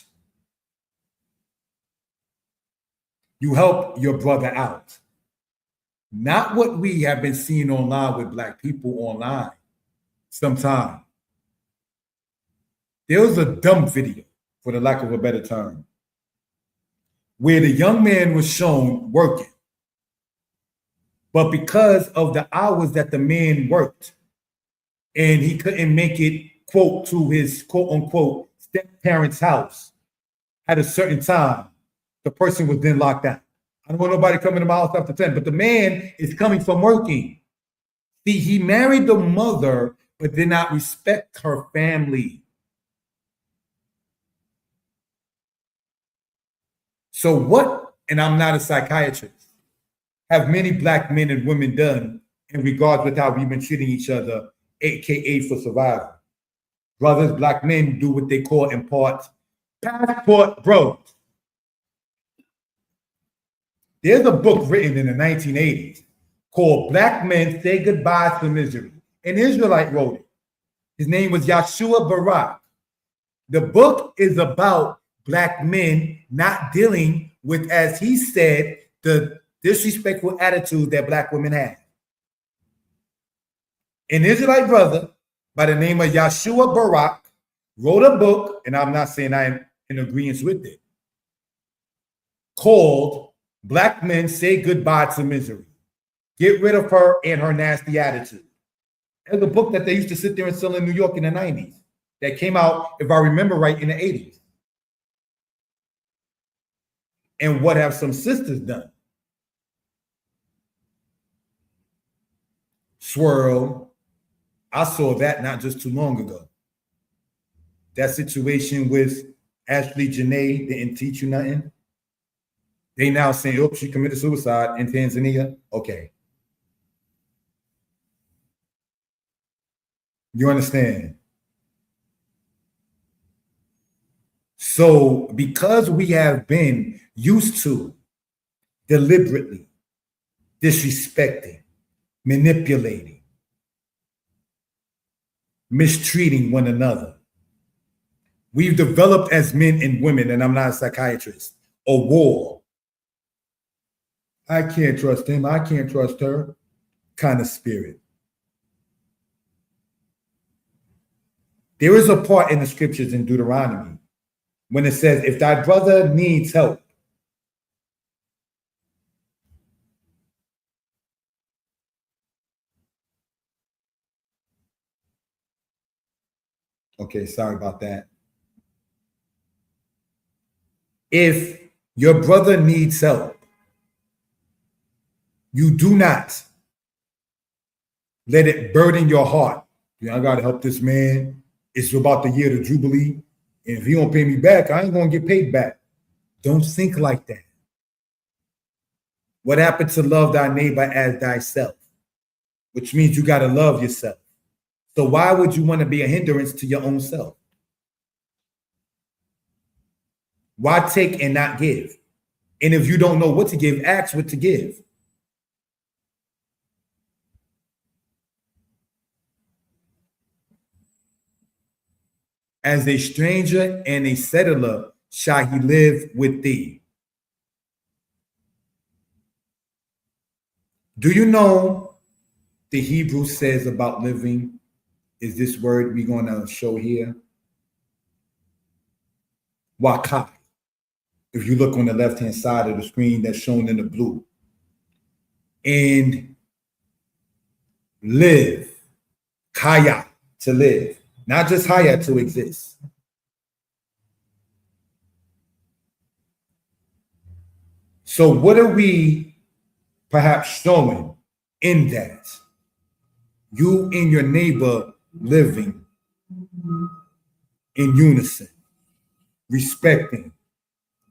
You help your brother out. Not what we have been seeing online with Black people online sometimes. There was a dumb video, for the lack of a better term, where the young man was shown working. But because of the hours that the man worked, and he couldn't make it, quote, to his quote unquote step-parents' house at a certain time, the person was then locked out. I don't want nobody coming to my house after 10, but the man is coming from working. See, he married the mother, but did not respect her family. So what, and I'm not a psychiatrist, have many Black men and women done in regards with how we've been treating each other, AKA for survival? Brothers, Black men do what they call impart passport bros. There's a book written in the 1980s called Black Men Say Goodbye to Misery. An Israelite wrote it. His name was Yeshua Barak. The book is about Black men not dealing with, as he said, the disrespectful attitude that Black women have. An Israelite brother by the name of Yeshua Barak wrote a book, and I'm not saying I'm in agreement with it, called Black Men Say Goodbye to Misery. Get rid of her and her nasty attitude. There's a book that they used to sit there and sell in New York in the 90s that came out, if I remember right, in the 80s. And what have some sisters done? Swirl. I saw that not just too long ago. That situation with Ashley Janae didn't teach you nothing. They now saying, oh, she committed suicide in Tanzania. Okay. You understand? So because we have been used to deliberately disrespecting, manipulating, mistreating one another, we've developed as men and women, and I'm not a psychiatrist, a war. I can't trust him, I can't trust her kind of spirit. There is a part in the scriptures in Deuteronomy when it says, if thy brother needs help, okay, sorry about that. If your brother needs help, you do not let it burden your heart. I got to help this man. It's about the year of Jubilee. And if he don't pay me back, I ain't going to get paid back. Don't think like that. What happened to love thy neighbor as thyself? Which means you got to love yourself. So why would you want to be a hindrance to your own self? Why take and not give? And if you don't know what to give, ask what to give. As a stranger and a settler shall he live with thee. Do you know the Hebrew says about living is this word we're going to show here? Wakai. If you look on the left-hand side of the screen, that's shown in the blue. And live, kaya, to live. Not just haya, to exist. So what are we perhaps showing in that? You and your neighbor living in unison, respecting,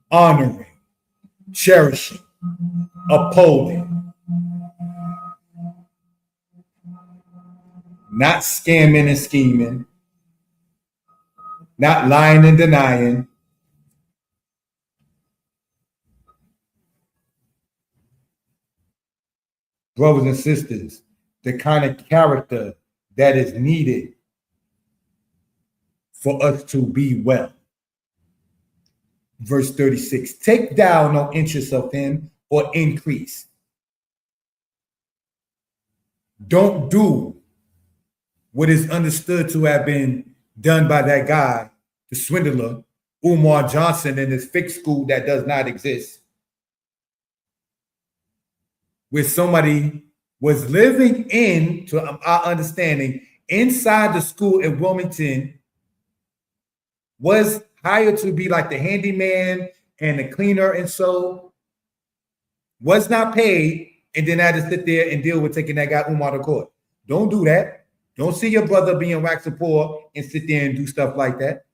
honoring, cherishing, upholding, not scamming and scheming, not lying and denying. Brothers and sisters, the kind of character that is needed for us to be well. Verse 36, take thou no interest of him or increase. Don't do what is understood to have been done by that guy, the swindler, Umar Johnson, in his fixed school that does not exist, where somebody was living in, to our understanding, inside the school in Wilmington, was hired to be like the handyman and the cleaner, and so was not paid, and then had to sit there and deal with taking that guy Umar to court. Don't do that. Don't see your brother being waxing poor and sit there and do stuff like that.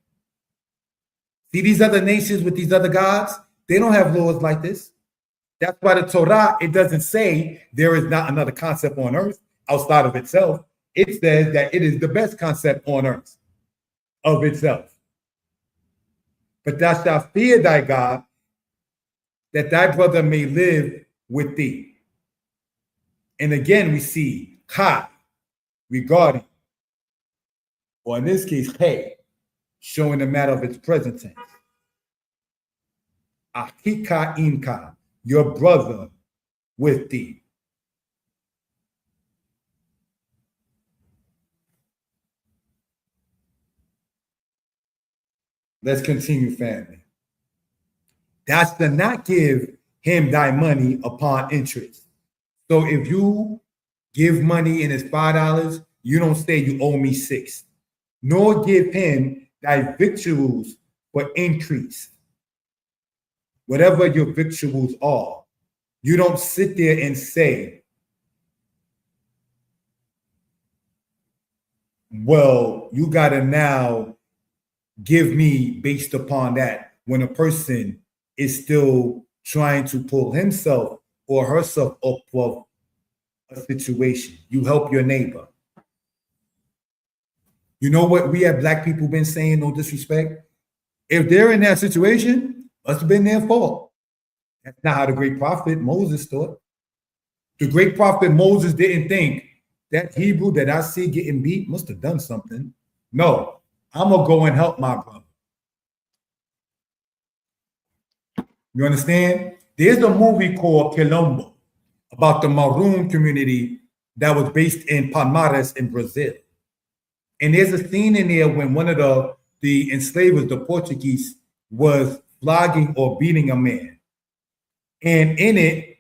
See these other nations with these other gods? They don't have laws like this. That's why the Torah, it doesn't say there is not another concept on earth outside of itself. It says that it is the best concept on earth of itself. But thou shalt fear thy God, that thy brother may live with thee. And again, we see ka, regarding, or in this case, hey, showing the matter of its present tense. Ahika inka, your brother with thee. Let's continue, family. Thou shalt not give him thy money upon interest. So if you give money and it's $5, you don't say you owe me $6. Nor give him thy victuals for increase. Whatever your victuals are, you don't sit there and say, well, you got to now give me based upon that, when a person is still trying to pull himself or herself up of a situation. You help your neighbor. You know what we have black people been saying, no disrespect? If they're in that situation, must have been their fault. That's not how the great prophet Moses thought. The great prophet Moses didn't think that Hebrew that I see getting beat must have done something. No, I'm going to go and help my brother. You understand? There's a movie called Quilombo about the Maroon community that was based in Palmares in Brazil. And there's a scene in there when one of the enslavers, the Portuguese, was flogging or beating a man. And in it,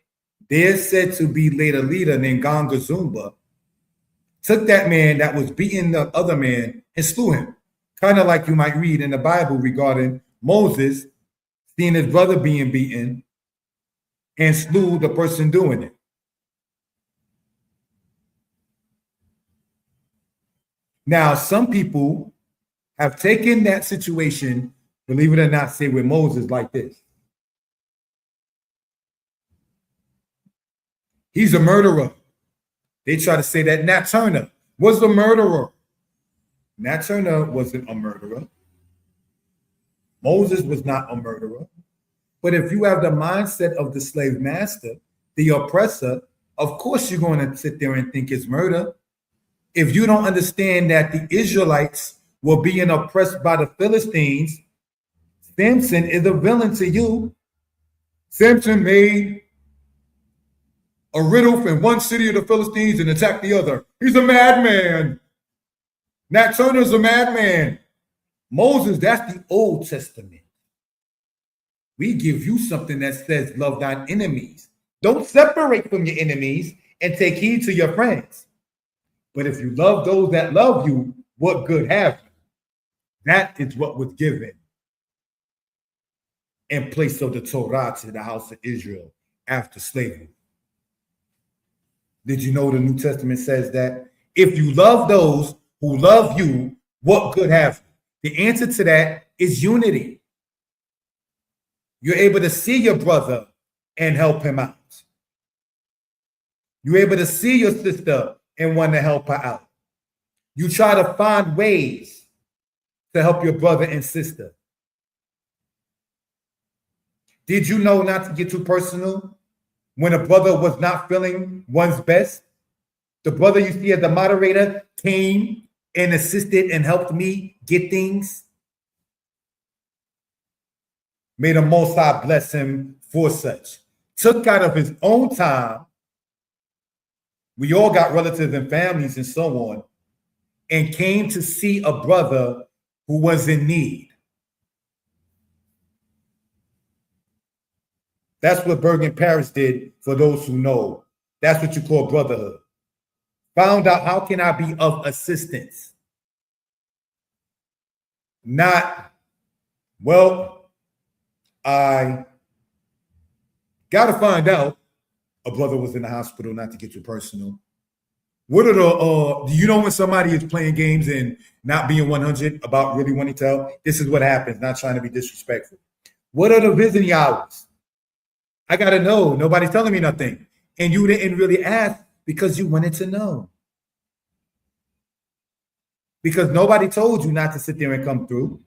there's said to be later leader named Ganga Zumba, took that man that was beating the other man and slew him. Kind of like you might read in the Bible regarding Moses seeing his brother being beaten and slew the person doing it. Now, some people have taken that situation, believe it or not, say with Moses like this. He's a murderer. They try to say that Nat Turner was a murderer. Nat Turner wasn't a murderer. Moses was not a murderer. But if you have the mindset of the slave master, the oppressor, of course you're going to sit there and think it's murder. If you don't understand that the Israelites were being oppressed by the Philistines, Samson is a villain to you. Samson made a riddle in one city of the Philistines and attacked the other. He's a madman. Nat Turner's a madman. Moses, that's the Old Testament. We give you something that says love thine enemies. Don't separate from your enemies and take heed to your friends. But if you love those that love you, what good have you? That is what was given in place of the Torah to the house of Israel after slavery. Did you know the New Testament says that if you love those who love you, what good have you? The answer to that is unity. You're able to see your brother and help him out. You're able to see your sister and want to help her out. You try to find ways to help your brother and sister. Did you know, not to get too personal, when a brother was not feeling one's best, the brother you see as the moderator came and assisted and helped me get things? May the Most High bless him for such. Took out of his own time. We all got relatives and families and so on, and came to see a brother who was in need. That's what Bergen Paris did, for those who know. That's what you call brotherhood. Found out, how can I be of assistance? Not, well, I got to find out a brother was in the hospital, not to get too personal. What are the, do you know when somebody is playing games and not being 100 about really wanting to help? This is what happens, not trying to be disrespectful. What are the visiting hours? I got to know. Nobody's telling me nothing. And you didn't really ask because you wanted to know. Because nobody told you not to sit there and come through.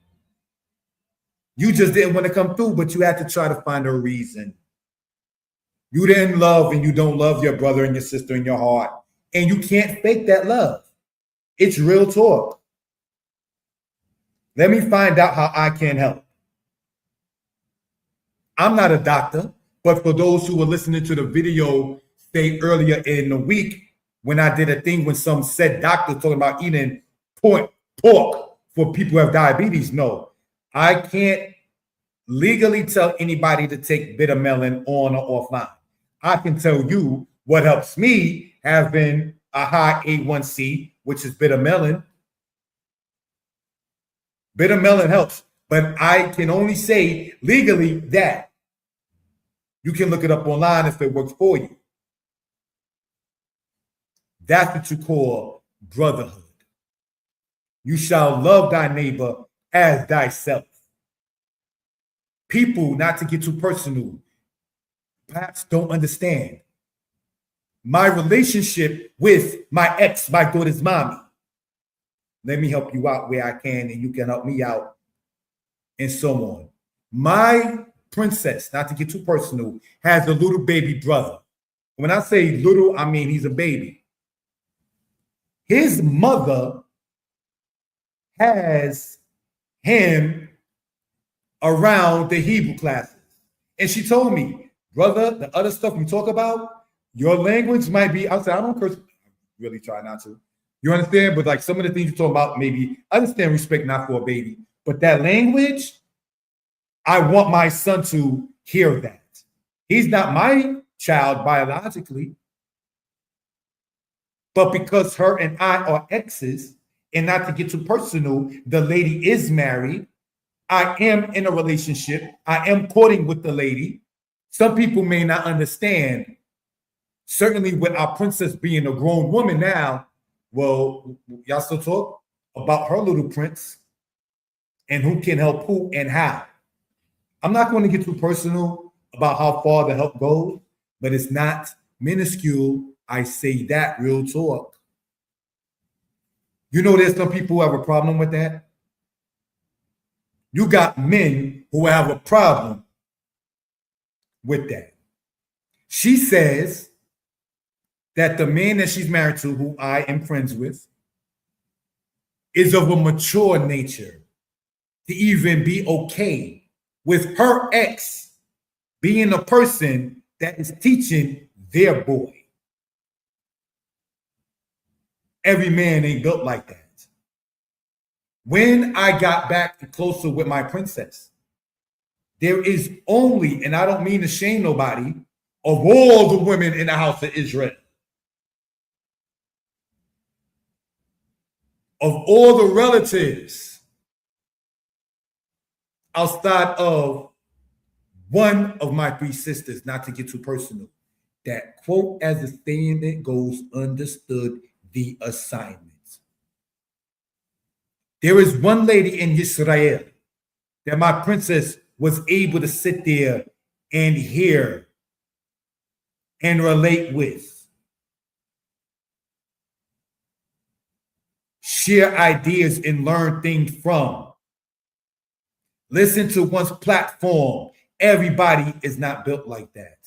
You just didn't want to come through, but you had to try to find a reason. You didn't love and you don't love your brother and your sister in your heart. And you can't fake that love. It's real talk. Let me find out how I can help. I'm not a doctor, but for those who were listening to the video, say earlier in the week, when I did a thing when some said doctor talking about eating pork for people who have diabetes, no, I can't legally tell anybody to take bitter melon on or offline. I can tell you what helps me having a high A1C, which is bitter melon. Bitter melon helps, but I can only say legally that. You can look it up online if it works for you. That's what you call brotherhood. You shall love thy neighbor as thyself. People, not to get too personal, perhaps don't understand my relationship with my ex, my daughter's mommy. Let me help you out where I can, and you can help me out, and so on. My princess, not to get too personal, has a little baby brother. When I say little, I mean he's a baby. His mother has him around the Hebrew classes. And she told me, brother, the other stuff you talk about, your language might be, I said, I don't curse, I really try not to. You understand? But like some of the things you talk about, maybe I understand respect not for a baby, but that language, I want my son to hear that. He's not my child biologically, but because her and I are exes, and not to get too personal, the lady is married. I am in a relationship. I am courting with the lady. Some people may not understand. Certainly with our princess being a grown woman now, well, y'all still talk about her little prince and who can help who and how. I'm not going to get too personal about how far the help goes, but it's not minuscule. I say that real talk. You know, there's some people who have a problem with that. You got men who have a problem with that. She says that the man that she's married to, who I am friends with, is of a mature nature to even be okay with her ex being a person that is teaching their boy. Every man ain't built like that. When I got back closer with my princess, there is only, and I don't mean to shame nobody, of all the women in the house of Israel, of all the relatives outside of one of my three sisters, not to get too personal, that, quote, as the saying that goes, understood the assignment. There is one lady in Israel that my princess was able to sit there and hear and relate with, share ideas and learn things from. Listen to one's platform. Everybody is not built like that.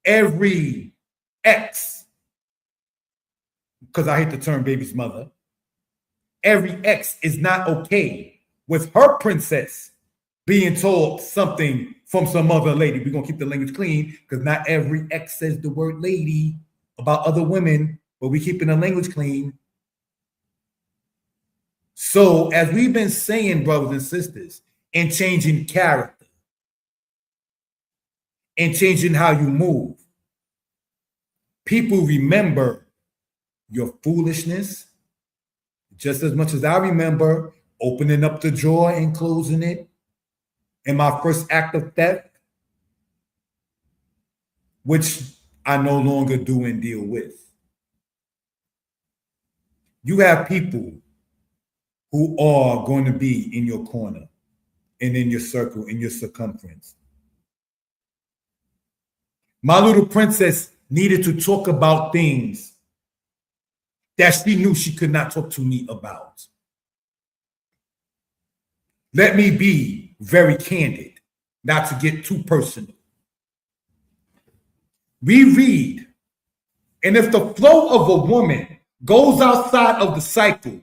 Every ex, because I hate the term baby's mother, every ex is not okay with her princess being told something from some other lady. We're going to keep the language clean because not every ex says the word lady about other women, but we're keeping the language clean. So as we've been saying, brothers and sisters, and changing character and changing how you move, people remember your foolishness just as much as I remember opening up the drawer and closing it in my first act of theft, which I no longer do and deal with. You have people who are going to be in your corner and in your circle, in your circumference. My little princess needed to talk about things that she knew she could not talk to me about. Let me be very candid, not to get too personal. We read, and if the flow of a woman goes outside of the cycle,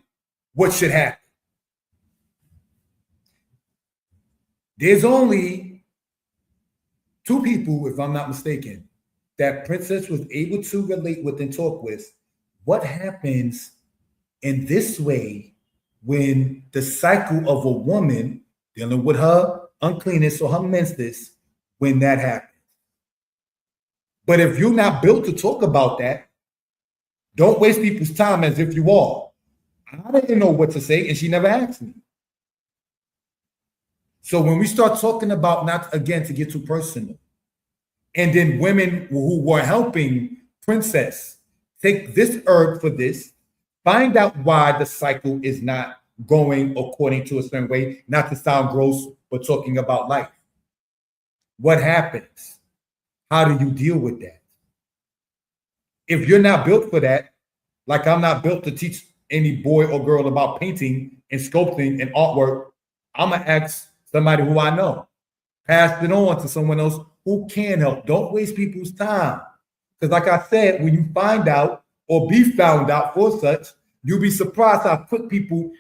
what should happen? There's only two people, if I'm not mistaken, that princess was able to relate with and talk with. What happens in this way when the cycle of a woman dealing with her uncleanness or her menses, when that happens? But if you're not built to talk about that, don't waste people's time as if you are. I didn't know what to say, and she never asked me. So when we start talking about, not again to get too personal, and then women who were helping Princess take this herb for this, find out why the cycle is not going according to a certain way, not to sound gross, but talking about life. What happens? How do you deal with that? If you're not built for that, like I'm not built to teach any boy or girl about painting and sculpting and artwork, I'm going to ask somebody who I know. Pass it on to someone else who can help. Don't waste people's time. Because like I said, when you find out or be found out for such, you'll be surprised how quick people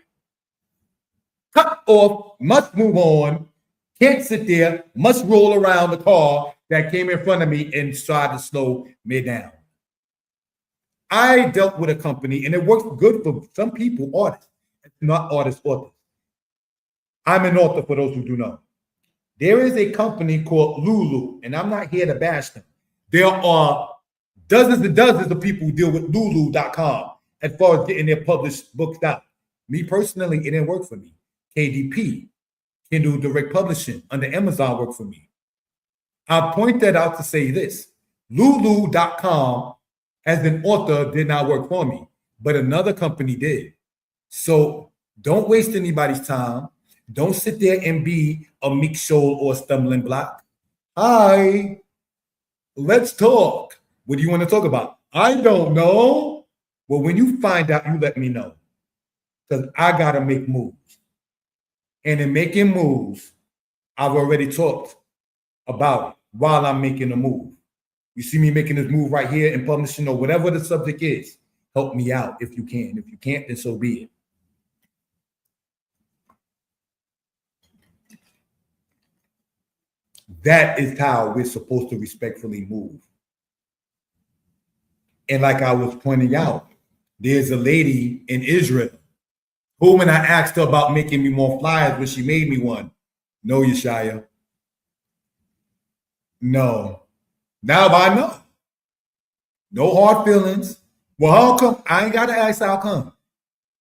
cut off, must move on, can't sit there, must roll around the car that came in front of me and tried to slow me down. I dealt with a company, and it works good for some people, artists, not artists, authors. I'm an author for those who do know. There is a company called Lulu, and I'm not here to bash them. There are dozens and dozens of people who deal with Lulu.com as far as getting their published books out. Me personally, it didn't work for me. KDP, Kindle Direct Publishing, under Amazon worked for me. I point that out to say this. Lulu.com as an author did not work for me, but another company did. So don't waste anybody's time. Don't sit there and be a meek shoal or a stumbling block. Hi. Let's talk. What do you want to talk about? I don't know. Well, when you find out, you let me know. Because I got to make moves. And in making moves, I've already talked about it while I'm making a move. You see me making this move right here and publishing or whatever the subject is. Help me out if you can. If you can't, then so be it. That is how we're supposed to respectfully move. And like I was pointing out, there's a lady in Israel who, when I asked her about making me more flyers, when she made me one, no, Yeshaya. No. Now I know. No hard feelings. Well, how come? I ain't got to ask how come.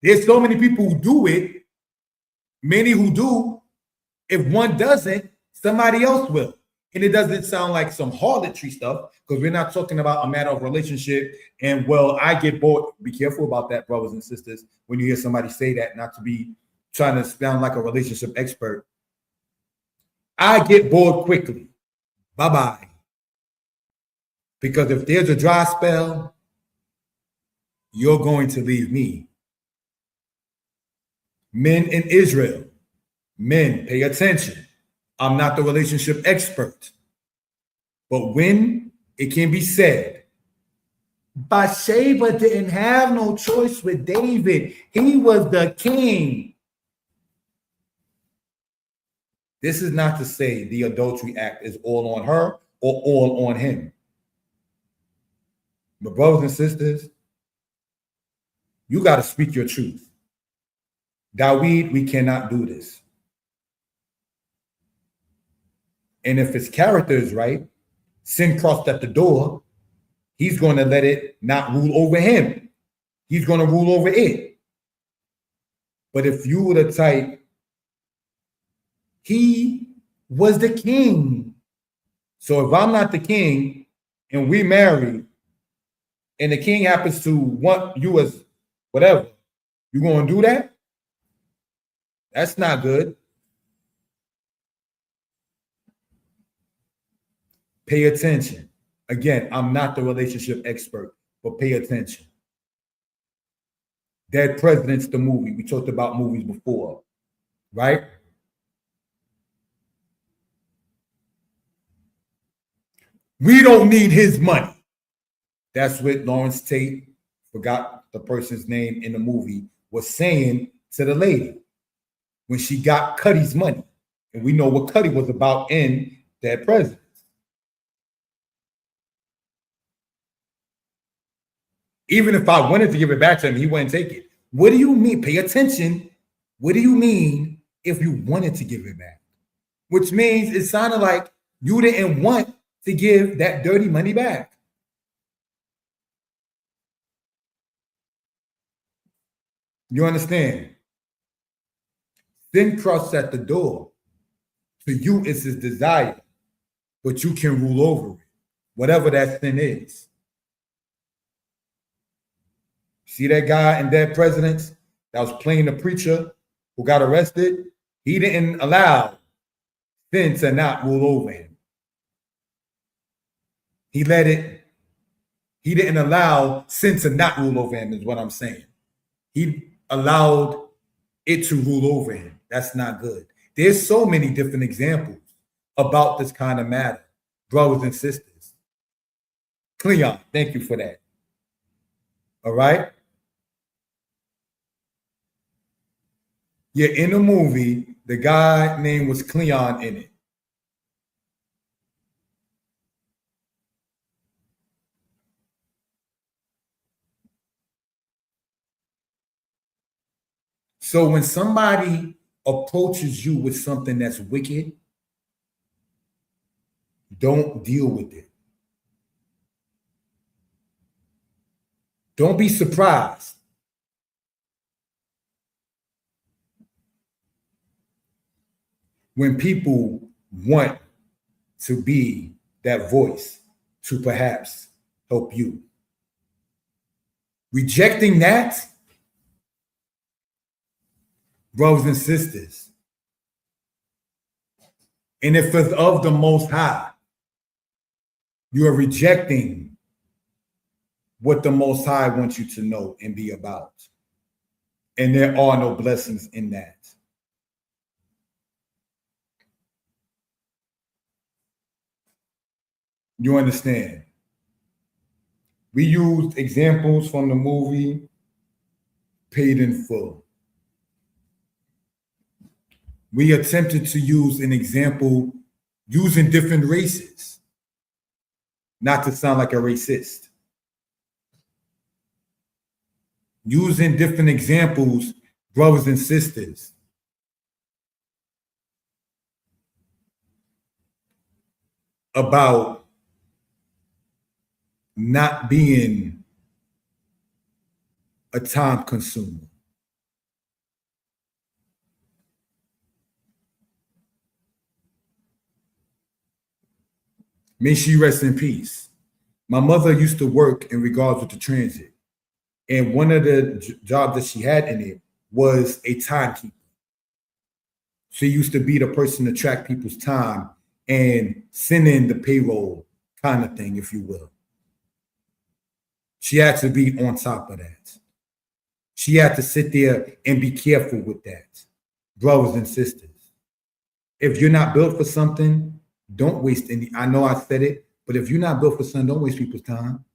There's so many people who do it, many who do. If one doesn't, somebody else will. And it doesn't sound like some harlotry stuff because we're not talking about a matter of relationship. And well, I get bored. Be careful about that, brothers and sisters, when you hear somebody say that, not to be trying to sound like a relationship expert. I get bored quickly. Bye-bye. Because if there's a dry spell, you're going to leave me. Men in Israel, men, pay attention. I'm not the relationship expert. But when it can be said, Bathsheba didn't have no choice with David. He was the king. This is not to say the adultery act is all on her or all on him. But brothers and sisters, you got to speak your truth. Dawid, we cannot do this. And if his character is right, sin crossed at the door, he's going to let it not rule over him. He's going to rule over it. But if you were the type, he was the king. So if I'm not the king and we married and the king happens to want you as whatever, you going to do that? That's not good. Pay attention. Again, I'm not the relationship expert, but pay attention. Dead President's the movie. We talked about movies before, right? We don't need his money. That's what Lawrence Tate, forgot the person's name in the movie, was saying to the lady when she got Cuddy's money. And we know what Cuddy was about in Dead President. Even if I wanted to give it back to him, he wouldn't take it. What do you mean? Pay attention. What do you mean if you wanted to give it back? Which means it sounded like you didn't want to give that dirty money back. You understand? Sin crossed at the door. To you, it's his desire, but you can rule over it, whatever that sin is. See that guy in Dead Presidents that was playing the preacher who got arrested? He didn't allow sin to not rule over him. He didn't allow sin to not rule over him, is what I'm saying. He allowed it to rule over him. That's not good. There's so many different examples about this kind of matter, brothers and sisters. Cleon, thank you for that. All right? Yeah, in the movie, the guy name was Cleon in it. So when somebody approaches you with something that's wicked, don't deal with it. Don't be surprised. When people want to be that voice to perhaps help you. Rejecting that, brothers and sisters, and if it's of the Most High, You are rejecting what the Most High wants you to know and be about. And there are no blessings in that. You understand? We used examples from the movie Paid in Full. We attempted to use an example using different races, not to sound like a racist. Using different examples, brothers and sisters, about not being a time consumer. May she rest in peace. My mother used to work in regards with the transit. And one of the jobs that she had in it was a timekeeper. She used to be the person to track people's time and send in the payroll kind of thing, if you will. She had to be on top of that. She had to sit there and be careful with that. Brothers and sisters, if you're not built for something, don't waste any. I know I said it, but if you're not built for something, don't waste people's time.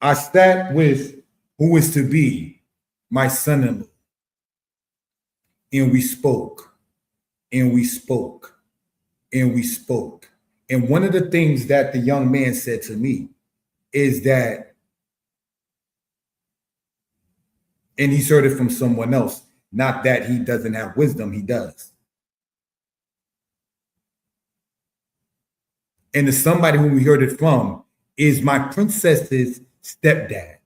I sat with who is to be my son-in-law, and we spoke, and we spoke, and we spoke. And one of the things that the young man said to me is that, and he's heard it from someone else, not that he doesn't have wisdom, he does. And the somebody who we heard it from is my princess's stepdad.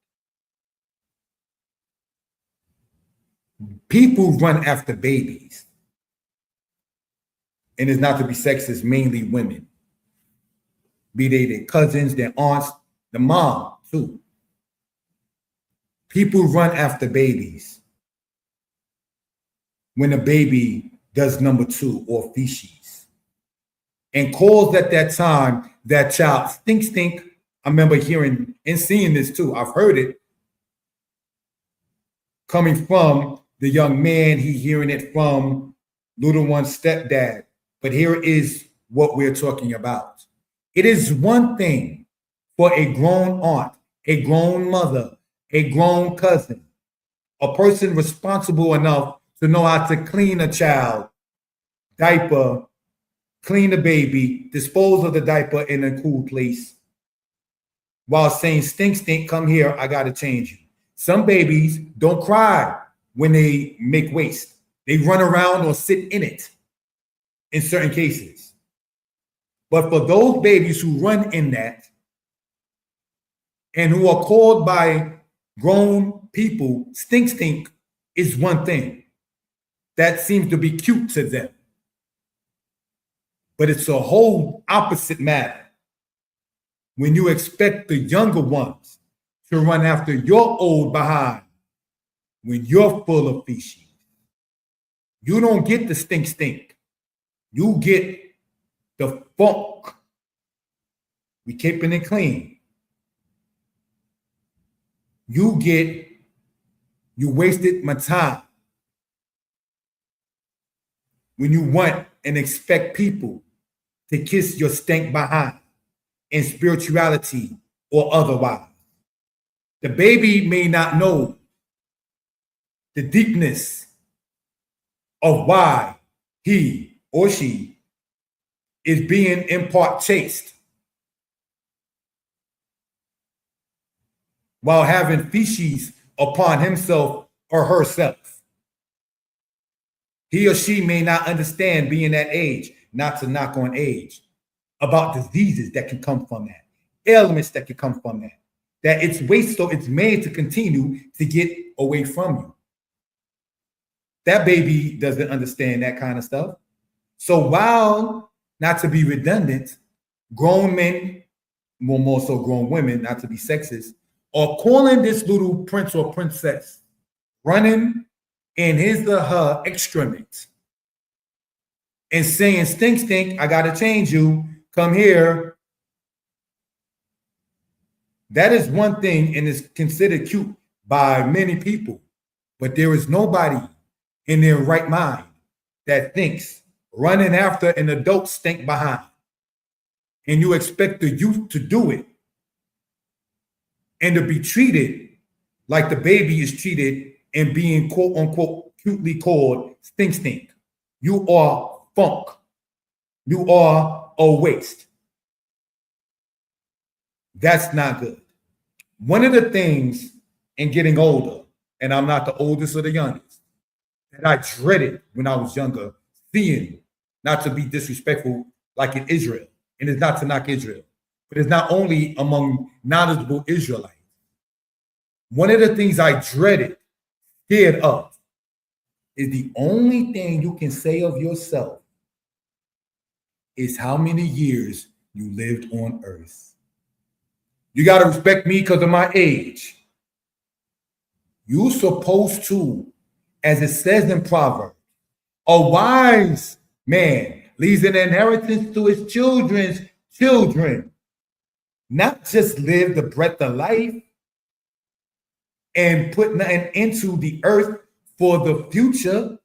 People run after babies. And it's not to be sexist, mainly women. Be they their cousins, their aunts, the mom too. People run after babies when a baby does number 2 or feces, and calls at that time that child stink. I remember hearing and seeing this too. I've heard it coming from the young man. He hearing it from little one's stepdad. But here is what we're talking about. It is one thing for a grown aunt, a grown mother, a grown cousin, a person responsible enough to know how to clean a child, diaper, clean the baby, dispose of the diaper in a cool place, while saying, stink, come here, I got to change you. Some babies don't cry when they make waste. They run around or sit in it in certain cases. But for those babies who run in that and who are called by grown people, stink is one thing. That seems to be cute to them. But it's a whole opposite matter when you expect the younger ones to run after your old behind when you're full of feces. You don't get the stink. You get the funk. We keeping it clean. You wasted my time when you want and expect people to kiss your stank behind in spirituality or otherwise. The baby may not know the deepness of why he or she is being in part chased while having feces upon himself or herself. He or she may not understand, being that age, not to knock on age, about diseases that can come from that, ailments that can come from that, that it's waste, so it's made to continue to get away from you. That baby doesn't understand that kind of stuff. So while, not to be redundant, grown men, more so grown women, not to be sexist, are calling this little prince or princess running in his or her excrement, and saying, stink, stink, I got to change you, come here. That is one thing and is considered cute by many people. But there is nobody in their right mind that thinks running after an adult stink behind. And you expect the youth to do it and to be treated like the baby is treated and being quote unquote cutely called stink stink. You are funk. You are a waste. That's not good. One of the things in getting older, and I'm not the oldest or the youngest, that I dreaded when I was younger, seeing, not to be disrespectful like in Israel, and it's not to knock Israel, but it's not only among knowledgeable Israelites. One of the things I dreaded, scared of, is the only thing you can say of yourself is how many years you lived on earth. You got to respect me because of my age. You're supposed to, as it says in Proverbs, a wise man leaves an inheritance to his children's children, not just live the breadth of life and put nothing into the earth for the future.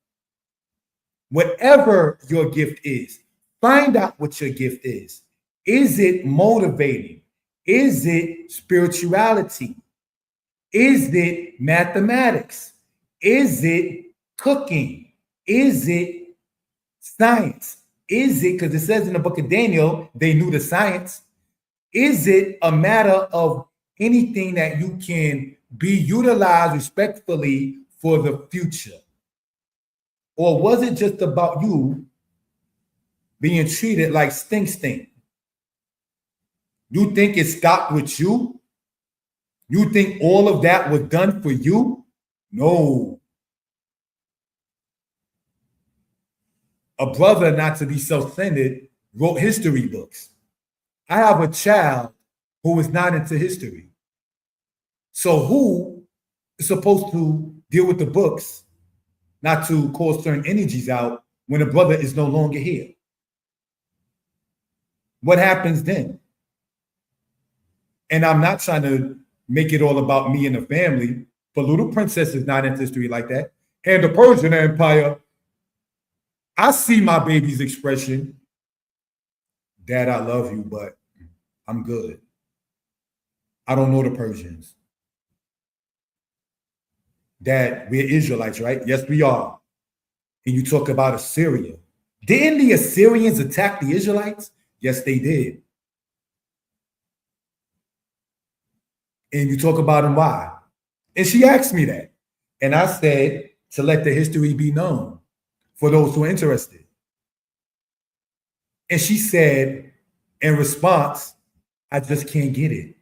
Whatever your gift is, find out what your gift is. Is it motivating? Is it spirituality? Is it mathematics? Is it cooking? Is it science? Is it, because it says in the book of Daniel, they knew the science. Is it a matter of anything that you can be utilized respectfully for the future? Or was it just about you being treated like stink stink? You think it stopped with you? You think all of that was done for you? No. A brother, not to be self-centered, wrote history books. I have a child who is not into history. So who is supposed to deal with the books, not to call certain energies out when a brother is no longer here? What happens then? And I'm not trying to make it all about me and the family, but Little Princess is not into history like that. And the Persian Empire, I see my baby's expression, Dad, I love you, but I'm good. I don't know the Persians. Dad, we're Israelites, right? Yes, we are. And you talk about Assyria. Didn't the Assyrians attack the Israelites? Yes, they did. And you talk about them why. And she asked me that. And I said, to let the history be known for those who are interested. And she said, in response, I just can't get it.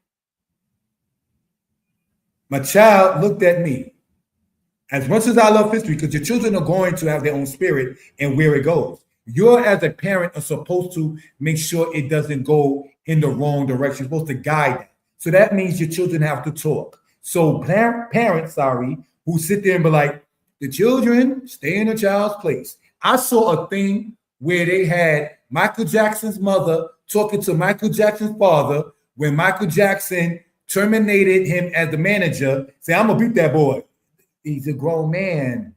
My child looked at me. As much as I love history, because your children are going to have their own spirit and where it goes. You're, as a parent, are supposed to make sure it doesn't go in the wrong direction. You're supposed to guide that. So that means your children have to talk. So parents, who sit there and be like, the children stay in the child's place. I saw a thing where they had Michael Jackson's mother talking to Michael Jackson's father when Michael Jackson terminated him as the manager, say, I'm gonna beat that boy. He's a grown man.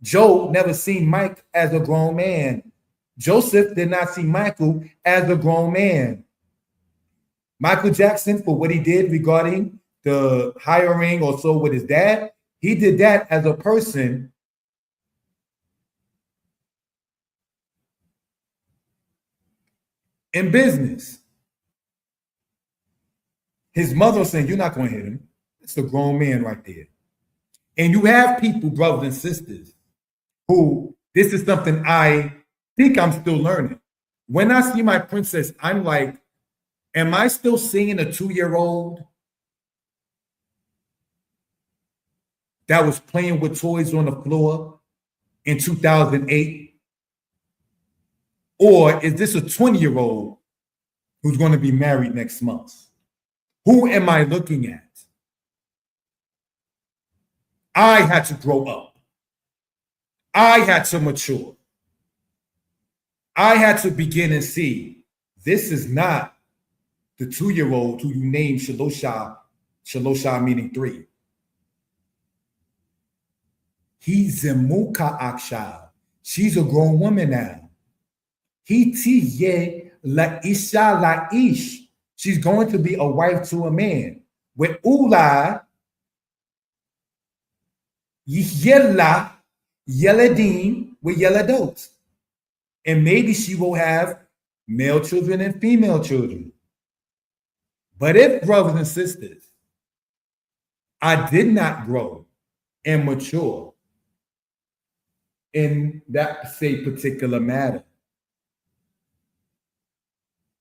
Joe never seen Mike as a grown man. Joseph did not see Michael as a grown man. Michael Jackson, for what he did regarding the hiring or so with his dad, he did that as a person. In business. His mother was saying, you're not going to hit him. It's a grown man right there. And you have people, brothers and sisters, who, this is something I think I'm still learning. When I see my princess, I'm like, am I still seeing a 2-year-old that was playing with toys on the floor in 2008? Or is this a 20-year-old who's going to be married next month? Who am I looking at? I had to grow up. I had to mature. I had to begin and see this is not the 2-year-old who you named Shalosha meaning 3. He's Zemuka Aksha. She's a grown woman now. He tiye la isha la ish. She's going to be a wife to a man. With ula yella yeladim with yeladot. And maybe she will have male children and female children. But if, brothers and sisters, I did not grow and mature in that say particular matter,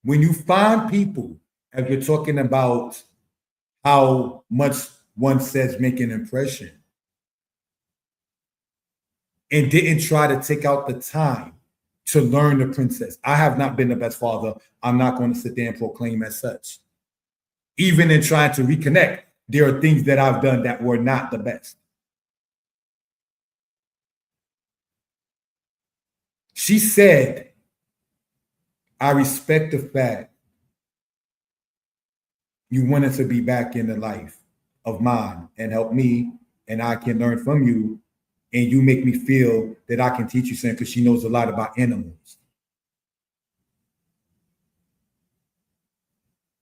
when you find people, as you're talking about how much one says make an impression, and didn't try to take out the time to learn the princess. I have not been the best father. I'm not going to sit there and proclaim as such. Even in trying to reconnect, there are things that I've done that were not the best. She said, I respect the fact you wanted to be back in the life of mine and help me, and I can learn from you, and you make me feel that I can teach you something, because she knows a lot about animals.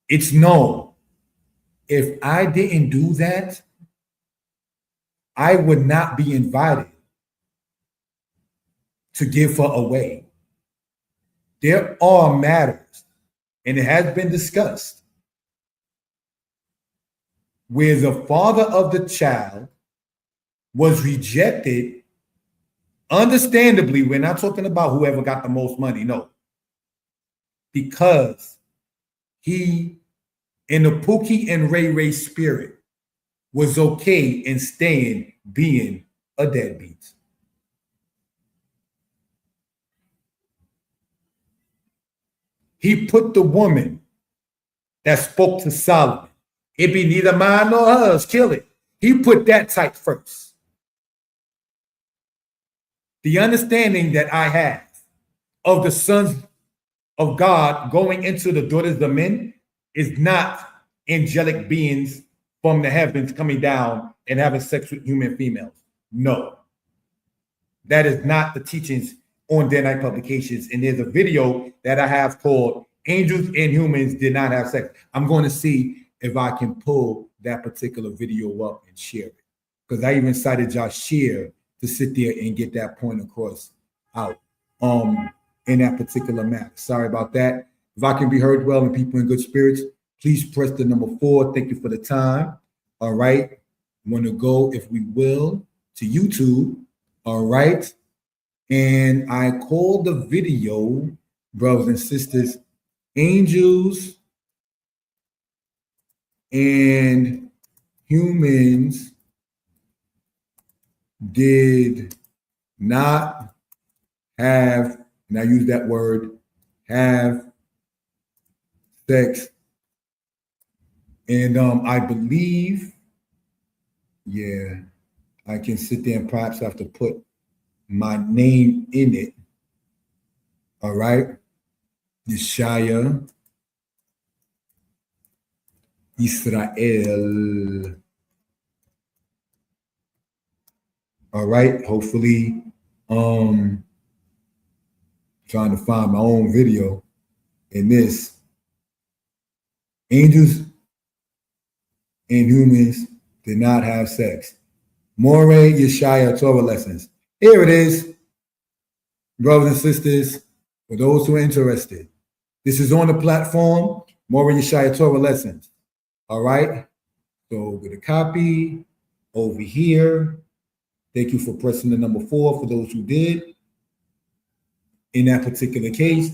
It's no. If I didn't do that, I would not be invited to give her away. There are matters, and it has been discussed, where the father of the child was rejected. Understandably, we're not talking about whoever got the most money, no. Because he, in the Pookie and Ray Ray spirit, was okay in staying being a deadbeat. He put the woman that spoke to Solomon, it be neither mine nor hers, kill it. He put that type first. The understanding that I have of the sons of God going into the daughters of men is not angelic beings from the heavens coming down and having sex with human females. No. That is not the teachings on Danitepublications. And there's a video that I have called Angels and Humans Did Not Have Sex. I'm going to see if I can pull that particular video up and share it. Because I even cited Joshua to sit there and get that point across out in that particular matter. Sorry about that. If I can be heard well and people in good spirits, please press the number 4. Thank you for the time. All right. I want to go, if we will, to YouTube. All right. And I call the video, brothers and sisters, Angels and Humans Did Not Have, and I use that word, have sex. And I believe, yeah, I can sit there and perhaps have to put my name in it. All right. Yeshaya Israel. All right. Hopefully, trying to find my own video in this. Angels and Humans Did Not Have Sex. Moreh Yeshaya Torah Lessons. Here it is, brothers and sisters, for those who are interested. This is on the platform, Moreh Yeshaya Torah Lessons. All right. So with a copy over here. Thank you for pressing the number 4 for those who did in that particular case.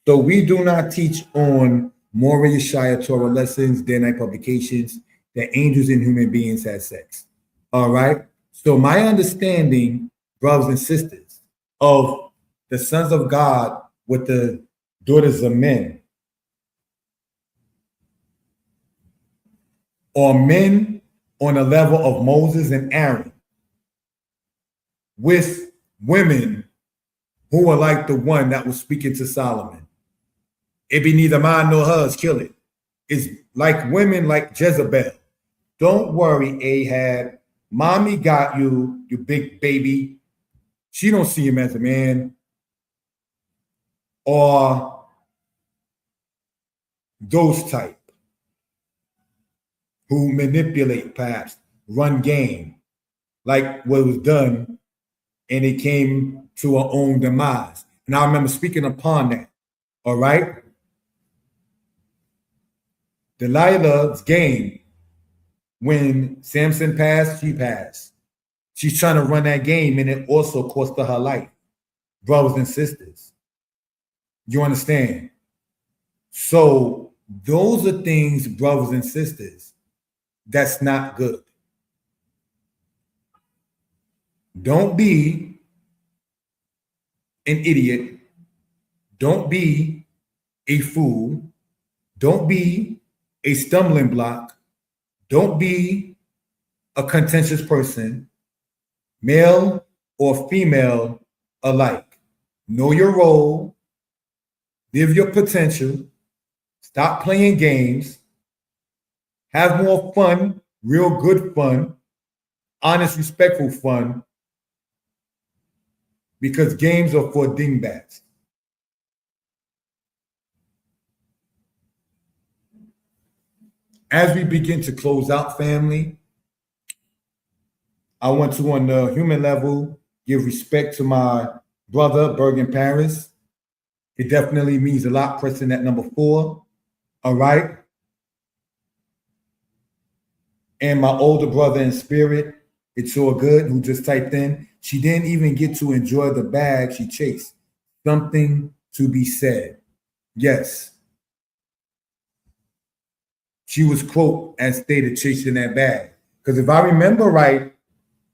So we do not teach on Moreh Yeshaya Torah Lessons, Danitepublications, that angels and human beings had sex. All right. So my understanding, brothers and sisters, of the sons of God with the daughters of men, or men on the level of Moses and Aaron with women who are like the one that was speaking to Solomon. It be neither mine nor hers, kill it. It's like women like Jezebel. Don't worry, Ahab. Mommy got you, you big baby. She don't see him as a man. Or those type who manipulate, perhaps, run game, like what was done, and it came to our own demise. And I remember speaking upon that, all right? Delilah's game, when Samson passed, she passed. She's trying to run that game, and it also cost her life. Brothers and sisters, you understand? So those are things, brothers and sisters, that's not good. Don't be an idiot. Don't be a fool. Don't be a stumbling block. Don't be a contentious person, male or female alike. Know your role. Live your potential. Stop playing games. Have more fun, real good fun, honest, respectful fun, because games are for dingbats. As we begin to close out, family, I want to, on the human level, give respect to my brother, Bergen Paris. It definitely means a lot, pressing at number 4. All right. And my older brother in spirit, It's All Good, who just typed in, she didn't even get to enjoy the bag she chased. Something to be said. Yes. She was, quote, as stated, chasing that bag. Because if I remember right,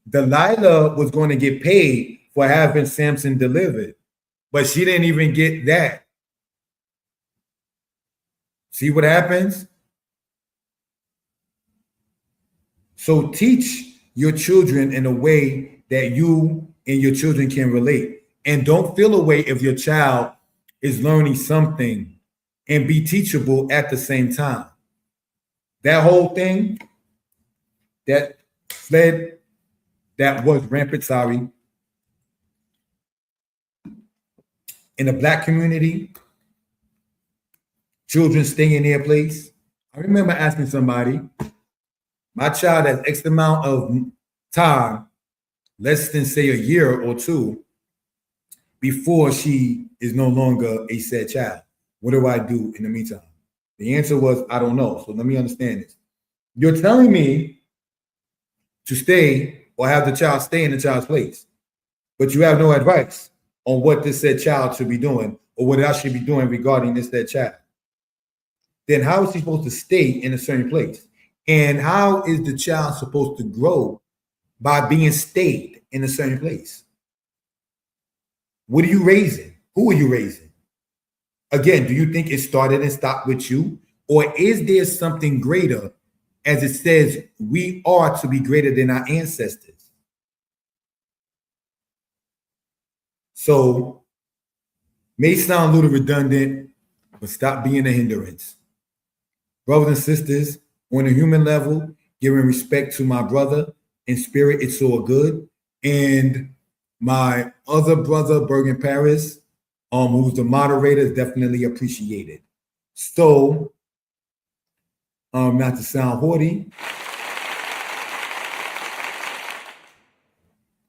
Delilah was going to get paid for having Samson delivered, but she didn't even get that. See what happens? So teach your children in a way that you and your children can relate. And don't feel away if your child is learning something, and be teachable at the same time. That whole thing that was rampant, in the Black community, children staying in their place. I remember asking somebody, my child has X amount of time, less than say a year or two, before she is no longer a said child. What do I do in the meantime? The answer was, I don't know. So let me understand this. You're telling me to stay or have the child stay in the child's place, but you have no advice on what this said child should be doing or what I should be doing regarding this said child. Then how is he supposed to stay in a certain place? And how is the child supposed to grow by being stayed in a certain place? What are you raising? Who are you raising? Again, do you think it started and stopped with you? Or is there something greater, as it says, we are to be greater than our ancestors? So, may sound a little redundant, but stop being a hindrance. Brothers and sisters, on a human level, giving respect to my brother in spirit, It's All Good, and my other brother, Bergen Paris, who's the moderator, is definitely appreciated. So, not to sound haughty,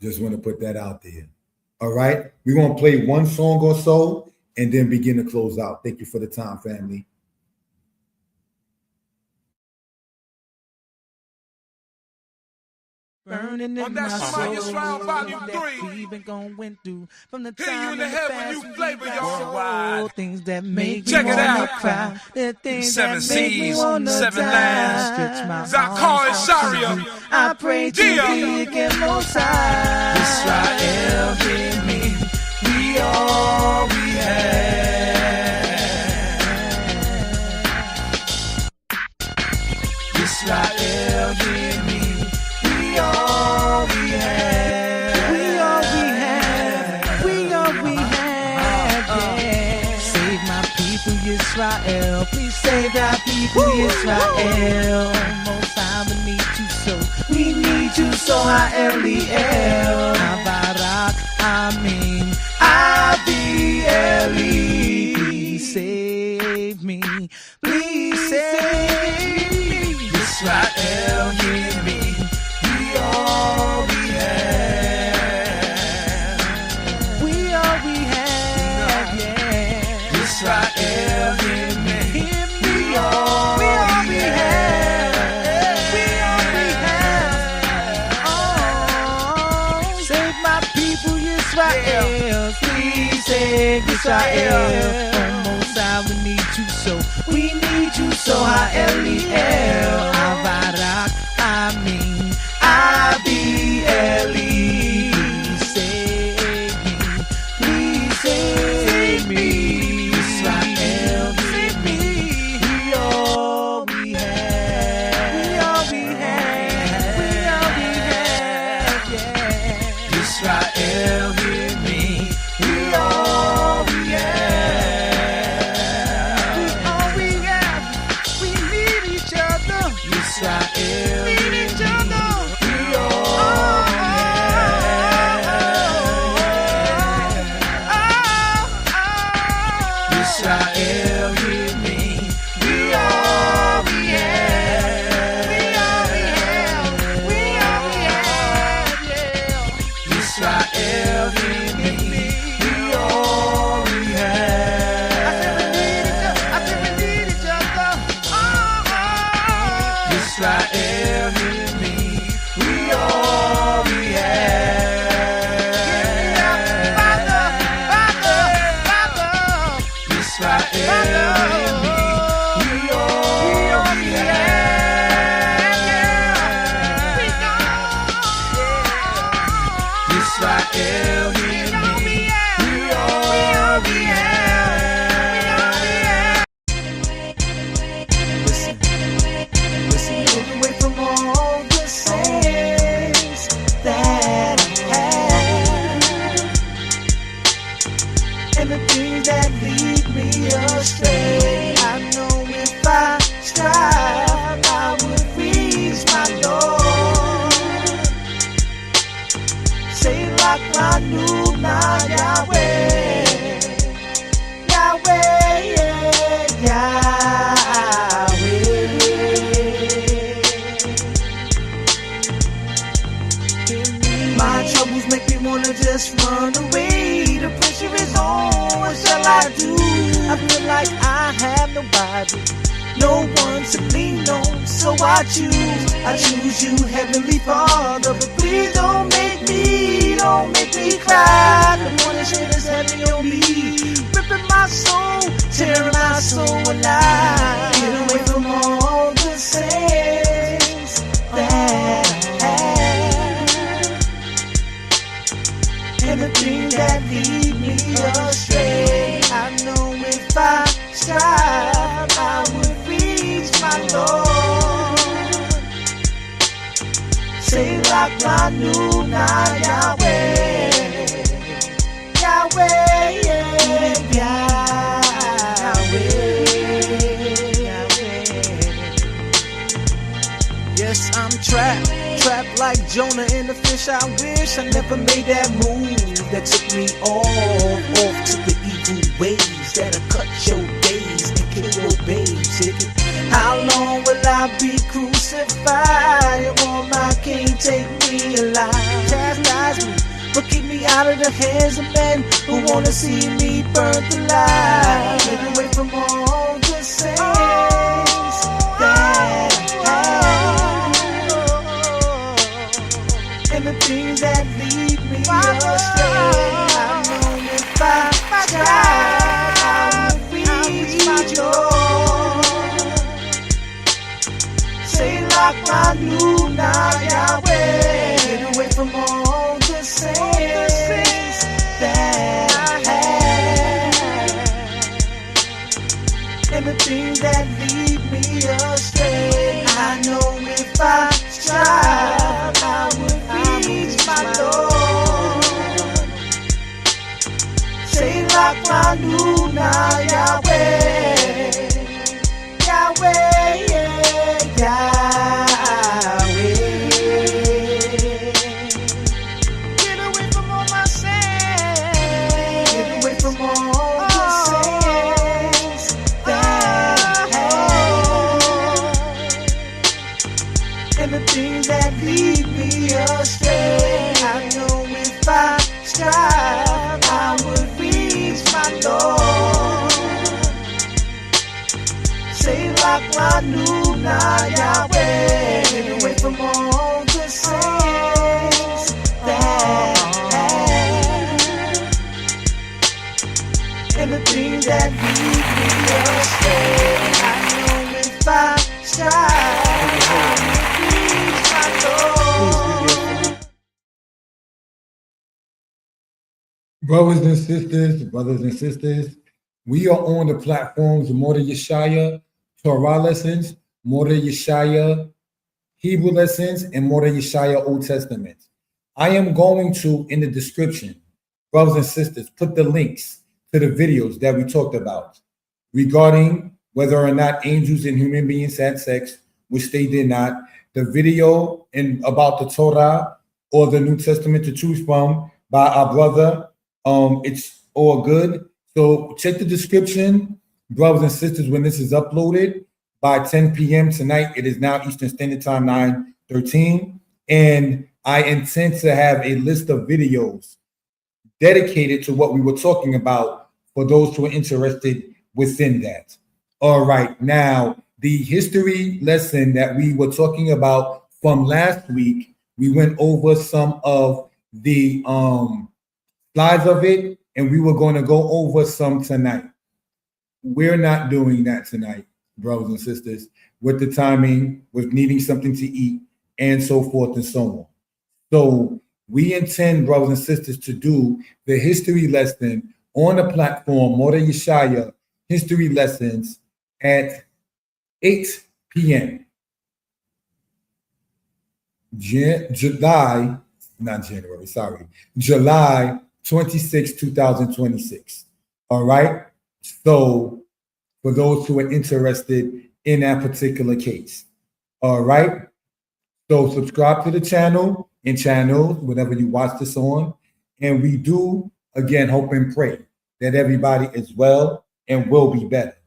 just want to put that out there. All right, we're gonna play one song or so and then begin to close out. Thank you for the time, family. Burning in my soul, that we've been going through from the time in the heaven you flavor your things that make me wanna cry. The things that make me wanna die. Stretch my arms out to you. I pray to thee again, Most High. Israel, hear me. We all we have. Israel, hear me. We all we have. We all we have. We all we have. Israel. Please save thy people, Israel. Most High, we need you so. We need you so, Ha'eliel. Havarak, Amin, Abi-Eli. Please save me. Please save me. Israel, hear me. We all we have. We all we have, yeah. Israel, hear me. We all we have. We all we have. Oh, save my people, Israel. Please save Israel. Most High, we need you so. We need you so, Ha'eliel. Havarak, Amin, Abi-Eli. Please save me. Please save me. Israel, save me. We all we have. We all we have. We all we have, yeah. Israel, hear me. We all we have. We all we have. We need each other. Israel, need each other. We all we have. Israel, hear me. We all we have. We all we have. We all we have, yeah. Israel, hear me. We all we have. I said we need each other. Israel, hear me. We all we have. Father, Israel, hear me. We all we have. Israel, hear me. We all we have. Listen, get away from all the sins that I have and the things that lead me astray. I know if I strive, I would reach my Lord. Say like I knew not Yahweh, Yahweh, Yahweh. My troubles make me wanna just run away. The pressure is on, what shall I do? I feel like I have nobody, no one to lean on, so I choose you, Heavenly Father. But please don't make me cry. The morning shade is heavy on me, ripping my soul, tearing my soul alive. Get away from all the sins that I have and the things that lead me astray. I know if I strive, I would reach my Lord. Say like I knew not Yahweh, Yahweh, Yahweh. Yes, I'm trapped like Jonah in the fish. I wish I never made that move that took me off to the evil ways that'll cut your days and kill your babes. How long will I be crucified? Oh, my King, take me alive. Chastise me, but keep me out of the hands of men who wanna see me burnt alive. Get away from all the sins that I have and the things that lead me astray. I know if I strive, I would reach my Lord. Say like I knew not Yahweh. Get away from all the sins that I have and the things that lead me astray. I know if I strive, I would reach my Lord. Say like I knew not Yahweh. Get away from all the sins that and the things that lead me astray. I know if I strive, I will reach my goal. Brothers and sisters, we are on the platforms of Mordeh Yeshaya, Torah lessons, Mordeh Yeshaya, Hebrew lessons, and Mordeh Yeshaya, Old Testament. I am going to, in the description, brothers and sisters, put the links to the videos that we talked about regarding whether or not angels and human beings had sex, which they did not. The video about the Torah or the New Testament to choose from by our brother. It's all good. So check the description, brothers and sisters, when this is uploaded by 10 p.m. tonight. It is now Eastern Standard Time, 9:13. And I intend to have a list of videos dedicated to what we were talking about for those who are interested within that. All right. Now, the history lesson that we were talking about from last week, we went over some of the slides of it, and we were going to go over some tonight. We're not doing that tonight, brothers and sisters, with the timing, with needing something to eat, and so forth and so on. So we intend, brothers and sisters, to do the history lesson on the platform, Mordeh Yeshaya History Lessons at 8 p.m. July 26, 2026. All right. So for those who are interested in that particular case. All right. So subscribe to the channel and channels, whatever you watch this on. And we do, again, hope and pray that everybody is well and will be better.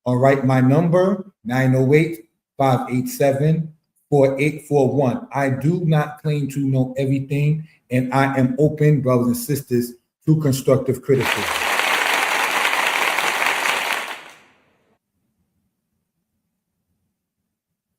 All right. My number, 908-587-4841. I do not claim to know everything, and I am open, brothers and sisters, to constructive criticism.